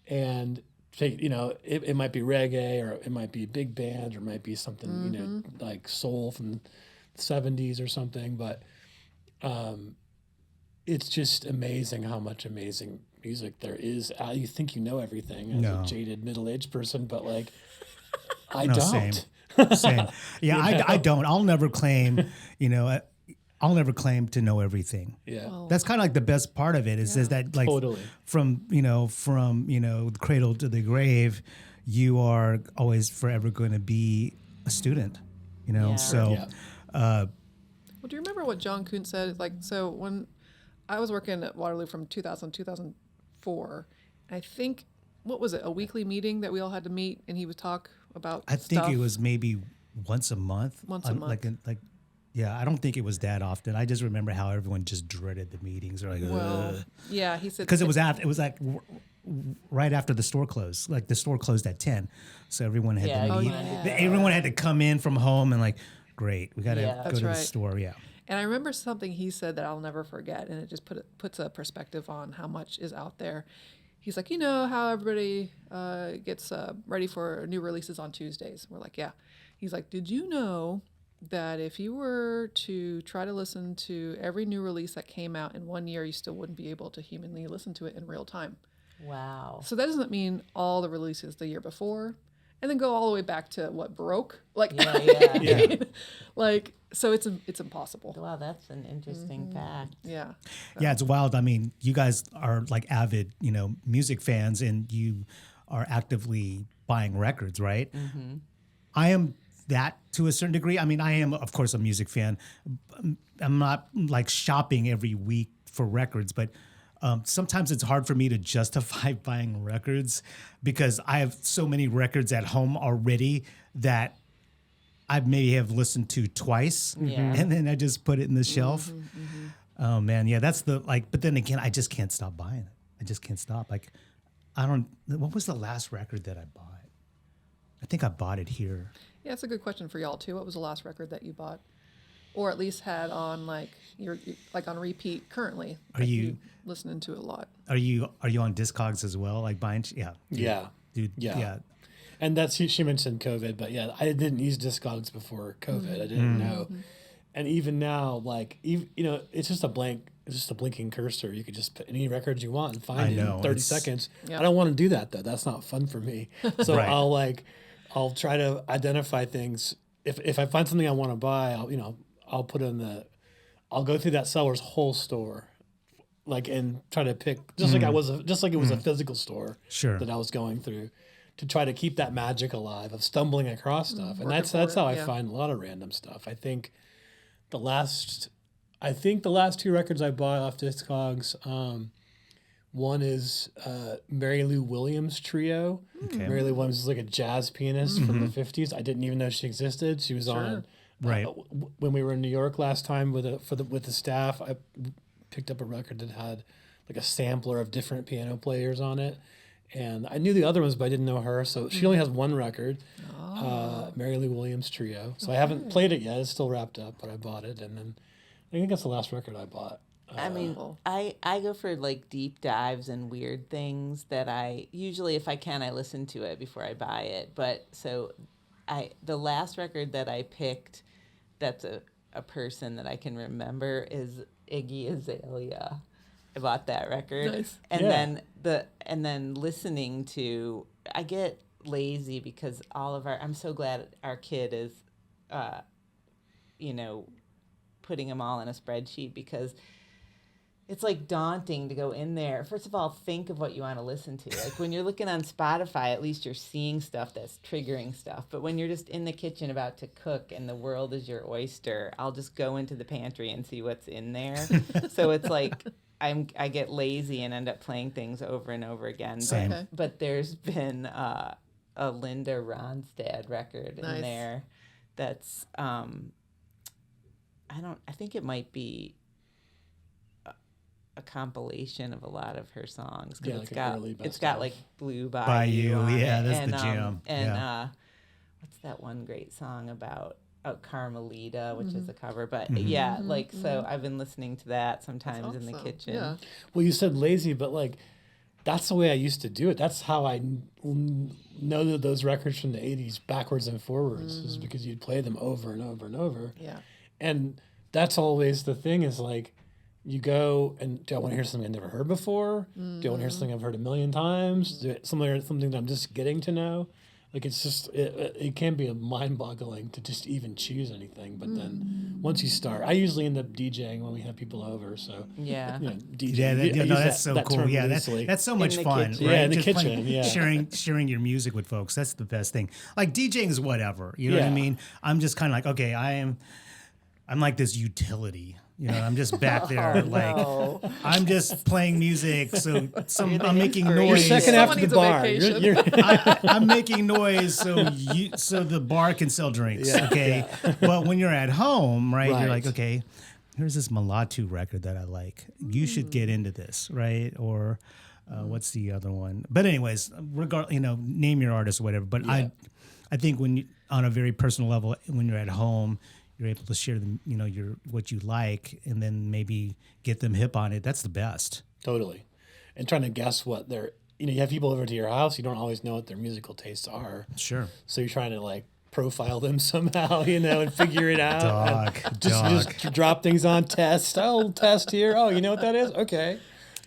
and it might be reggae, or it might be big band, or it might be something like soul from the 70s or something. But it's just amazing how much amazing music there is. You think you know everything as a jaded middle-aged person, but like I don't. Same. Yeah, I don't. I'll never claim, I'll never claim to know everything. Yeah. Well, That's kind of like the best part of it is that like Totally. from the cradle to the grave, you are always forever going to be a student, Yeah. So Yeah. well, do you remember what John Kuhn said? Like, so when I was working at Waterloo from 2004, I think, what was it, a weekly meeting that we all had to meet, and he would talk about I think stuff? it was maybe once a month. Once a month. Yeah, I don't think it was that often. I just remember how everyone just dreaded the meetings. They're like, Well, yeah, he said because it was like right after the store closed. Like the store closed at 10, so everyone had to meet. Everyone had to come in from home and like, great, we got to go That's to the right. store. Yeah, And I remember something he said that I'll never forget, and it just puts a perspective on how much is out there. He's like, how everybody gets ready for new releases on Tuesdays? We're like, yeah. He's like, did you know that if you were to try to listen to every new release that came out in 1 year, you still wouldn't be able to humanly listen to it in real time? Wow. So that doesn't mean all the releases the year before, and then go all the way back to what Baroque, like, like, so it's impossible. Wow, that's an interesting fact. Yeah. yeah, it's wild. I mean, you guys are like avid, music fans, and you are actively buying records, right? Mm-hmm. I am that to a certain degree. I mean, I am, of course, a music fan. I'm not like shopping every week for records, but sometimes it's hard for me to justify buying records because I have so many records at home already that I maybe have listened to twice, and then I just put it in the shelf. Oh man, yeah, that's but then again, I just can't stop buying it. I just can't stop. Like, what was the last record that I bought? I think I bought it here. Yeah, it's a good question for y'all too. What was the last record that you bought, or at least had on like you're like on repeat currently? Are you listening to it a lot? Are you on Discogs as well? Like buying? Yeah. Dude. Yeah. And she mentioned COVID, but yeah, I didn't use Discogs before COVID. I didn't know, and even now, like it's just a blank. It's just a blinking cursor. You could just put any records you want and find it in 30 seconds. Yeah. I don't want to do that though. That's not fun for me. So Right. I'll try to identify things. If I find something I want to buy, I'll put I'll go through that seller's whole store, like, and try to pick just like it was a physical store that I was going through, to try to keep that magic alive of stumbling across stuff. And that's how I find a lot of random stuff. I think the last 2 records I bought off Discogs, one is Mary Lou Williams Trio. Okay. Mary Lou Williams is like a jazz pianist from the 50s. I didn't even know she existed. She was on when we were in New York last time with the staff. I picked up a record that had like a sampler of different piano players on it. And I knew the other ones, but I didn't know her. So she only has one record, Mary Lou Williams Trio. So I haven't played it yet. It's still wrapped up, but I bought it. And then I think that's the last record I bought. I mean, I go for like deep dives and weird things that I usually, if I can, I listen to it before I buy it. But so the last record that I picked that's a person that I can remember is Iggy Azalea. I bought that record. Nice. And then listening to, I get lazy because I'm so glad our kid is, putting them all in a spreadsheet, because it's like daunting to go in there. First of all, think of what you want to listen to. Like when you're looking on Spotify, at least you're seeing stuff that's triggering stuff. But when you're just in the kitchen about to cook and the world is your oyster, I'll just go into the pantry and see what's in there. So it's like I get lazy and end up playing things over and over again. Same. But there's been a Linda Ronstadt record in there that's I think it might be a compilation of a lot of her songs. Yeah, it's got like Blue Bayou on yeah, it. that's the jam. And what's that one great song about Carmelita, which is a cover, but so I've been listening to that sometimes in the kitchen. Yeah. Well, you said lazy, but like that's the way I used to do it. That's how I know that those records from the 80s backwards and forwards is because you'd play them over and over and over. Yeah. And that's always the thing, is like you go and, do I want to hear something I've never heard before? Do I want to hear something I've heard a million times? Something that I'm just getting to know? Like it's just, it can be mind-boggling to just even choose anything. But then once you start, I usually end up DJing when we have people over. So DJ. That's so cool. Yeah, that's so much fun. Kitchen. Right? Yeah, in the just kitchen. Yeah, sharing your music with folks. That's the best thing. Like DJing is whatever. You know what I mean? I'm just kind of like, okay, I'm like this utility. You know, I'm just back there, I'm just playing music. So I'm making noise. You're second after the bar. I'm making noise so the bar can sell drinks. Yeah, okay, but when you're at home, right, you're like, okay, here's this Mulatu record that I like. You should get into this, right? Or what's the other one? But anyways, name your artist or whatever. But I think on a very personal level, when you're at home, you're able to share them, what you like, and then maybe get them hip on it. That's the best. Totally. And trying to guess what you have people over to your house, you don't always know what their musical tastes are. Sure. So you're trying to like profile them somehow, and figure it out. Just drop things on test. Oh, test here. Oh, you know what that is? Okay.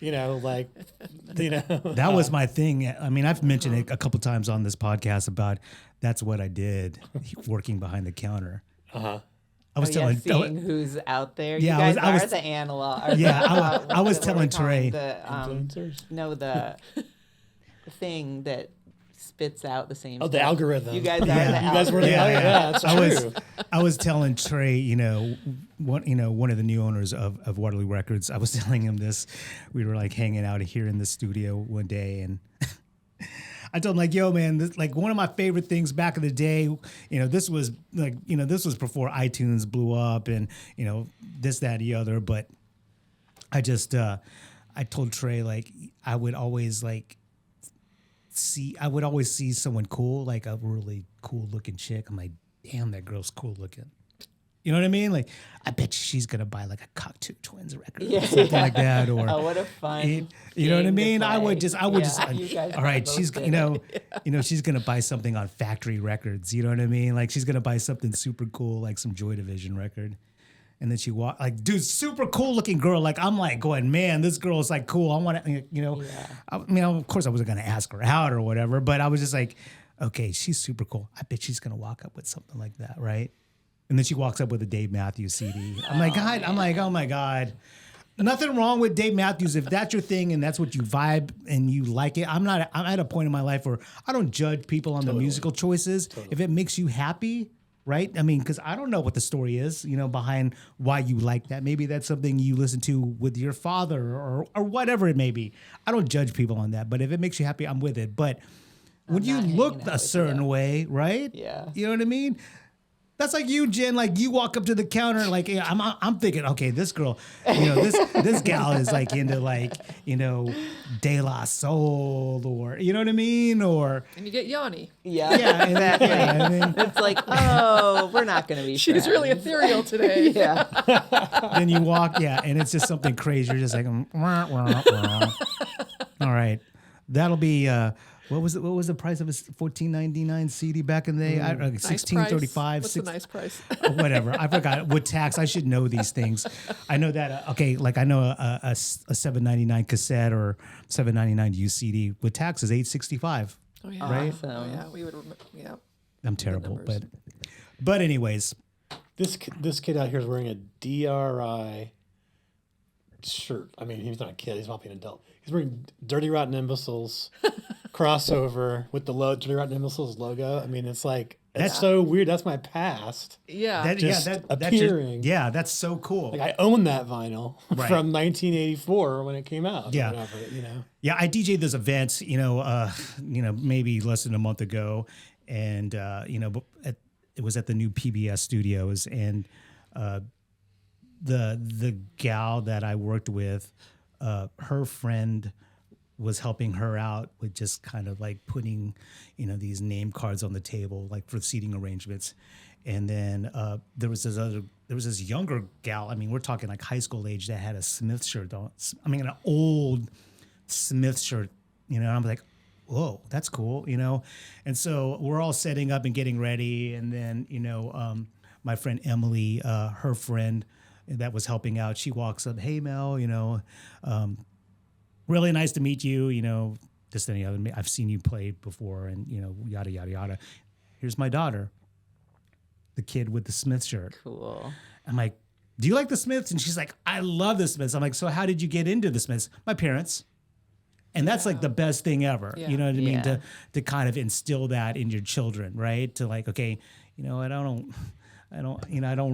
That was my thing. I mean, I've mentioned it a couple times on this podcast about that's what I did working behind the counter. Uh-huh. I was seeing who's out there. Yeah, you guys are the analog. Yeah, I was telling Trey. The thing that spits out the same. Oh, the algorithm. You guys are the algorithm. You guys were the algorithm. Yeah, that's true. I was telling Trey, one of the new owners of Waterloo Records. I was telling him this. We were like hanging out here in the studio one day, and I told him, like, yo, man, this, like, one of my favorite things back in the day, this was this was before iTunes blew up and, this, that, the other. But I just, I told Trey, like, I would always see someone cool, like a really cool looking chick. I'm like, damn, that girl's cool looking. You know what I mean? Like, I bet she's gonna buy like a Cocteau Twins record or something like that. Or what a fun! You know what I mean? I would just, all right. She's she's gonna buy something on Factory Records. You know what I mean? Like she's gonna buy something super cool, like some Joy Division record. And then she walked, like, dude, super cool looking girl. Like, I'm like going, man, this girl is like cool. I want to, I mean, of course I wasn't gonna ask her out or whatever, but I was just like, okay, she's super cool. I bet she's gonna walk up with something like that, right? And then she walks up with a Dave Matthews CD. I'm like, God, I'm like, oh my God. Nothing wrong with Dave Matthews. If that's your thing and that's what you vibe and you like it, I'm at a point in my life where I don't judge people on the musical choices. If it makes you happy, right? I mean, because I don't know what the story is, behind why you like that. Maybe that's something you listen to with your father or whatever it may be. I don't judge people on that. But if it makes you happy, I'm with it. But when you look a certain way, right? Yeah. You know what I mean? That's like you, Jen. Like you walk up to the counter, like I'm thinking, okay, this girl, this gal is like into De La Soul, or you know what I mean, or and you get Yanni. Yeah, exactly. I mean, it's like, oh, we're not going to be. She's friends. really ethereal today. Yeah. Then you walk, and it's just something crazy. You're just like, wah, wah, wah. All right, that'll be. What was the price of a $14.99 CD back in the day? $16.35. What's the nice price? Whatever. I forgot. With tax, I should know these things. I know that. I know a $7.99 cassette or $7.99 used CD with tax is $8.65. Oh yeah. Right? Awesome. Oh yeah. We would. Yeah. I'm terrible, but anyways, this kid out here is wearing a DRI shirt. I mean, he's not a kid. He's probably an adult. He's wearing Dirty Rotten Imbeciles crossover with the Dirty Rotten Imbeciles logo. I mean, it's like, that's so weird. That's my past. Yeah. Appearing. That's so cool. Like I own that vinyl from 1984 when it came out. Yeah. Or whatever, Yeah, I DJ'd this event, maybe less than a month ago, and it was at the new PBS studios, and the gal that I worked with, her friend was helping her out with just kind of like putting, these name cards on the table, like for seating arrangements. And then there was this younger gal. I mean, we're talking like high school age, that had a Smith shirt on. I mean, an old Smith shirt, and I'm like, whoa, that's cool, And so we're all setting up and getting ready. And then, my friend Emily, her friend that was helping out, she walks up, hey, Mel, really nice to meet you, this and the other. I've seen you play before and, yada, yada, yada. Here's my daughter, the kid with the Smith shirt. Cool. I'm like, do you like the Smiths? And she's like, I love the Smiths. I'm like, so how did you get into the Smiths? My parents. And that's like the best thing ever. Yeah. You know what I mean? Yeah. To kind of instill that in your children, right? To like, okay, I don't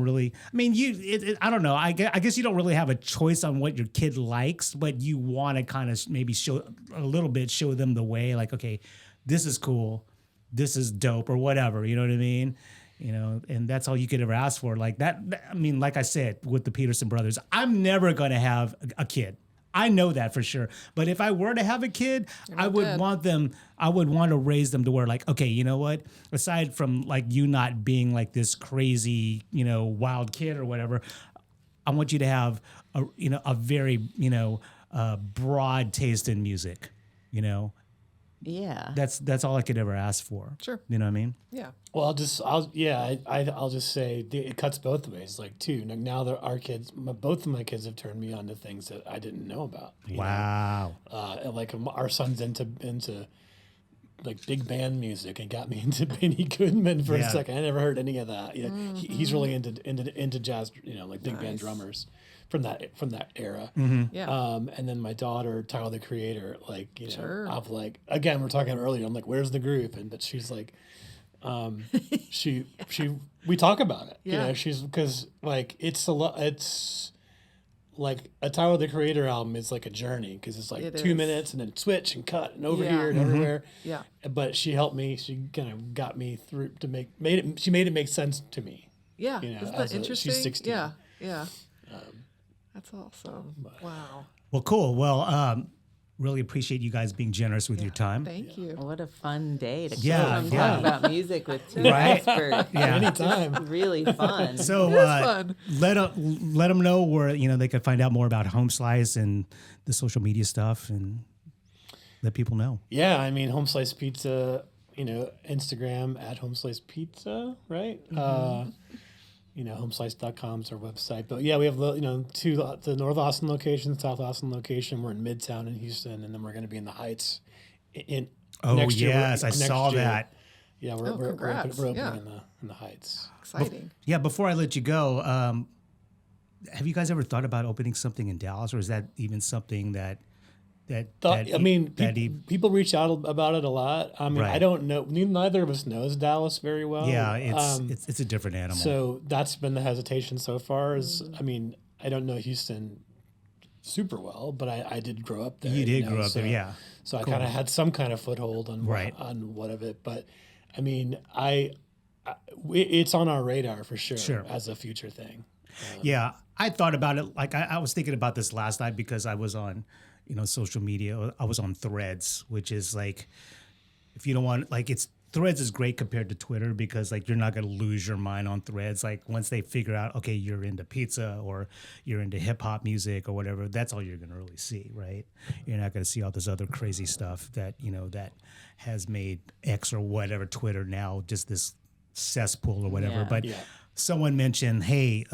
really. I mean, I don't know. I guess you don't really have a choice on what your kid likes, but you want to kind of maybe show them the way. Like, okay, this is cool, this is dope, or whatever. You know what I mean? And that's all you could ever ask for. Like that. I mean, like I said, with the Peterson brothers, I'm never going to have a kid. I know that for sure. But if I were to have a kid, I would want to raise them to where like, okay, you know what? Aside from like you not being like this crazy, wild kid or whatever, I want you to have a very, broad taste in music, Yeah. That's all I could ever ask for. Sure. You know what I mean? Yeah. Well, I'll just say it cuts both ways. Like too, now our kids, both of my kids have turned me on to things that I didn't know about. Wow. And like our son's into like big band music and got me into Benny Goodman for a second. I never heard any of that. Yeah, he's really into jazz. Like big band drummers from that era. Mm-hmm. Yeah. And then my daughter, Tyler the Creator, like Sure. of like again we're talking earlier. I'm like, where's the groove? But she's like. We talk about it. Yeah. She's because like it's like a Tyler the Creator album is like a journey because it's like 2 minutes and then switch and cut and over here and everywhere. Yeah. But she helped me. She kind of got me through to she made it make sense to me. Yeah. Isn't that interesting? She's 16. Yeah. Yeah. That's awesome. Wow. Well, cool. Well, really appreciate you guys being generous with your time. Thank you. What a fun day to Yeah, come yeah. talk about music with two Right? experts. Yeah. Anytime. Really fun. So fun. let them know where they can find out more about Home Slice and the social media stuff, and let people know. Yeah, I mean, Home Slice Pizza, Instagram at Home Slice Pizza, right? Homeslice.com is our website. But yeah, we have the North Austin location, South Austin location. We're in Midtown in Houston, and then we're going to be in the Heights next year. Yes, I saw that. Yeah, we're congrats. opening in the Heights. Exciting. Before I let you go, have you guys ever thought about opening something in Dallas, or is that even something people reach out about it a lot. I mean, Right. I don't know. Neither of us knows Dallas very well. Yeah, it's a different animal. So that's been the hesitation so far. I mean, I don't know Houston super well, but I did grow up there. You did grow up there, yeah. So I kind of had some kind of foothold on what of it. But I mean, it's on our radar for sure. As a future thing. Yeah, I thought about it. Like I was thinking about this last night because I was on, social media. I was on Threads, which is like, if you don't want, like, Threads is great compared to Twitter because like you're not going to lose your mind on Threads. Like once they figure out, okay, you're into pizza or you're into hip hop music or whatever, that's all you're going to really see, right? You're not going to see all this other crazy stuff that, that has made X or whatever, Twitter now just this cesspool or whatever. Yeah. But someone mentioned, hey,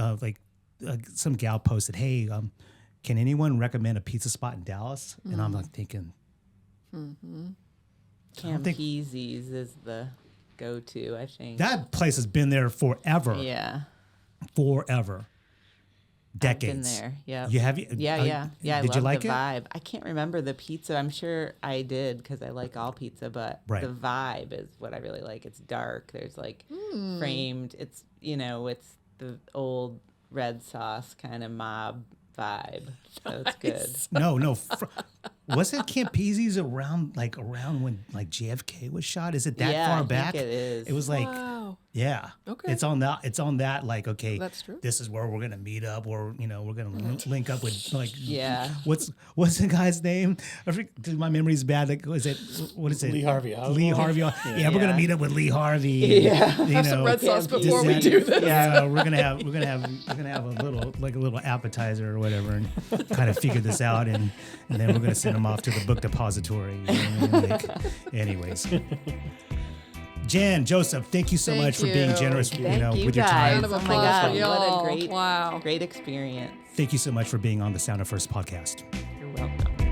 some gal posted, hey, can anyone recommend a pizza spot in Dallas? And I'm like thinking, Campese's is the go-to, I think. that place has been there forever. Yeah. Forever. Decades. I've been there. Yeah. You have? Yeah. I did love you like the it? vibe. I can't remember the pizza. I'm sure I did because I like all pizza, but Right. the vibe is what I really like. It's dark. There's like framed. It's it's the old red sauce kind of mob vibe. So it's good. No. Was it Campese's around when like JFK was shot? Is it that far back? I think it is. It was like, Wow. yeah. Okay. It's on that. Like, okay, That's true. this is where we're gonna meet up, or we're gonna link up with like, what's the guy's name? My memory's bad. Like, what is it? Lee Harvey. Lee Harvey. Yeah, we're gonna meet up with Lee Harvey. Yeah. Have some red sauce before we do this. Yeah, we're gonna have a little appetizer or whatever, and kind of figure this out, and then we're gonna send them off to the book depository. Anyways, Jen, Joseph, thank you so Thank much for you. being generous. Thank you with your guys. time. Round of Oh my applause God, for y'all. what a Wow. great experience. Thank you so much for being on the Sound of First podcast. You're welcome.